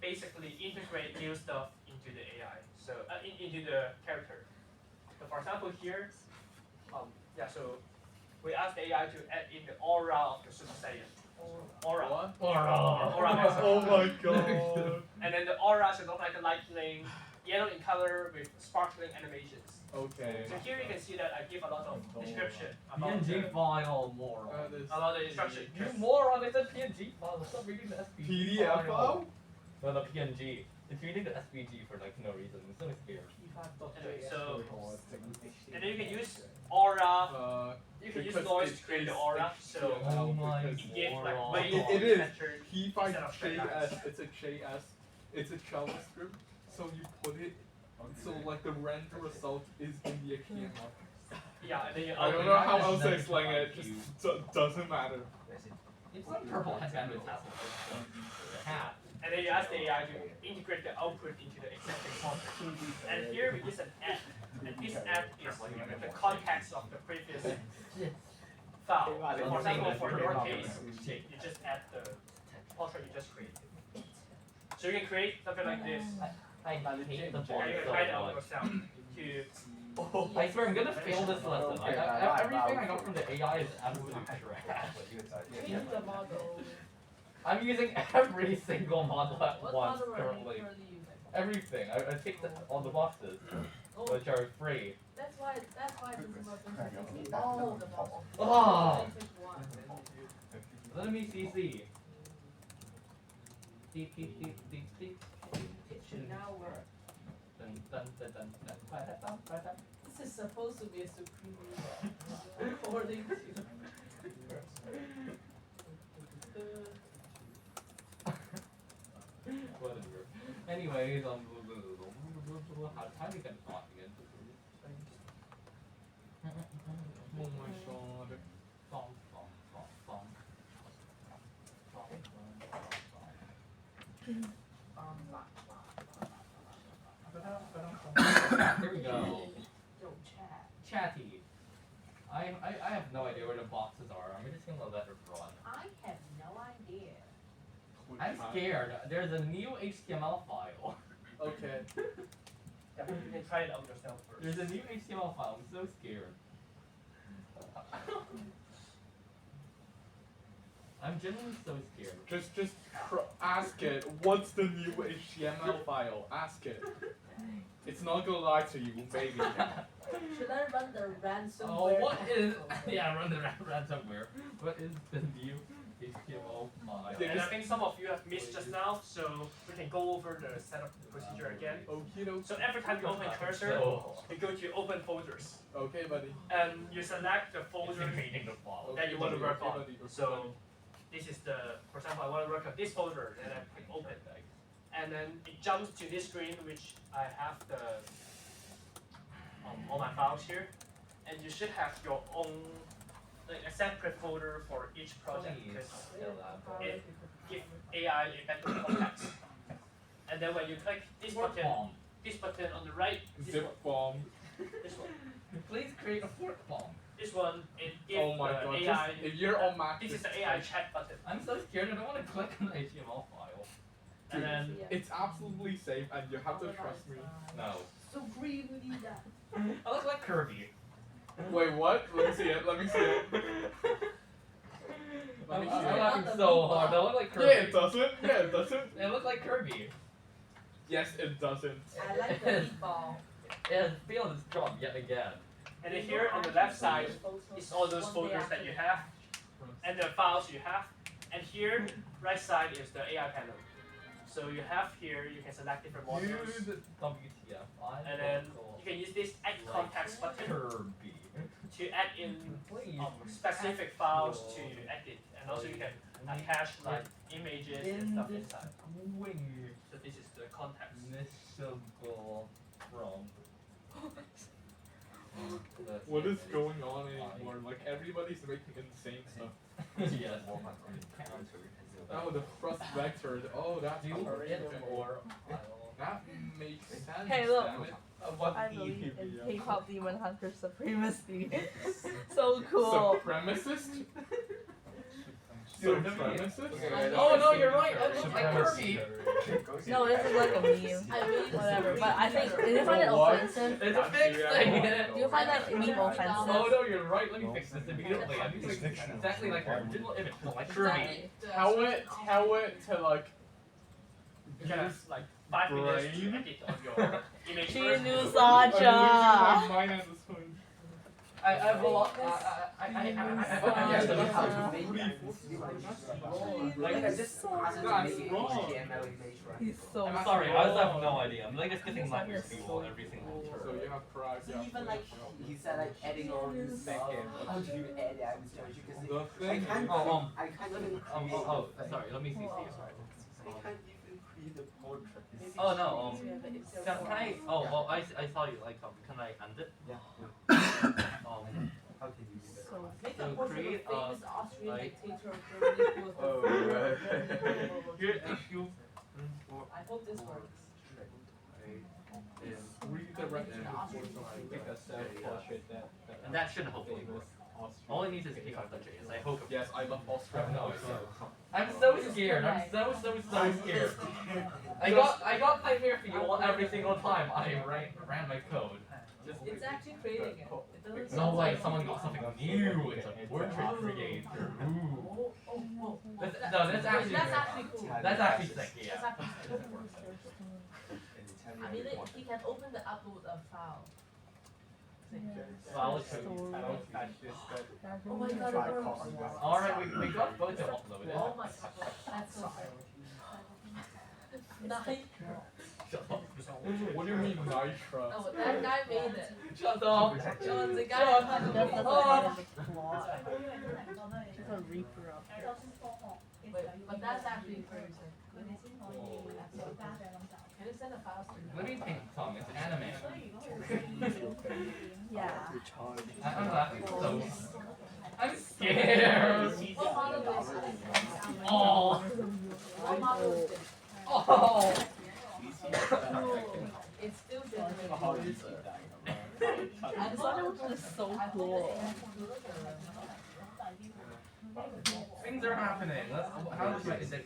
basically integrate new stuff into the AI, so into the character. So for example here, so we asked the AI to add in the aura of the Super Saiyan. Aura. Aura. Oh my god. And then the aura should look like a lightning, yellow in color with sparkling animations. Okay. So here you can see that I give a lot of description about PNG file moron. about the instruction. You moron, it's a PNG file. Stop reading the SVG PDF file? No, the PNG. It's reading the SVG for like no reason. It's so scared. Anyway, so and then you can use aura. You can use noise to create the aura. So Oh my it gives like god. way It more is texture instead of straight lines. P5JS. It's a JS. It's a JavaScript. So you put it. So like the render result is in the HTML. Yeah, and then you I don't know how else to explain it. Just doesn't matter. It's like purple headband with a hat. And then you ask the AI to integrate the output into the existing content. And here we use an app. And this app is the context of the previous file. So for example, for your case, you just add the portrait you just created. So you can create something like this. I hate the And font you can so write it out much. yourself to I swear I'm gonna fail this lesson. Everything I got from the AI is absolute trash. Use the model. I'm using every single model at What once model are you currently. currently using? Everything. I picked all the boxes, which are free. That's why it's important to use all of the models. Ah! Don't pick one. Let me CC. Beep beep beep beep beep. It should now work. This is supposed to be a supreme according to. Whatever. Anyways, how do you get thought again? Oh my god. Here we go. Yo, chat. Chatty. I have no idea where the boxes are. I'm just gonna let it run. I have no idea. I'm scared. There's a new HTML file. Okay. Yeah, you can try it out yourself first. There's a new HTML file. I'm so scared. I'm genuinely so scared. Just ask it. What's the new HTML file? Ask it. It's not gonna lie to you, maybe. Should I run the ransomware? Oh, what is? tackle? Yeah, run the ransomware. What is the new HTML file? And I think some of you have missed just now, so we can go over the setup procedure again. Okie dokie. So every time you open cursor, you go to open folders, Okay, buddy. and you select the folder Reading the file. that you want to work Okay, on. buddy. So this is the, for example, I want to work on this folder, and I click open. And then it jumps to this screen, which I have the all my files here, and you should have your own, like a separate folder for each project because it gives AI a better context. And then when you click this button on the right, this Zip bomb. this one, Please create a fork bomb. this one, it gives Oh my god. the AI. If you're on Mac, This is just the AI type. chat button, I'm so scared. I don't want to click on the HTML file. and then It's absolutely safe, and you have to trust me. No. So green we need that. I look like Kirby. Wait, what? Let me see it. Let me see it. Let me see I'm it. laughing so hard. I look like Kirby. Yeah, it doesn't. Yeah, it doesn't. It looks like Kirby. Yes, it doesn't. I like the meatball. It has failed its job yet again. and then here on the left side is all those folders that you have, and the files you have, and here right side is the AI panel. So you have here, you can select different modules, Dude, WTF. and then you can use this add context button Kirby. to add in Please. specific files to edit, and also you can attach like images and stuff inside. Wing. So this is the context. Miserable from. What is going on anymore? Like everybody's making insane stuff. Yes. Oh, the thrust vector. Oh, that's Do already it or That makes sense. Hey, look. damn it. I believe in K-pop Demon Hunter supremacy. So cool. Supremacist? Dude, Supremacist? Oh no, you're right. That looks like Kirby. No, this is like a meme. I really Whatever. But I think, do you find it What? offensive? It's a fixed thing. Do you find that meme offensive? Oh no, you're right. Let me fix this immediately. I need to fix exactly like our original image, like Kirby. Tell it to like. You can have like 5 minutes to edit on your image She first. knew I'm Saja. losing my mind at this point. I have a lot. Yes, Really but how hard. to make Like I just asked him to That's make wrong. HTML image, right? He's so I'm sorry, I just have no idea. I'm like just getting nightmares people every single So turn. you have pride. So even like he said like adding all these backend, how do you add that because The I thing can't Oh, I can't even create sorry. Let me see. I can't even create a portrait. Oh no. Can I? Oh, well, I saw you. Like, can I end it? Yeah. Um, How can you do that? So Make So a portrait of create, famous Austrian like- dictator of Germany who was the Oh, founder right. of Germany. here, if you. I hope this works. redirect An it. Austrian And that should hopefully work. All it needs is P5JS. I hope. Yes, I love Austria. No, I'm so scared. I'm so scared. I got nightmare for you every single time I ran my code. It's actually creating it. It doesn't No sound way, like someone got something new. It's a portrait creator. Ooh. That's actually That's actually cool. That's actually sick. That's Yeah. actually cool. I mean, he can open the upload a file. Well, Oh my god, it works. all right, we got both of uploaded. Oh my god, that's so nice. What do you mean Nitra? Oh, that guy made it. Shut up. Oh, the guy Shut had That's it. the Oh. She's a reaper of 就算科學嘅 Wait, 時候 but that's actually very simple. 佢哋先可以有家長咁就。 Can you send the files to me? What do you think, Tom? It's anime. 所以如果佢 Yeah. I'm laughing so. I'm scared. What model is it? Oh. What model is it? Oh. It's still generating. I thought it was just so cool. Things are happening. How is it?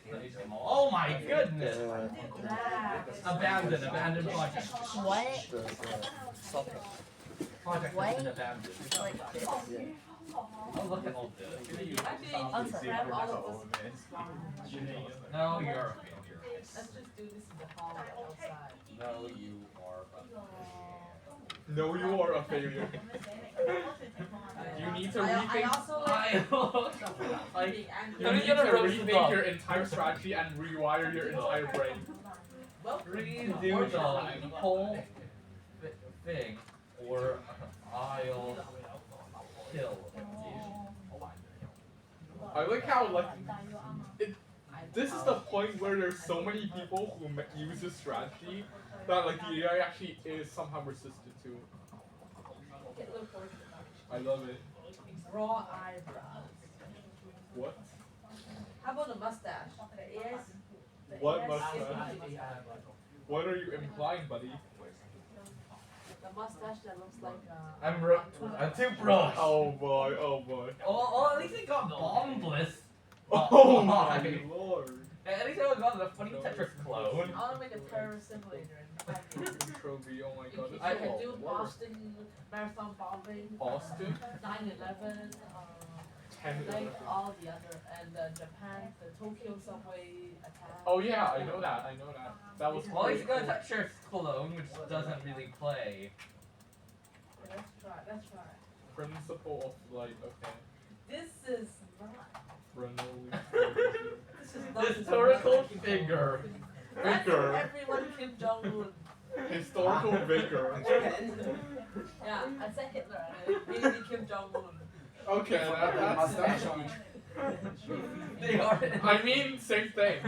Oh my goodness. Abandoned project. What? Project has been abandoned. Like this? Oh, look at all this. Actually, unscrap all of this. No, you're a failure. Let's just do this in the hall outside. No, you are a No, you are a failure. You need to I rethink. also like Like, being angry. You Let me need get to a roast rethink dog. your entire strategy and rewire your entire brain. Redo the whole thing, or I'll kill you. I like how like this is the point where there's so many people who use this strategy that like the AI actually is somehow resistant to it. I love it. Raw eyebrows. What? How about the mustache? The ears? The What ears mustache? is my mustache. What are you implying, buddy? The mustache that looks like A toothbrush. Oh boy, oh boy. Oh, at least it got bombless. Oh my lord. At least it got the funny Tetris clone. I want to make a terror simulator in 5 years. Control V, oh my god. I can do Boston Marathon bombing, Boston? 9/11, 10/11. like all the other, and Japan, the Tokyo subway attack. Oh yeah, I know that, I know that. That was Well, he's pretty got cool. Tetris clone, which doesn't really play. Okay, let's try, let's try. Principle of light, okay. This is not. This is not Historical figure. That's Vigor. everyone Kim Jong-un. Historical vigor. Yeah, I said Hitler, and maybe Kim Jong-un. Okay, that's They are. I mean, same thing.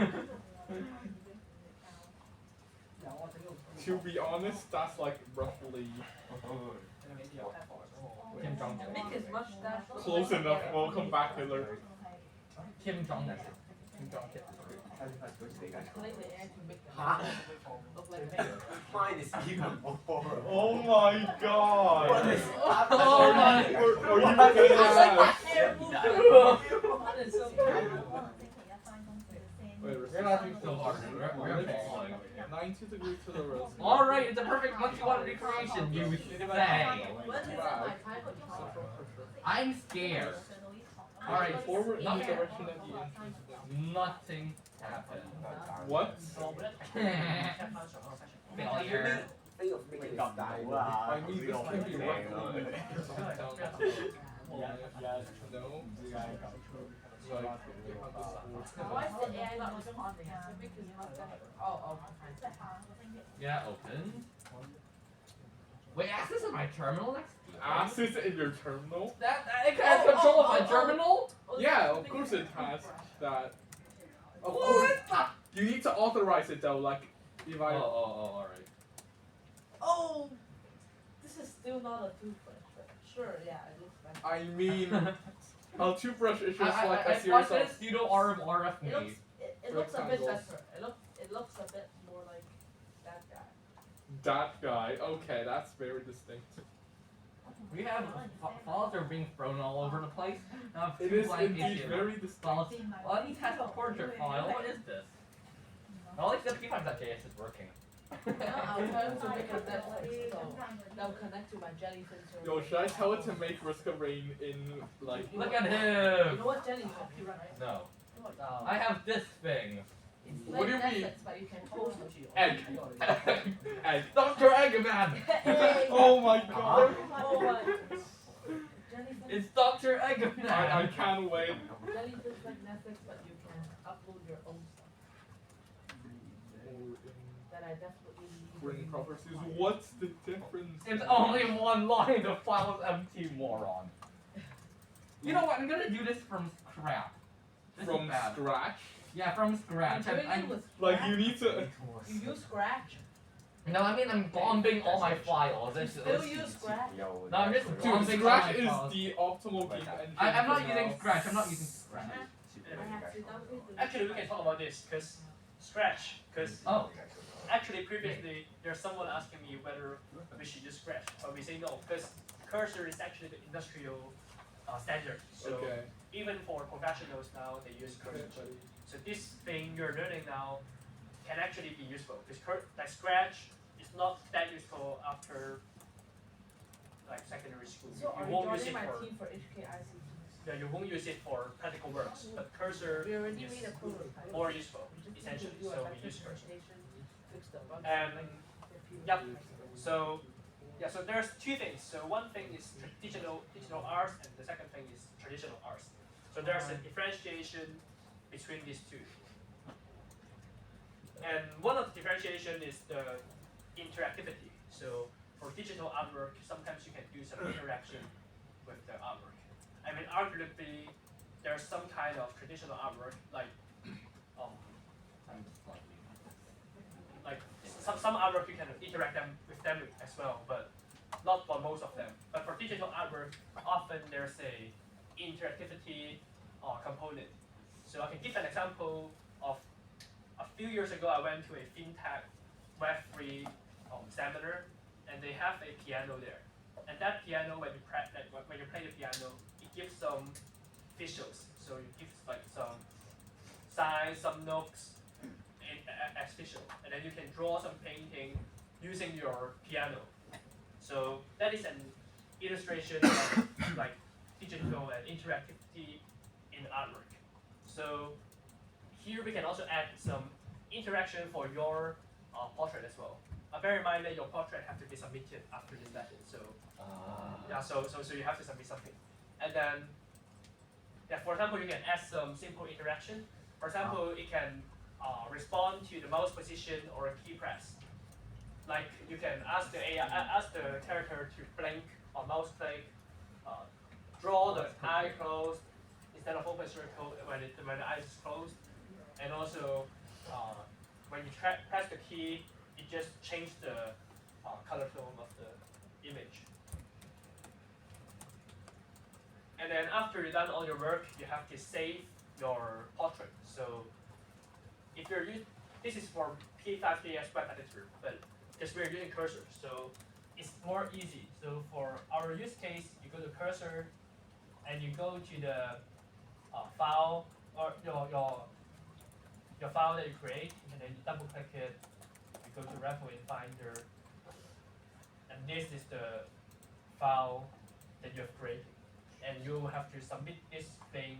To be honest, that's like roughly Kim Jong Un. Make his mustache look close like enough. a- Welcome back, Hitler. Kim Jong Un. Kim Jong Un. Play the air to make the look like a Mine is even more. Oh my god. What is Oh my. Are you I like that hair movement. That is so cool. Wait, We're laughing so hard. We're falling. 90 degrees to the rose. Alright, it's a perfect monkey water recreation, you say. When is it my time to talk? I'm scared. Alright, Forward not in the direction that the entrance is. nothing happened. What? Failure. I mean, this can be rough. No. Like, Why is the AI not responding? Is it because you must have... Oh, fine. Yeah, open. Wait, access in my terminal next? Access in your terminal? It has control of my terminal? Yeah, of course it has that. Of What? course. You need to authorize it though, like if I. Alright. Oh! This is still not a toothbrush, but sure, yeah, it looks like... I mean, a toothbrush is just like a I series watched of. pseudo RF It me. looks, it looks a bit Rectangles. better. It looks a bit more like that guy. That guy. Okay, that's very distinct. We have files are being thrown all over the place. Now, It two is blank indeed issues. very distinct. Files. Well, at least has a portrait file. What is this? At least the P5JS is working. Now I'm trying to make a Netflix, so that'll connect to my jellyfish. Yo, should I tell it to make Risk of Rain in like? Look at You him! know what jellyfish is, right? No. I have this thing. It's What do you like mean? Netflix, but you can post Egg. Egg. Dr. Eggman! Egg. Oh my god. Oh my. Jellyfish. It's Dr. Eggman! I can't wait. Jellyfish like Netflix, but you can upload your own stuff. That and I definitely need Written to properties. require- What's the difference? It's only one line. The file is empty, moron. You know what? I'm gonna do this from scratch. This From is bad. scratch? Yeah, from scratch. I'm doing I'm, it with Like Scratch. you need to. You use Scratch. no, I mean I'm bombing all my files. You It's, still use Scratch. Yo, No, I'm just that's Dude, bombing Scratch all my is files. the optimal game engine. I'm not for using now. Scratch. I'm not using Scratch. I have to downgrade the Actually, we can talk about this because Scratch. Because Oh. actually, previously there's someone asking me whether we should use Scratch, but we say no because Cursor is actually the industrial standard. So Okay. even for professionals now, they use Cursor. So this thing you're learning now can actually be useful because like Scratch is not that useful after like secondary school. So are you you won't use joining it my for team for HKICT? yeah, you won't use it for practical works, but Cursor We already is made a prototype. more useful We just need to essentially. do a So better we use Cursor. presentation, fix the bugs, And like, if you yep. like the- So yeah, so there's two things. So one thing is digital arts, and the second thing is traditional arts. So there's a differentiation between these two. And one of the differentiation is the interactivity. So for digital artwork, sometimes you can do some interaction with the artwork. I mean, arguably, there's some kind of traditional artwork like like some artwork you can interact with them as well, but not for most of them. But for digital artwork, often there's a interactivity component. So I can give an example of a few years ago I went to a fintech Web3 seminar, and they have a piano there. And that piano, when you play the piano, it gives some visuals. So it gives like some signs, some notes as visual, and then you can draw some painting using your piano. So that is an illustration of like digital and interactivity in artwork. So here we can also add some interaction for your portrait as well. Bear in mind that your portrait have to be submitted after this lesson. So yeah, so you have to submit something, and then yeah, for example, you can add some simple interaction. For example, it can respond to the mouse position or a key press. Like you can ask the AI, ask the character to blink or mouse click, draw the eye closed instead of open circle when the eye is closed, and also when you press the key, it just changes the color tone of the image. And then after you're done all your work, you have to save your portrait. So if you're using, this is for P5JS web editor, but because we're using Cursor, so it's more easy. So for our use case, you go to Cursor, and you go to the file or your file that you create, and then you double click it. You go to repo in Finder, and this is the file that you have created, and you will have to submit this thing,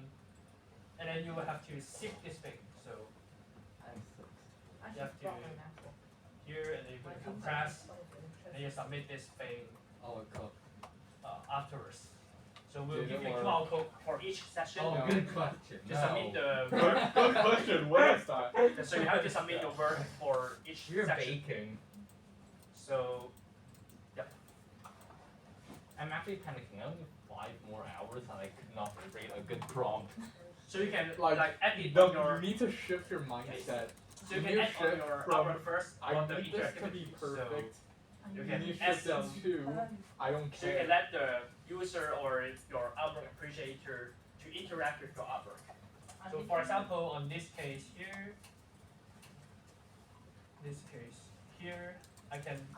and then you will have to zip this thing. So I you should have to drop my MacBook. here, and then you go to compress, and then you submit this thing Oh god. afterwards. So we'll Did it give you a work? QR code for each session. Oh, Yeah. good question. To submit the Good, work. good question. What is that? So you have to submit your work for each You're section. baking. So I'm actually panicking. I only have 5 more hours and I could not create a good prompt. so you can Like, like edit No, on your you need to shift your mindset. so you you can add on shift your from, artwork first I on the need this to be interactivity. perfect. So you You can need to add shift some. it to, I don't So you can care. let the user or your artwork appreciator to interact with your artwork. So for example, on this case here,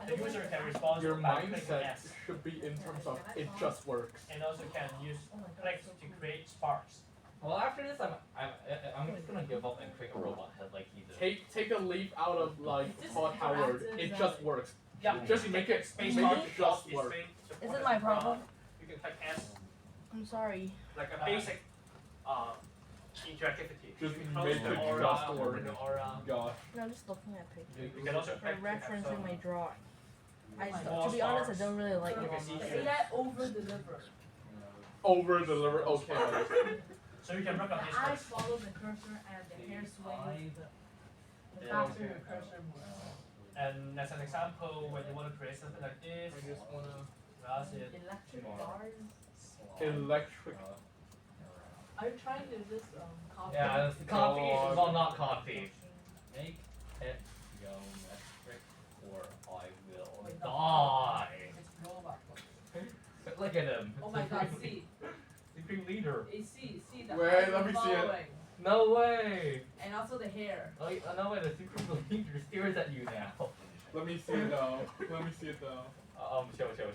the user can respond Your by clicking mindset S, should be in terms of it just works. and also can use clicks to create sparks. Well, after this, I'm just gonna give up and create a robot head like he did. Take a leap out of like This is Todd Howard. interactive, It just works. Yeah, Just make it space make bar it to just drop this work. thing. So Is for it my example, problem? You can click S, I'm sorry. like a basic interactivity. Just You can close make the it aura, just open work. the aura. Gosh. No, I'm just looking at pictures. You can also I'm click to have referencing some my drawing. small To be honest, I stars. don't really like You it can on see my here. AI over deliver. Over deliver. Okay. So you can work on The this eyes first. follow the cursor and the hair sways the Yeah, faster okay. the cursor moves. And as an example, when you want to create something like this, I just wanna that's it. Electric bars. electric. Are you trying to just copy? Yeah, it's copy. God. Well, not copy. Make it geometric, or I will Wait, die. It's robot. Look at him. Oh my God! See, Supreme leader. see the Wait, eyes let me see it. following. No way. And also the hair. Oh, no way. The supreme leader stares at you now. Let me see it though. Let me see it though.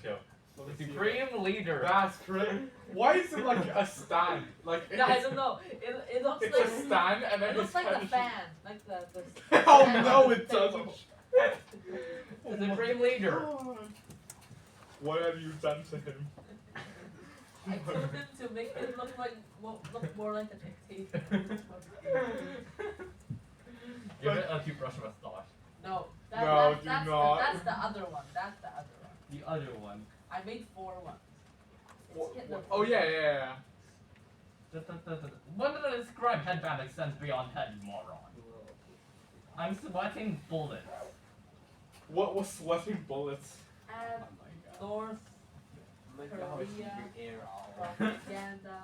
Show. Let me The see it. supreme leader. That's great. Why is it like a stand? Like Yeah, I don't know. It looks it's like a stand and then it looks it's like kind the of fan, like the. Oh fan no, of it the doesn't. thing. The supreme leader. What have you done to him? I told him to make it look more like a dictator. Give it a toothbrush mustache. No, No, do that's not. That's the other one. That's the other one. The other one. I made 4 ones. It's Hitler. Oh yeah. When did I describe headband extends beyond head, you moron? I'm sweating bullets. What was sweating bullets? And North Korea propaganda.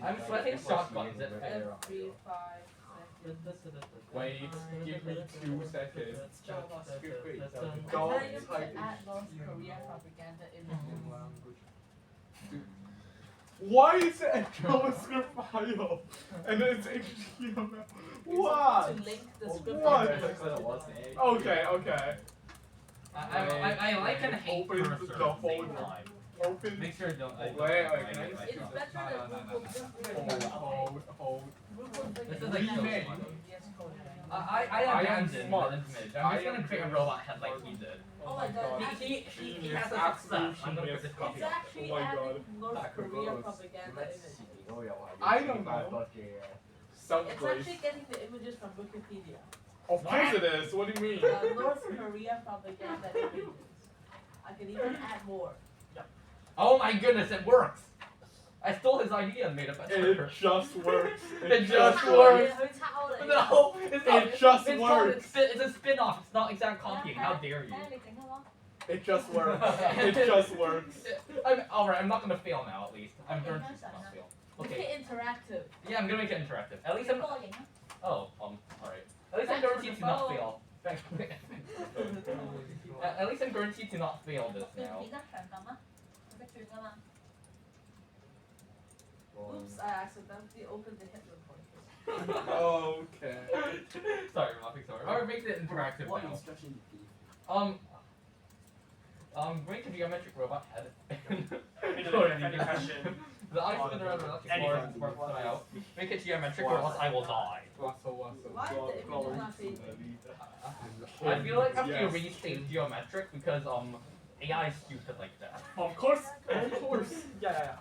I'm sweating shotguns. Every 5 seconds. Wait, give me 2 seconds. I Don't tell you type to add North Korea propaganda images. Why is it a JavaScript file? And it's HTML. What? To link the script. What? Okay. I like and hate Open cursor the at the same folder. time. Open. Make sure don't. Wait, can I It's better than Google just Hold. This is like so Rename. funny. Yes, code. I am abandoned smart. Millen's image. I'm just gonna create a robot head like he did. Oh my God. He has a success. I'm gonna put this copy. It's actually Oh my adding God. North Korea propaganda images. I don't know. It's Someplace. actually getting the images from Wikipedia. Of course it is. What do you mean? North Korea propaganda images. I can even add more. Oh my goodness, it works! I stole his idea and made it better. It just works. It just works. No, it's not. It just it's works. It's a spin-off. It's not exact copying. How dare you? It just works. It just works. Alright, I'm not gonna fail now. At least I'm going to not fail. Make Okay. it interactive. Yeah, I'm gonna make it interactive. At least I'm. Oh, alright. At least I'm guaranteed to not fail. At least I'm guaranteed to not fail this now. Oops, I accidentally opened the Hitler pointer. Okay. Sorry, Rafi, sorry. Alright, make it interactive What now. instruction did you Going to geometric robot head. Any question? The eyes spin around electric sparks fly out. Make it geometric or else I will die. Why is the image not saving? I feel like I have to Yes. restate geometric because AI is stupid like that. Of course. Of course. Yeah.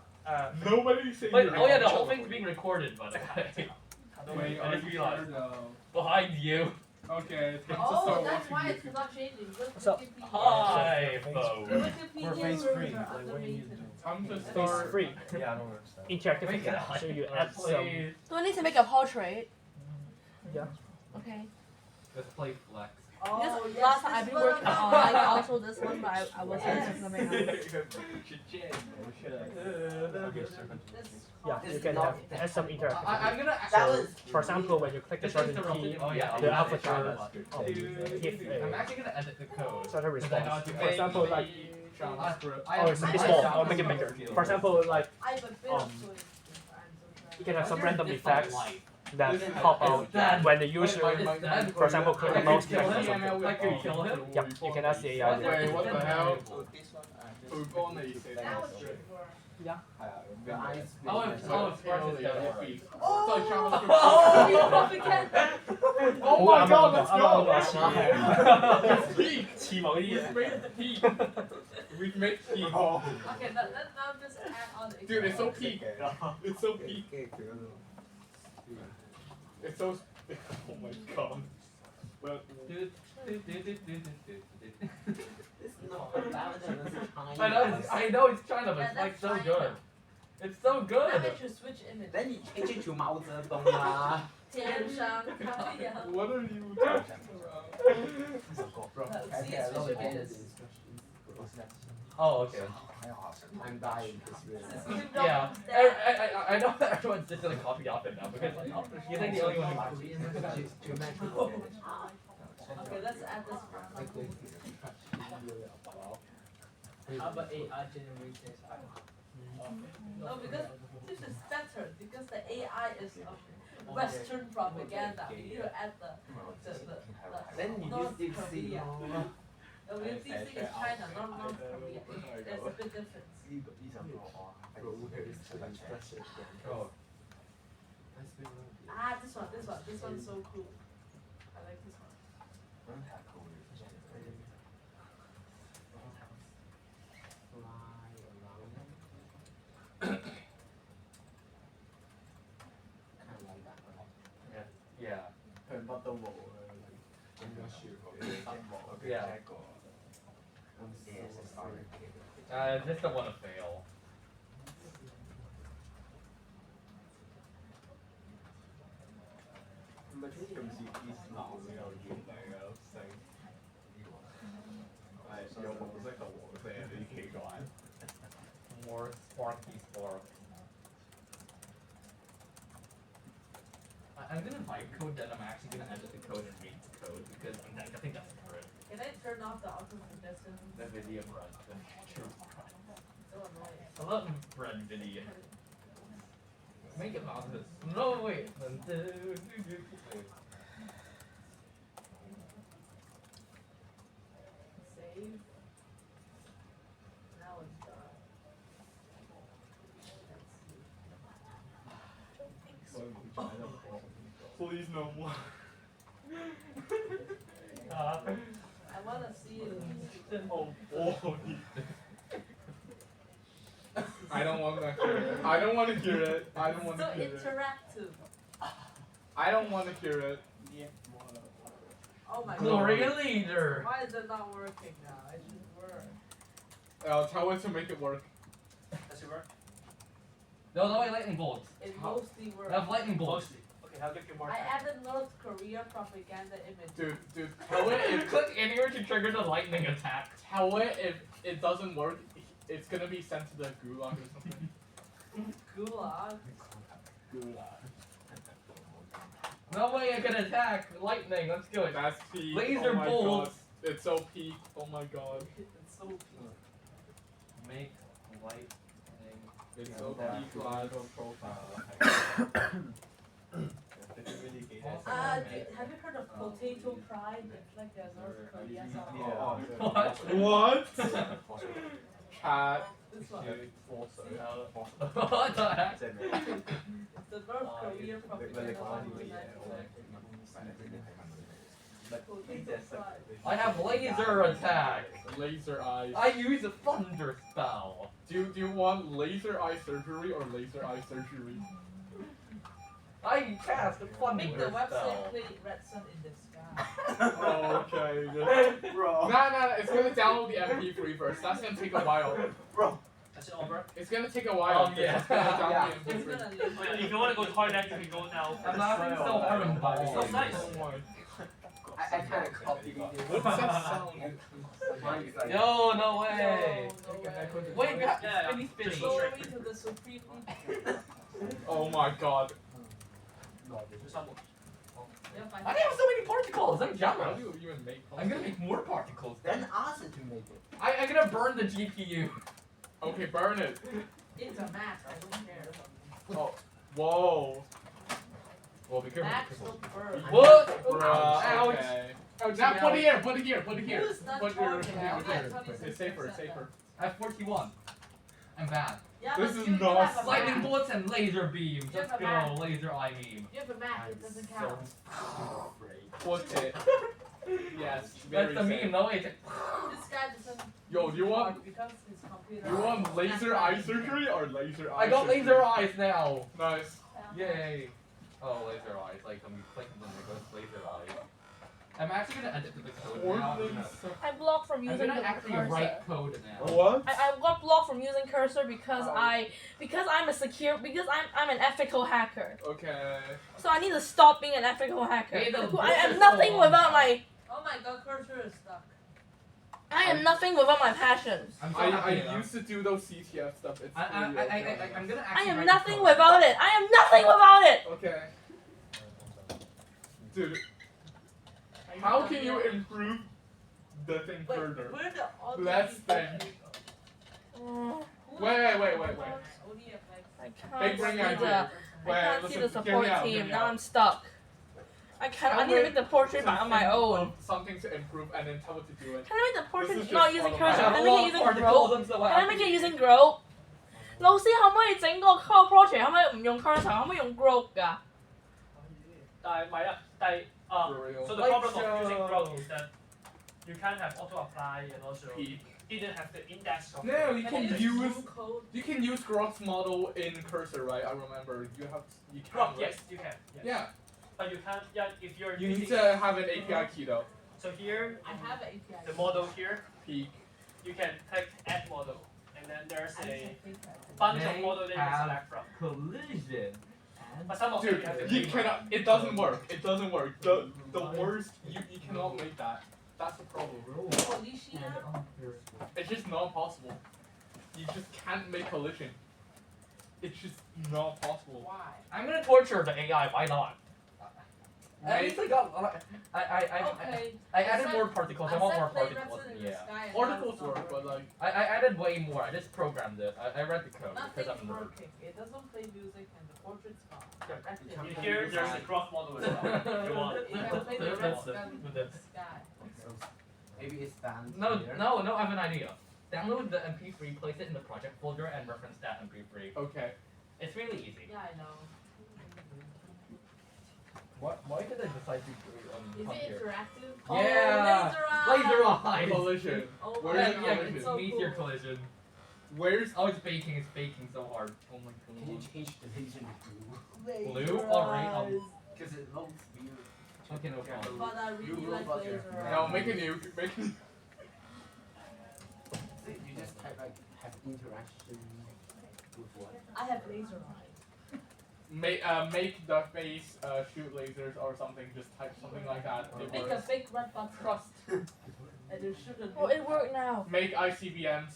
Nobody say But you're oh yeah, the wrong. whole thing's being recorded by the way. Wait, I are just you realized. sure? No. Behind you. Okay, time to Oh, start that's why watching it's YouTube. not changing. Look, So, Wikipedia. Hi, The folks. Wikipedia face servers free, are like, under what do you maintenance. Time to Face start. free. Yeah, I don't understand. Interactive Make it again. So you high, add some. please. Do I need to make a portrait? Yeah. Okay. Let's play flex. Oh, Because yes, last time I've this been one working I'm on not- like also this one, but I wasn't just something else. Yeah, you can add some interactive. I'm gonna. So, for example, when you click a This certain is the key, oh yeah. the I'll avatar edit it. gives I'm a actually gonna edit the code. certain Because I know response. how to For make- example, like, JavaScript. oh, it's small. I'll make it bigger. For example, like, I have a bit Um, of choice. you can have some random It's not effects light. that This is pop like- out It's dead. when the user, for example, click the mouse click or something. Like you kill him? Yeah, you can ask the AI. Wait, what the hell? That was true. Oh, it's Sparks is dead. Oh, you propaganda! Oh my god, let's go! Let's Peak! 起毛力 We've made peak! We've made peak! Okay, let's now just add on the Dude, it's so peak! It's so peak! It's so... Oh my god. Well, I know it's China, but it's Yeah, like that's so China. good. It's so good. Now I should switch image. Then you change it to 毛泽东啦。天上太阳。 What are you talking about? Oh, okay. I'm dying this really. Yeah, I know that everyone's just gonna copy off it now because like, oh, you think the only one who Okay, let's add this one. How about AI generated art? No, because this is better because the AI is Western propaganda. You need to add the Then you North use Korea. No, because DC is China, not North Korea. There's a big difference. Oh. Ah, this one's so cool. I like this one. Yeah. 佢乜都冇啊，應該算我幾失望，佢 check 過。I just don't want to fail. 唔係今次 East 流又要嚟啊升，係用黃色同黃色有啲奇怪。More sparky spark. I'm gonna write code that I'm actually gonna edit the code and read the code because I think that's correct. Can I turn off the auto suggestions? The video run. True. So annoying. I love run video. Make it positive. No wait. Save. Now it's done. Please no more. I wanna see you. Oh boy. I don't want to hear it. I don't want to hear it. I don't want So to hear it. interactive. I don't want to hear it. Oh my Glory god. leader. Why is it not working now? It should work. Tell it to make it work. Does it work? No, wait, lightning bolts. It mostly works. I have lightning bolts. Mostly. Okay, I'll give you more I time. added North Korea propaganda image. Dude, tell it if Click anywhere to trigger the lightning attack. tell it if it doesn't work, it's gonna be sent to the gulag or something. Gulag. No way I can attack lightning. Let's do it. That's peak. Laser oh my bolts. God. It's so peak. Oh my god. It's so peak. Make lightning. It's so peak live. Have you heard of potato pride? It's like a North Korea song. What? Cat. This one. What the heck? It's the North Korea propaganda song. Potato pride. I have laser attack. Laser eyes. I use a thunder spell. Do you want laser eye surgery or laser eye surgery? I cast a thunder Make the website spell. play Red Sun in the Sky. Oh, okay. Bro. No, it's gonna download the MP3 first. That's gonna take a while. Bro. That's it over? It's gonna take a while. Yeah. It's gonna download Yeah. the It's MP3. gonna live. Oh, yeah, if you want to go toilet, you can go now. I'm laughing so hard on Oh, balls. nice. Oh my. I kind of copied it. What's that sound? Mine is like. Yo, no way. No way. Wait, you got Yeah, spinny spinny. Just Glory to the supreme leader. Oh my god. I have so many particles. I'm How jealous. do you even make I'm gonna make more particles. Then ask it to make it. I'm gonna burn the GPU. Okay, burn it. It's a math, I don't care. Oh. Whoa. Well, be careful. Max will burn. What? Bruh. Ouch. Okay. Ouch. Now put it here. Put it here. Put it here. Who's not Put your talking? here. I'm at 26% It's safer. It's safer. I have 41. I'm bad. Yeah, This but is you not have a Lightning Mac. bolts and laser beams. You Let's have a go. Mac. Laser eye beam. You have a Mac, it doesn't count. Put it. Yes. That's Very the safe. meme, no? It's This guy doesn't. Yo, do you want because his computer. you want laser eye surgery or laser eye? I got surgery? laser eyes now. Nice. Yay. Oh, laser eyes. Like, I'm clicking them, it goes laser eyes. I'm actually gonna edit the code now. I blocked from I'm using gonna the actually cursor. write code now. What? I got blocked from using cursor because Oh. I'm an ethical hacker. Okay. So I need to stop being an ethical hacker. Hey, the I am voice nothing is so without on my Oh my god, cursor is stuck. I am nothing without my passions. I'm so I happy now. used to do those CTF stuff. It's I'm really okay. gonna I actually am write nothing the code. without it. I am nothing without it. Okay. Dude, how can you improve the thing Wait, further? where the audio Let's effects think. Mm, Wait. audio effects? I Big can't bring see idea. the I Wait, can't see the listen, hear support me out, team. hear me Now out. I'm stuck. I Tell need to me make the portrait to on my think own. of something to improve and then tell it to do it. Can I make the portrait This is not just using all cursor? about- Can I make it using particles, group? I'm so Can I happy. make it using group? 老師可唔可以整個 call project？可唔可以唔用 cursor？可唔可以用 group 㗎？但係唔係啊，但係 For real. so the problem of using growth is that you can't have auto apply and also Peak. didn't have the index of No, you Can can I just use do code? Grok's model in cursor, right? I remember you can. Growth, right? yes, you can. Yes. Yeah. But you can't. Yeah, if you're You using, need to have an API key though. So here, I have an API. the model here, Peak. you can click add model, and then there's I a just think bunch of They models that you can have select from. collision. But some of them Dude, you have to you pay. cannot. It doesn't work. It doesn't work. The worst. You cannot make that. That's the problem. collision. It's just not possible. You just can't make collision. It's just not possible. Why? I'm gonna torture the AI. Why not? At Make- least I got. Okay. I added more particles. I want more said play particles. Ratchet in the Yeah. Sky and Particles now it's work, not but like I added way more. I just programmed it. I read the code because Nothing's I'm a nerd. working. It doesn't play music and the portrait's gone. Yeah. Actually, Here, there's a growth model as well. If you want. You can play the That's red it. sky With in it. the sky. Maybe it's banned. No, I have an idea. Download the MP3, place it in the project folder, and reference that MP3. okay. It's really easy. Yeah, I know. Why did I decide to Is come it here? interactive? Yeah. Oh, Laser eyes. Collision. Oh Where my is Yeah, the god, yeah, collision? it's so meteor cool. collision. Where's Oh, it's baking so hard. Oh my Can you god. change the vision to blue? Blue? Alright, Because it looks weird. Okay, no problem. But I really You like robot laser there. eyes. no? Make a new. Make a new. You just type like have interaction with what? I have laser eyes. Make the face shoot lasers or something. Just type something like that. It Make a works. big red button. Trust. And you shoot a Oh, it worked now. Make ICBMs.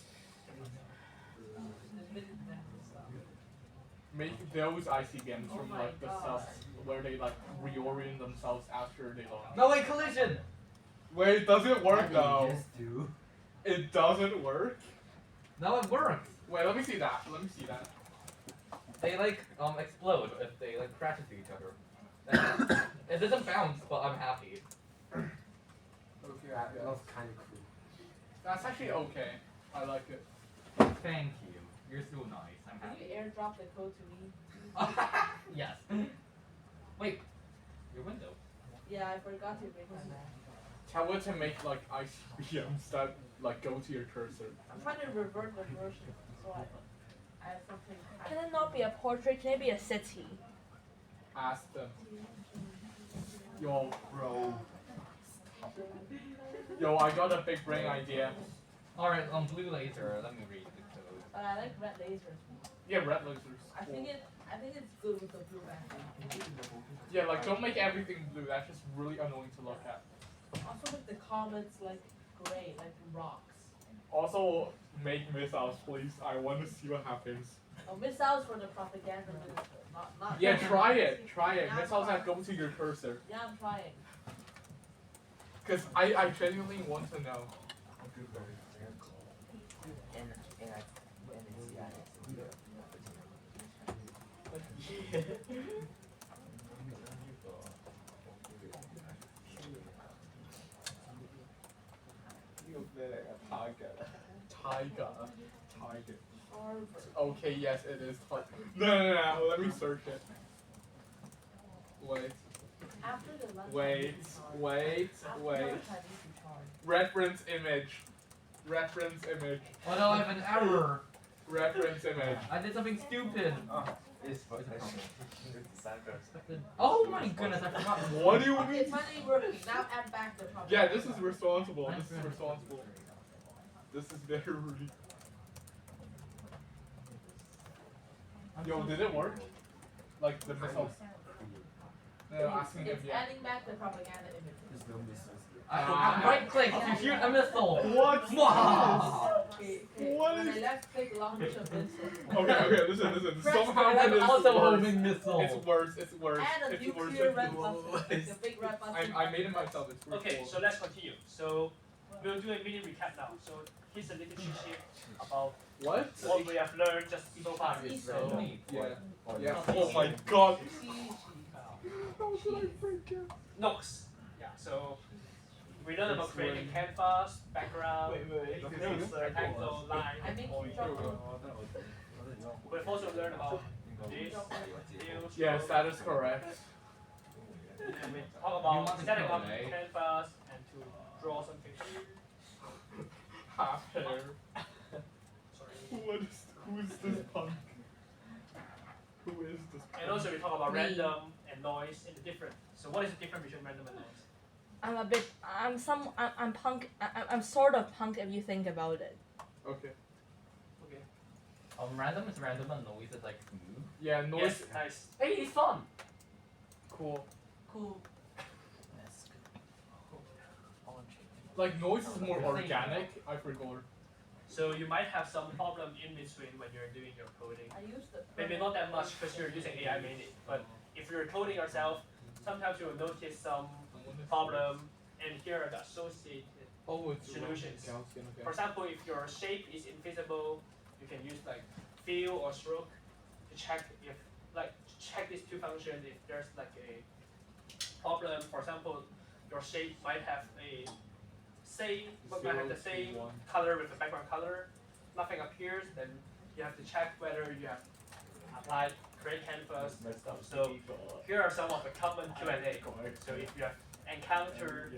Make those ICBMs Oh from my like the God. cells where they like reorient themselves after they launch. No, wait, collision! Wait, does it work What do though? you just do? It doesn't work. No, it works. Wait, let me see that. Let me see that. They like explode if they like crash into each other. It doesn't bounce, but I'm happy. Okay. That looks kind of cool. That's actually okay. I like it. Thank you. You're so nice. I'm Can happy. you airdrop the code to me? Yes. Wait. Your window. Yeah, I forgot to make that. Tell it to make like ICBMs that like go to your cursor. I'm trying to revert the version, so I have something. Can it not be a portrait? Can it be a city? Ask them. Yo, Bro. yo, I got a big brain idea. Alright, blue laser. Let me read the code. But I like red lasers. Yeah, red lasers. I think it's good with the blue background. Yeah, like don't make everything blue. That's just really annoying to look at. Also make the comments like gray, like rocks. Also, make missiles, please. I want to see what happens. Oh, missiles for the propaganda minister, not. Yeah, try it. Try it. Yeah, Missiles try. that go to your cursor. Yeah, I'm trying. Cause I genuinely want to know. Tiger. Harvard. Okay, yes, it is. No. Let me search it. Wait. After the lunch. Wait. After lunch, I need to charge. Reference image. Reference image. Oh no, I have an error. Reference image. I did something stupid. It's for It's a problem. it's design first. Oh my goodness, I forgot. What do you mean? It's finally working. Now add back the problem. Yeah, this is responsible. This is responsible. This is very rude. Yo, did it work? Like the missile? No, asking if It's yeah. adding back the propaganda images. There's no missiles. I right click to shoot a missile. What? Okay, What when is- I left click launch a missile. Okay, listen. Press Somehow I'm it is also worse. homing missile. It's worse. It's worse. Add a It's worse. nuclear It's red worse. button. The big red button. I made it myself. It's pretty Okay, cool. so let's continue. So we'll do a mini recap now. So here's a little cheat sheet about what we have learned just so far. So Yeah. Yeah. Oh my god. notes. Yeah. So we learned about creating canvas, background, rectangle, line, I make point. you chocolate. We've also learned about this, views, Yes, that is correct. and we talk You about want to setting go, up eh? canvas and to draw something. Half hair. Sorry. Who is this punk? Who is this punk? And also we talk about Me. random and noise and the difference. So what is the difference between random and noise? I'm punk. I'm sort of punk if you think about it. Okay. Okay. Random is random and noise is like smooth. Yeah, noise. Yes, nice. Hey, it's fun. Cool. Cool. Like noise is more organic. I forgot. So you might have some problem in between when you're doing your coding. I use the. Maybe not that much because you're using AI mainly, but if you're coding yourself, sometimes you will notice some problem, and here are the associated Oh, it's solutions. Gaussian, okay. For example, if your shape is invisible, you can use like fill or stroke to check if check these two functions if there's like a problem. For example, your shape might have a might have the same color with the background color. Nothing appears, then you have to check whether you have applied create canvas and stuff. So here are some of the common Q&A. So if you have encountered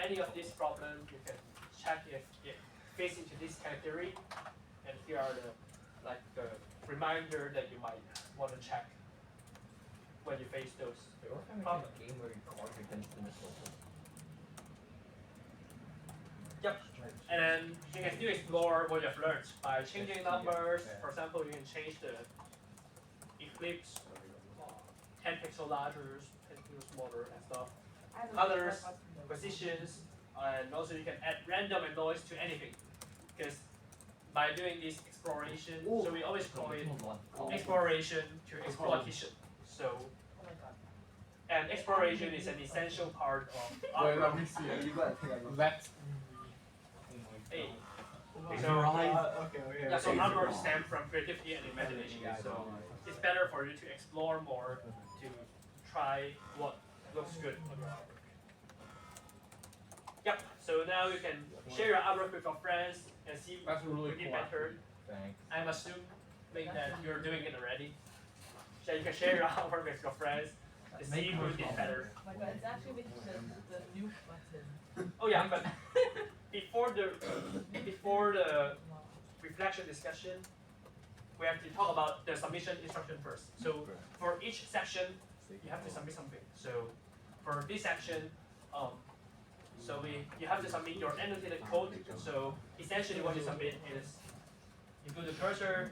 any of these problems, you can check if it fits into this category. And here are the reminder that you might want to check when you face those problems. Game where you guard against the missile. Yep. And then you can still explore what you've learned by changing numbers. For example, you can change the eclipse 10 pixel larger, 10 pixel smaller and stuff. Colors, positions, and also you can add random and noise to anything. Because by doing this exploration, so we always call it exploration to exploitation. So, and exploration is an essential part of Wait, let our me see it. Let's. Hey. Okay. So, Okay. yeah, so artwork stems from creativity and imagination. So it's better for you to explore more, to try what looks good on your artwork. Yep. So now you can share your artwork with your friends and see That's really who did cool. better. Thanks. I'm assuming that you're doing it already. So you can share your artwork with your friends to see who did better. Oh my god, it's actually with the nuke button. Oh yeah, but before the reflection discussion, we have to talk about the submission instruction first. So for each section, you have to submit something. So for this section, you have to submit your annotated code. So essentially what you submit is you go to cursor,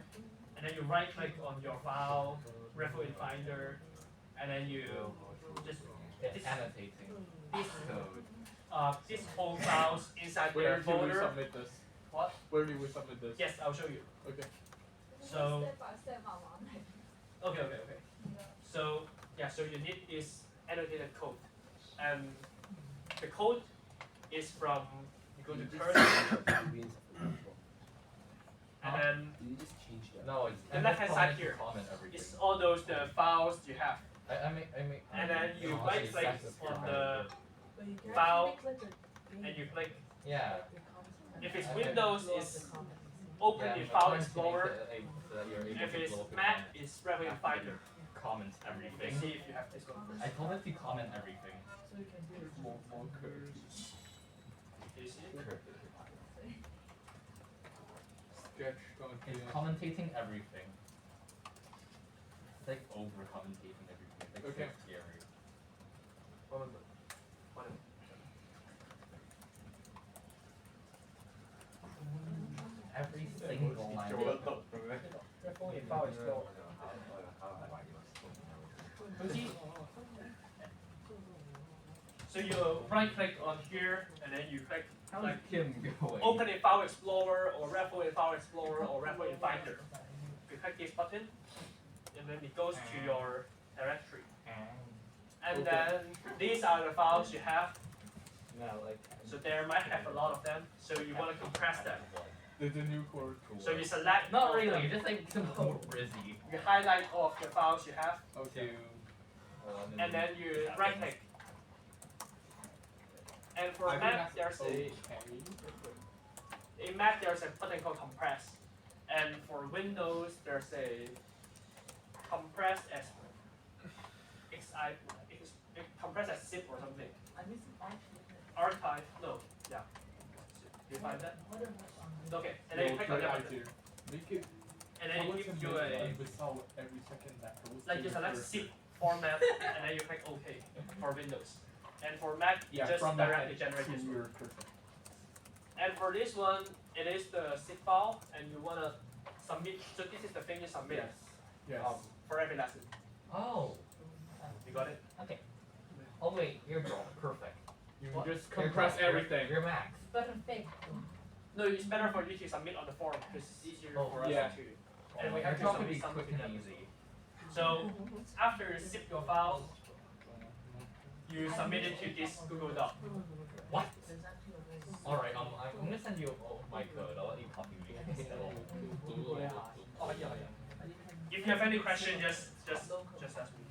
and then you right click on your file, reference in Finder, and then you just It's annotating this code. these whole files inside Where their do we folder. submit this? What? Where do we submit this? Yes, I'll show you. Okay. So okay. So yeah, so you need this annotated code, and the code is from you go to cursor, and then No, it's the left hand side here. Comment everything. it's all those the files you have, I make. and then you No, right it's click access on to the But you can File, actually click the and you click. Yeah. If it's Okay. Windows, it's open the file explorer. If it's Mac, it's reference in Finder. Comment You everything. can see if you have this one first. I told it to comment everything. So you can do it. More curves. Do you see it? Sketch. It's commentating everything. It's like over commentating everything. It's like Okay. so scary. One moment. One moment. Every single line. 做得到嘅咩？ Referral in File Explorer. 總之 So you right click on here and then you click How's like Kim going? open in File Explorer or referral in File Explorer or referral in Finder. You click this button and then it goes to your directory. And then these are the files you have. No, like. So there might have a lot of them. So you want to compress them. The new core. So you select Not all of really, them. just like some more frizzy. You highlight all of the files you have Okay. and then you right click. And for Mac there's in Mac there's a button called compress. And for Windows there's a compress as compress as zip or something. I'm missing actually. Archive, no, yeah. Do you find that? What am I on? Okay, and then you click on that button. Make it. And then it gives you a, without every second that goes. like you select zip format and then you click OK for Windows. And for Mac, you just from directly that generate to this one. your cursor. And for this one, it is the zip file and you wanna submit, so this is the thing you submit Yes. for every lesson. Oh. You got it? Okay. Oh wait, you're perfect. You What? just compress everything. You're max. Perfect. No, it's better for you to submit on the forum because it's easier for us yeah. to. And we have to You're talking submit be something quick and together. easy. So after you zip your files, you submit it to this Google Doc. What? There's actually a way. Alright, I'm gonna send you my code. I'll let you copy me. Oh yeah, yeah. If you have any question, just ask me.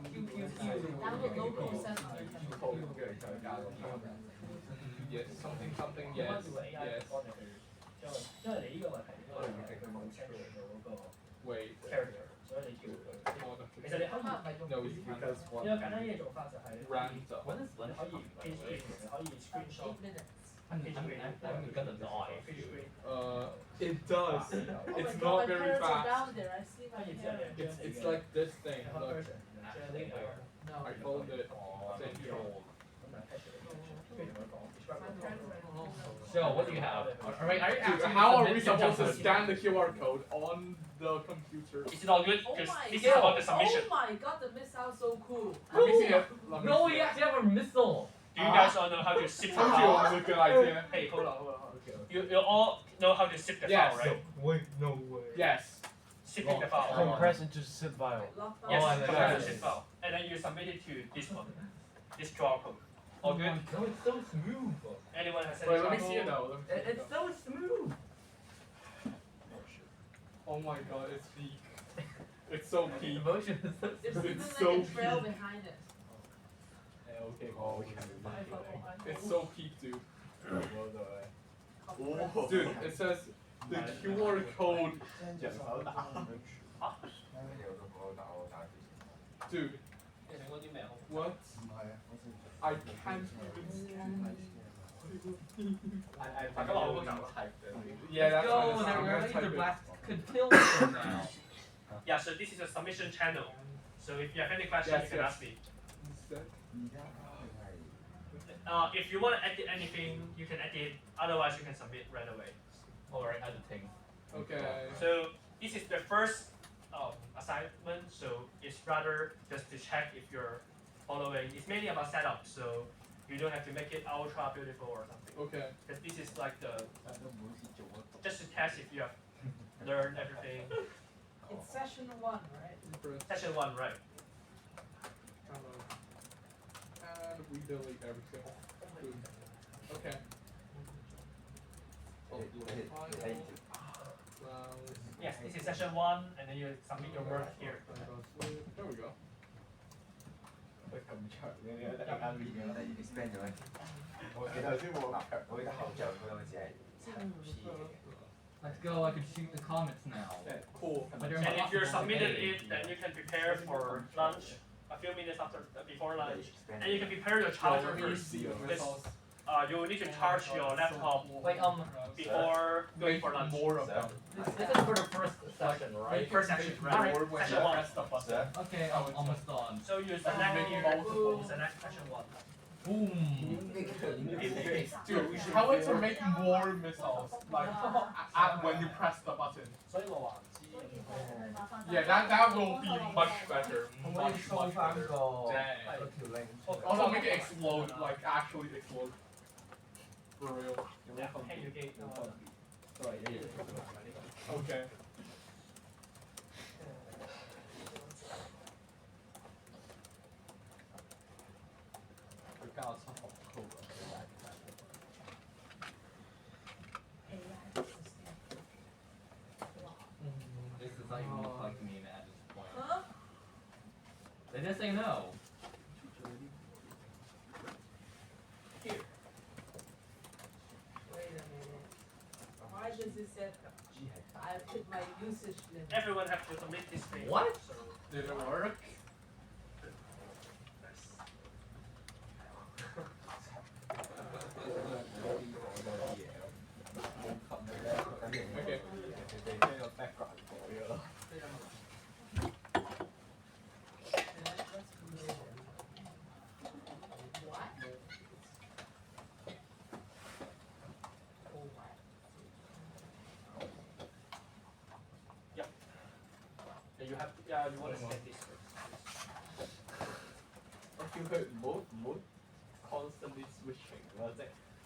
Download local center. Yes, something, yes, yes. 因為你呢個問題應該係冇 central 到嗰個 Wait. character，所以你叫佢。其實你可以 No, it's because 一個簡單啲嘅做法就係你可以 random. 你可以 page in，你可以 screenshot Eight minutes. I'm gonna die. page screen， It does. Oh It's my God, not my very parents are fast. down there. I see my 跟住之後 parents. 你 It's like this thing. 然後 Look, version 將呢個 No. I called it Control. 咁嚟 test 跟住同佢講 My describe parents are So what do you have? Alright, are you dude, asking how me are to we submit supposed to something? scan the QR code on the computer? Is it all good? Oh Because my this is God. about the submission. Oh my God, the mist sounds so cool. Let me see it. Let me No, see we it. actually have a missile. Do you guys all know how to zip the Told you it file? was a good idea. Hey, hold on. You all know how to zip the Yes. file, right? Wait, no way. Yes. Zipping the file. Compress into zip file. Lock Yes, Oh, and then compress yes. the zip file. And then you submit it to this one. This QR code. All good? No, it's so smooth. Anyone has any Wait, let me trouble? see it now. Let me see it It's now. so smooth. Oh my god, it's peak. It's so The peak. emotion is so There's smooth. even It's like so a trail peak. behind it. It's so peak, dude. Oh. Dude, it says the QR code. Dude, what? I can't even. Yeah, that's Go, what it's they're ready type to it. blast could kill them now. Yeah, so this is a submission channel. So if you have any questions, Yes, you can yes. ask me. If you want to edit anything, you can edit. Otherwise, you can submit right away. Alright, editing. Okay. So this is the first assignment. So it's rather just to check if you're following. It's mainly about setup, so you don't have to make it ultra beautiful or something. Okay. Because this is like the just to test if you have learned everything. It's session 1, right? Session 1, right? And we delete everything. Good. Okay. Yes, this is session 1, and then you submit your work here. There we go. Let's go, I can shoot the comets now. Cool. But they're And if you're impossible to submitted edit. it, then you can prepare for lunch a few minutes before lunch, and you can prepare your charger Let me first. see. Because you will need to charge your laptop Wait, before going Make for lunch. more of them. this is for the first session, right? First section, Make right? more when you Section 1. press the button. Okay, I'm almost done. So you select Make here, multiple. you select section 1. Boom. Dude, tell it to make more missiles, like when you press the button. 所以我話知。 Yeah, that will be much better, 可唔可以 much show much 翻 better. 個 Dang. 嗰條 link 出嚟 Also make it explode, like actually explode. For real. 有咩分別？冇分別，都係一樣。 Okay. 佢教7學 code 啊， This does not even look like me at this point. Huh? They just say no. Here. Wait a minute. Why does it say I put my usage limit? Everyone have to submit this thing. What? So, Did it work? nice. Okay. 你將個 background 改咗咯。 What? Yeah, you have. Yeah, you want to scan this first. 我叫佢唔好 constantly switching 咯，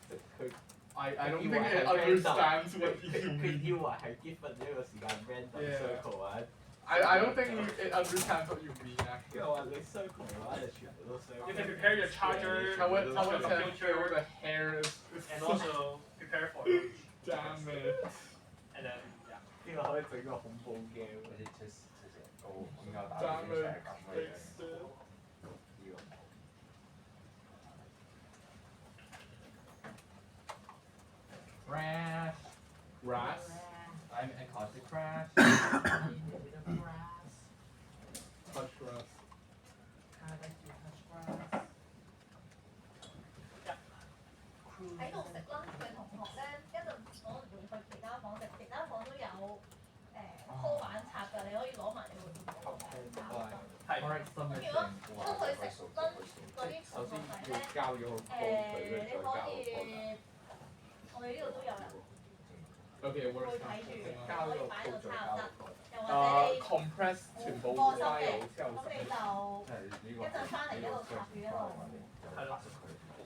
即佢 I don't think it understands what you 佢 mean. 以為係 given 一個時間 random Yeah. circle 啊， I don't think it understands what you mean 跟 actually. 住我話你 circle 嘅話就全部都 circle。 You can prepare your charger, Tell it your to computer, the hair is and also prepare for lunch. damn it. And then, yeah. 呢個可以整個恐怖 game。 Damn it. Fixed it. Crash. Grass. I caused a crash. Grass. Touch grass. How does you touch grass? 喺度食 lunch 嘅同學咧，一陣我會去其他房食，其他房都有鋪板擦㗎，你可以攞埋你個電腦係 Alright, 咁如 submission. 果出去食 lunch 嗰啲同首先學仔咧，要交咗個 code 佢，跟你住再交個 code。可以，我哋呢度都有人 Okay, 會 where's 睇住， my 可以擺到差唔多，又或者 compress 全部放心 file 嘅，之後咁你就一陣翻嚟一路插住一路係啦。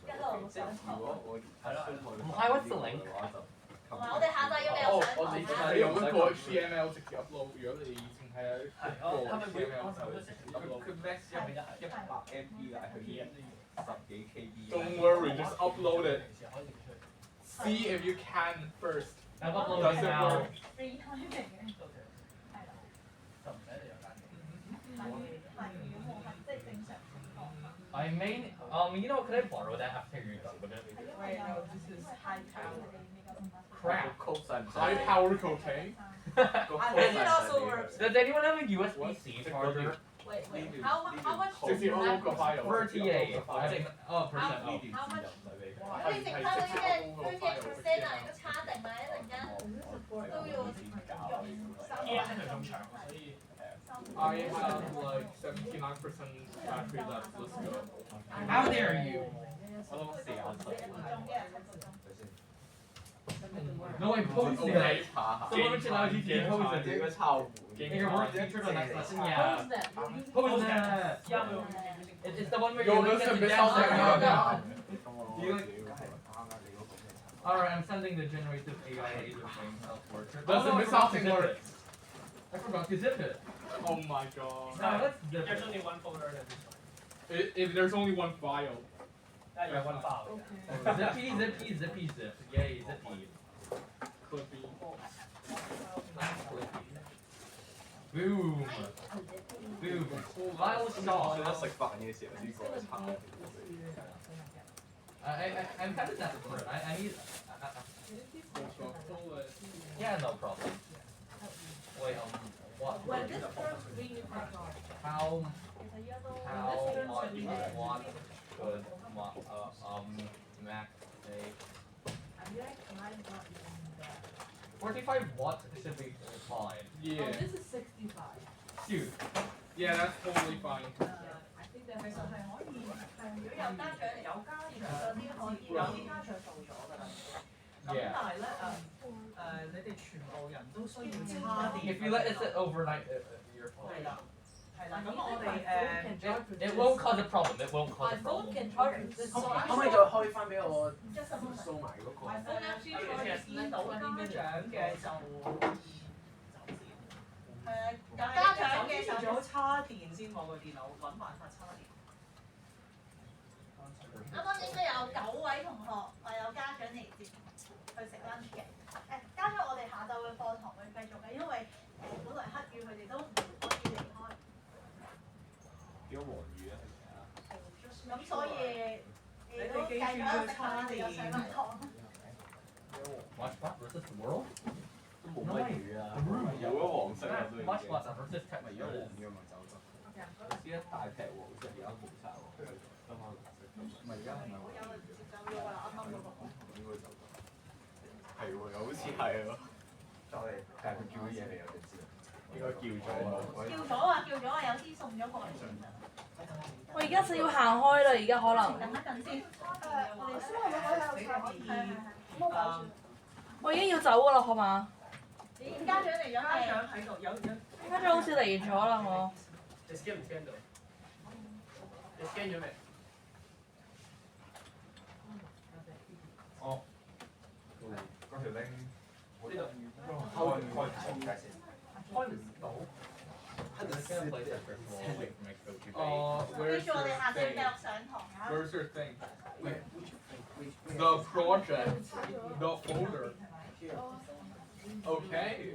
一路上如堂。果我 Hi, what's the link? 同埋我哋下晝要你有上堂啦。你用一個 HTML 直接 upload，如果你淨係一個係咪會 HTML 就佢 max 100 MB 但係佢10幾 KB。 Don't worry, just upload it. See if you can first. I've Does uploaded it now. work? free timing 嘅，係啦，就唔使你有間嘅。係如果冇係即係正常情況。 I may, you know, could I borrow that after you're done with it? Wait, no, this is high power. Crap. code 使唔使？ High power cocaine. 個 And code it also works. Does anyone have a USB-C charger? Wait, how much? 直接 upload 個 file。 For TA. I think, oh, percent How- off. 呢段 how 先 much- 就唔使俾佢。如果你剩翻嗰啲咩 percent 啊，你都差定啦，一陣間都要用3 E F 係咁長，所以 I have like 79% battery left. Let's go. How dare you? 我諗4眼No, I posted Okay. it. Someone should now teach you post 應 it. 該抄本。 In your work future the next lesson, Who's yeah. that? Post that. Yeah. It's the one where Yo, you link listen, it to this dance sounds like right now. You Alright, I'm sending the generative AI laser thing out for it. Does the I missile forgot to thing zip work? it. I forgot to zip it. Oh my god. No, let's zip there's it. only one folder and this one. If there's only one file. That you have one file. Okay. Zippy, zippy, zippy, zip. Yay, zippy. Clippy. Boom. Boom. Vile 我 shot. 食飯嘅時候呢個係抄。 I'm kind of desperate. I need. Yeah, no problem. Wait, what? When this turns green, you take off. How 其實依家都 much you want could Mac React Live not even that. 45 watts should be fine. Yeah. Oh, this is 65. Dude. Yeah, that's totally fine. I think that's 其實係可以，係如果有家長嗰啲可以，有啲家長做咗㗎啦。咁 Yeah. 但係咧你哋全部人都需要叉電。 If you let it sit overnight, you're 係 fine. 啦，係啦，咁我哋 It won't cause a problem. It won't cause My a phone problem. can charge this. 可唔可以再開翻俾我掃埋嗰個？ My phone actually charges 見到家長嘅就係啊，但家長係嘅最好叉電先喎個電腦，揾辦法叉電。啱啱應該有9位同學話有家長嚟接去食 lunch 嘅。加上我哋下晝嘅課堂會繼續嘅，因為本來黑雨佢哋都唔可以離開。點解黃雨啊？咁所以你都繼續喺度食飯，有上埋堂。Watchbot versus the world? 都冇乜雨啊，有咗黃色啊都已經。 Watchbot versus 咪有黃 textures. 嘅咪走咗。知一大劈黃色，而家冇晒喎。得翻藍色。唔係而家係咪黃雨？接走咗啦，啱啱嗰個。應該走咗。係喎，又好似係喎。但係佢叫咗嘢未有就知啦。應該叫咗喎。叫咗啊！有啲送咗過嚟先啊。我而家就要行開啦，而家可能。等一陣先。我哋先係冇搞住。我已經要走噶啦，好嘛？咦？家長嚟咗家長喺度，有家長好似嚟咗啦，我。你 scan 唔 scan 到？你 scan 咗未？哦。嗰條 link 呢度。開解先。開唔到。 Where's 記住我哋 your 下次繼 thing? 續上堂啊！ Where's your thing? The project, the folder. Okay.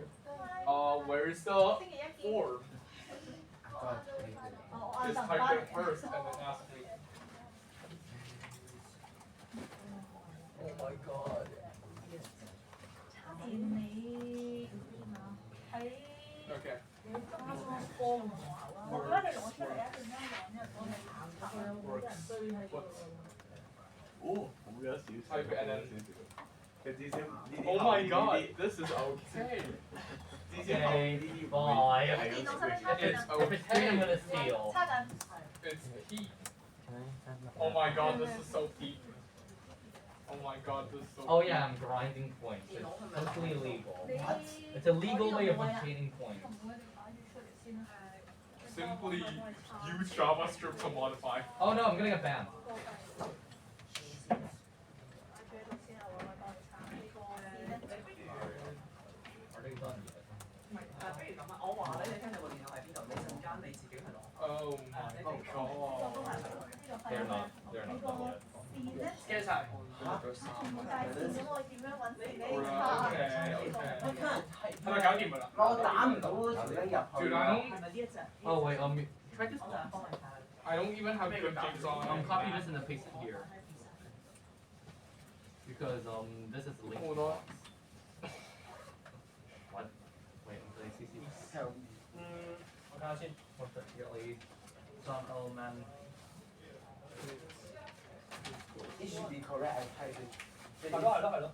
Where's the 星期一見。 form? 我 Just 晏晝 type 翻 it first and then ask me. Oh my god. 差電你喺 Okay. 我覺得你攞出嚟一陣間講，因為我哋行下。 哦，好有少少。 Type it and then. 佢至少呢啲 Oh my god, this is okay. 至少後呢啲 Bye. 係有 It's okay. I'm gonna steal. 差緊。 It's peak. Oh my god, this is so peak. Oh my god, this is so Oh peak. yeah, I'm grinding points. It's totally illegal. It's a legal way of obtaining points. Simply use JavaScript to modify. Oh no, I'm gonna get banned. 不如咁啊！我話咧，你聽到個電腦喺邊度？你陣間你自己去攞。 Oh my god. They're not. They're not done yet. scan 晒。全部大線咁，我點樣揾自己 Okay. 係咪搞掂㗎啦？我打唔到嗰條 link 入去。 Dude, I don't. 係咪呢一隻？ Oh wait, try this 我就 one. 幫你睇。 I don't even have good games on. Copy this and then paste it here. Because this is the link. Hold on. What? Wait, did I CC? 我睇下先。 Unfortunately, some element. It should be correct. I type it. 係咯係咯係咯。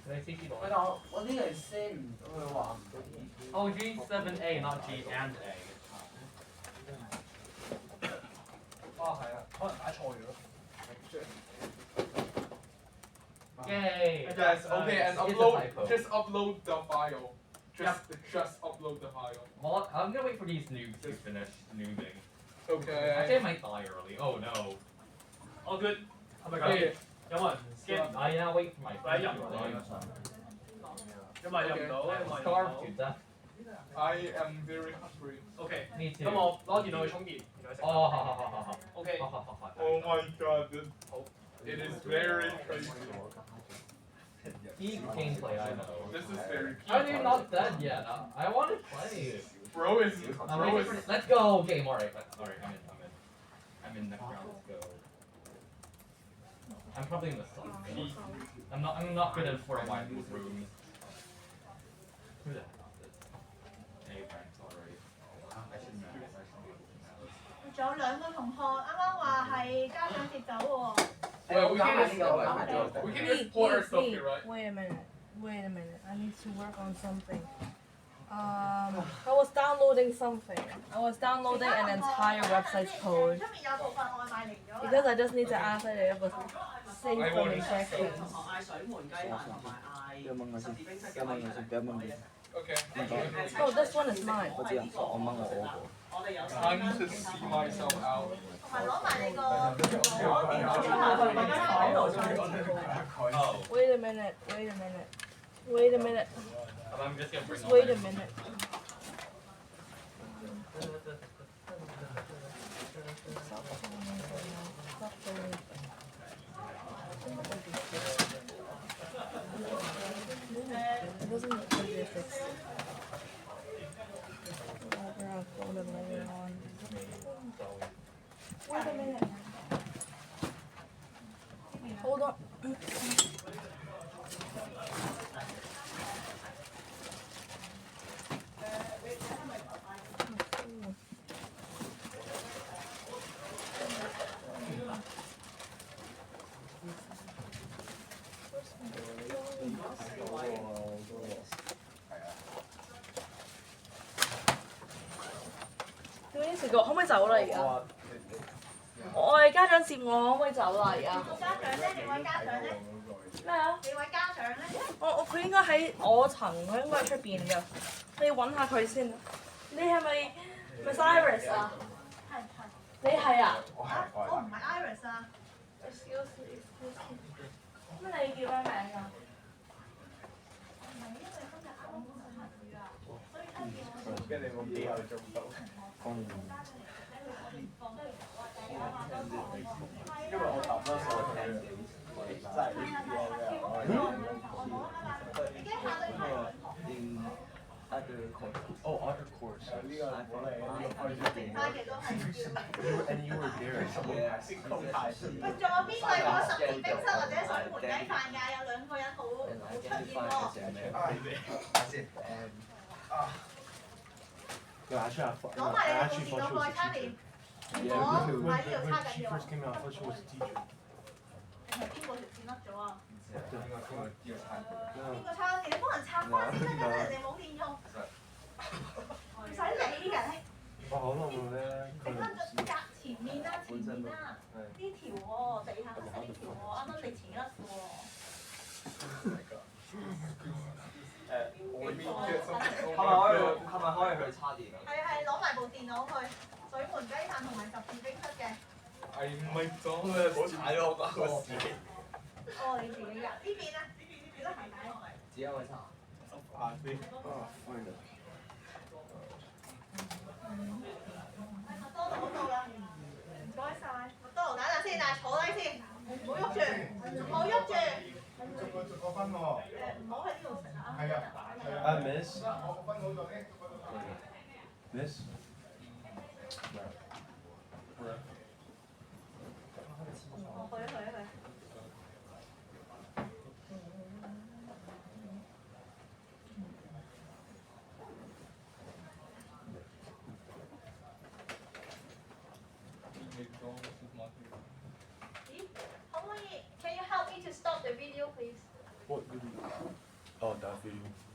Can I CC 喂， the 但我呢個係 send 唔到，佢話唔到。 Oh, G7A, not G and A. 係啊，可能打錯咗。 Yay! Yes, okay, and It's a upload. typo. Just upload the file. Just upload the file. Well, I'm gonna wait for these noobs to finish noobing. Actually, Okay. I might die early. Oh no. All good。係咪搞掂？有冇人 scan？ I now wait for my 喂，入唔到。因為入唔到，因為 I'm starved to death. I am very hungry. OK。 Me too. 咁我攞電腦去充電，然後食。哦，好好好好好。 OK。 Oh my god, this. It is very crazy. Peak gameplay, I know. This is very. How are you not dead yet? I want to play. Bro is. I'm Bro ready is. for this. Let's go game. Alright, I'm in next round. Let's go. I'm probably in the sun. I'm not good at for a while in these rooms. Who the hell is this? Hey, Frank's already. I should know. I should be able to know. 仲有2個同學啱啱話係家長接走喎。Well, we can Wait, just port our stuff me, here, right? wait a minute. I need to work on something. I was downloading something. I was downloading an entire website's code 出面有部分外賣嚟咗啦。 because I just need to answer it. It was saved I from want it. infection. 同學嗌水門雞飯同埋嗌十字冰室嘅米嘅。 Okay. Oh, this one is mine. 我哋有 Time to see myself out. 同埋攞埋你個。 Oh, Wait a minute. I'm just gonna bring Just all wait my- a minute. Stop doing it. It doesn't look like this. Whatever, I'll put it later on. Wait a minute. Hold on.點食過？可唔可以走啦？而家我哋家長接我，可唔可以走啦？而家家長咧？幾位家長咧？咩啊？幾位家長咧？佢應該喺我層，佢應該喺出邊㗎。你要揾下佢先。你係咪 Miss Iris 啊？係。你係啊？我唔係 Iris 啊。Excuse me。咁你叫咩名㗎？唔係因為今日啱啱冇上下雨啊，所以今日我哋。跟住我幾後做唔到。因為我答多數聽幾真係呢啲嘅。In other course. Oh, other course. And you were there. Yeah. 喂，仲有邊個有個十字冰室或者水門雞飯㗎？有兩個人好出現喎。攞埋你部電腦過去叉電。如果唔喺呢度叉緊嘅話，定係邊個條線甩咗啊？邊個叉電？你幫人拆翻先得㗎，人哋冇電用。唔使理嘅你。你甩咗隔前面啦，前面啦，呢條喎，地下黑色呢條喎，啱啱你前甩嘅喎。係咪可以去叉電啊？係攞埋部電腦去水門雞飯同埋十字冰室嘅。I might don't 好踩咯，我個屎。哦，你自己㗎？呢邊咧？呢邊都係睇。自己去叉。下先。麥當勞嗰度啦，唔該晒。麥當勞等陣先，但係坐低先，唔好喐住，唔好喐住。逐個分喎。唔好喺呢度食啊。係啊。Miss。我分好咗啲。Miss。去。咦？可唔可以 ？Can you help me to stop the video, please? What video? Oh, that video.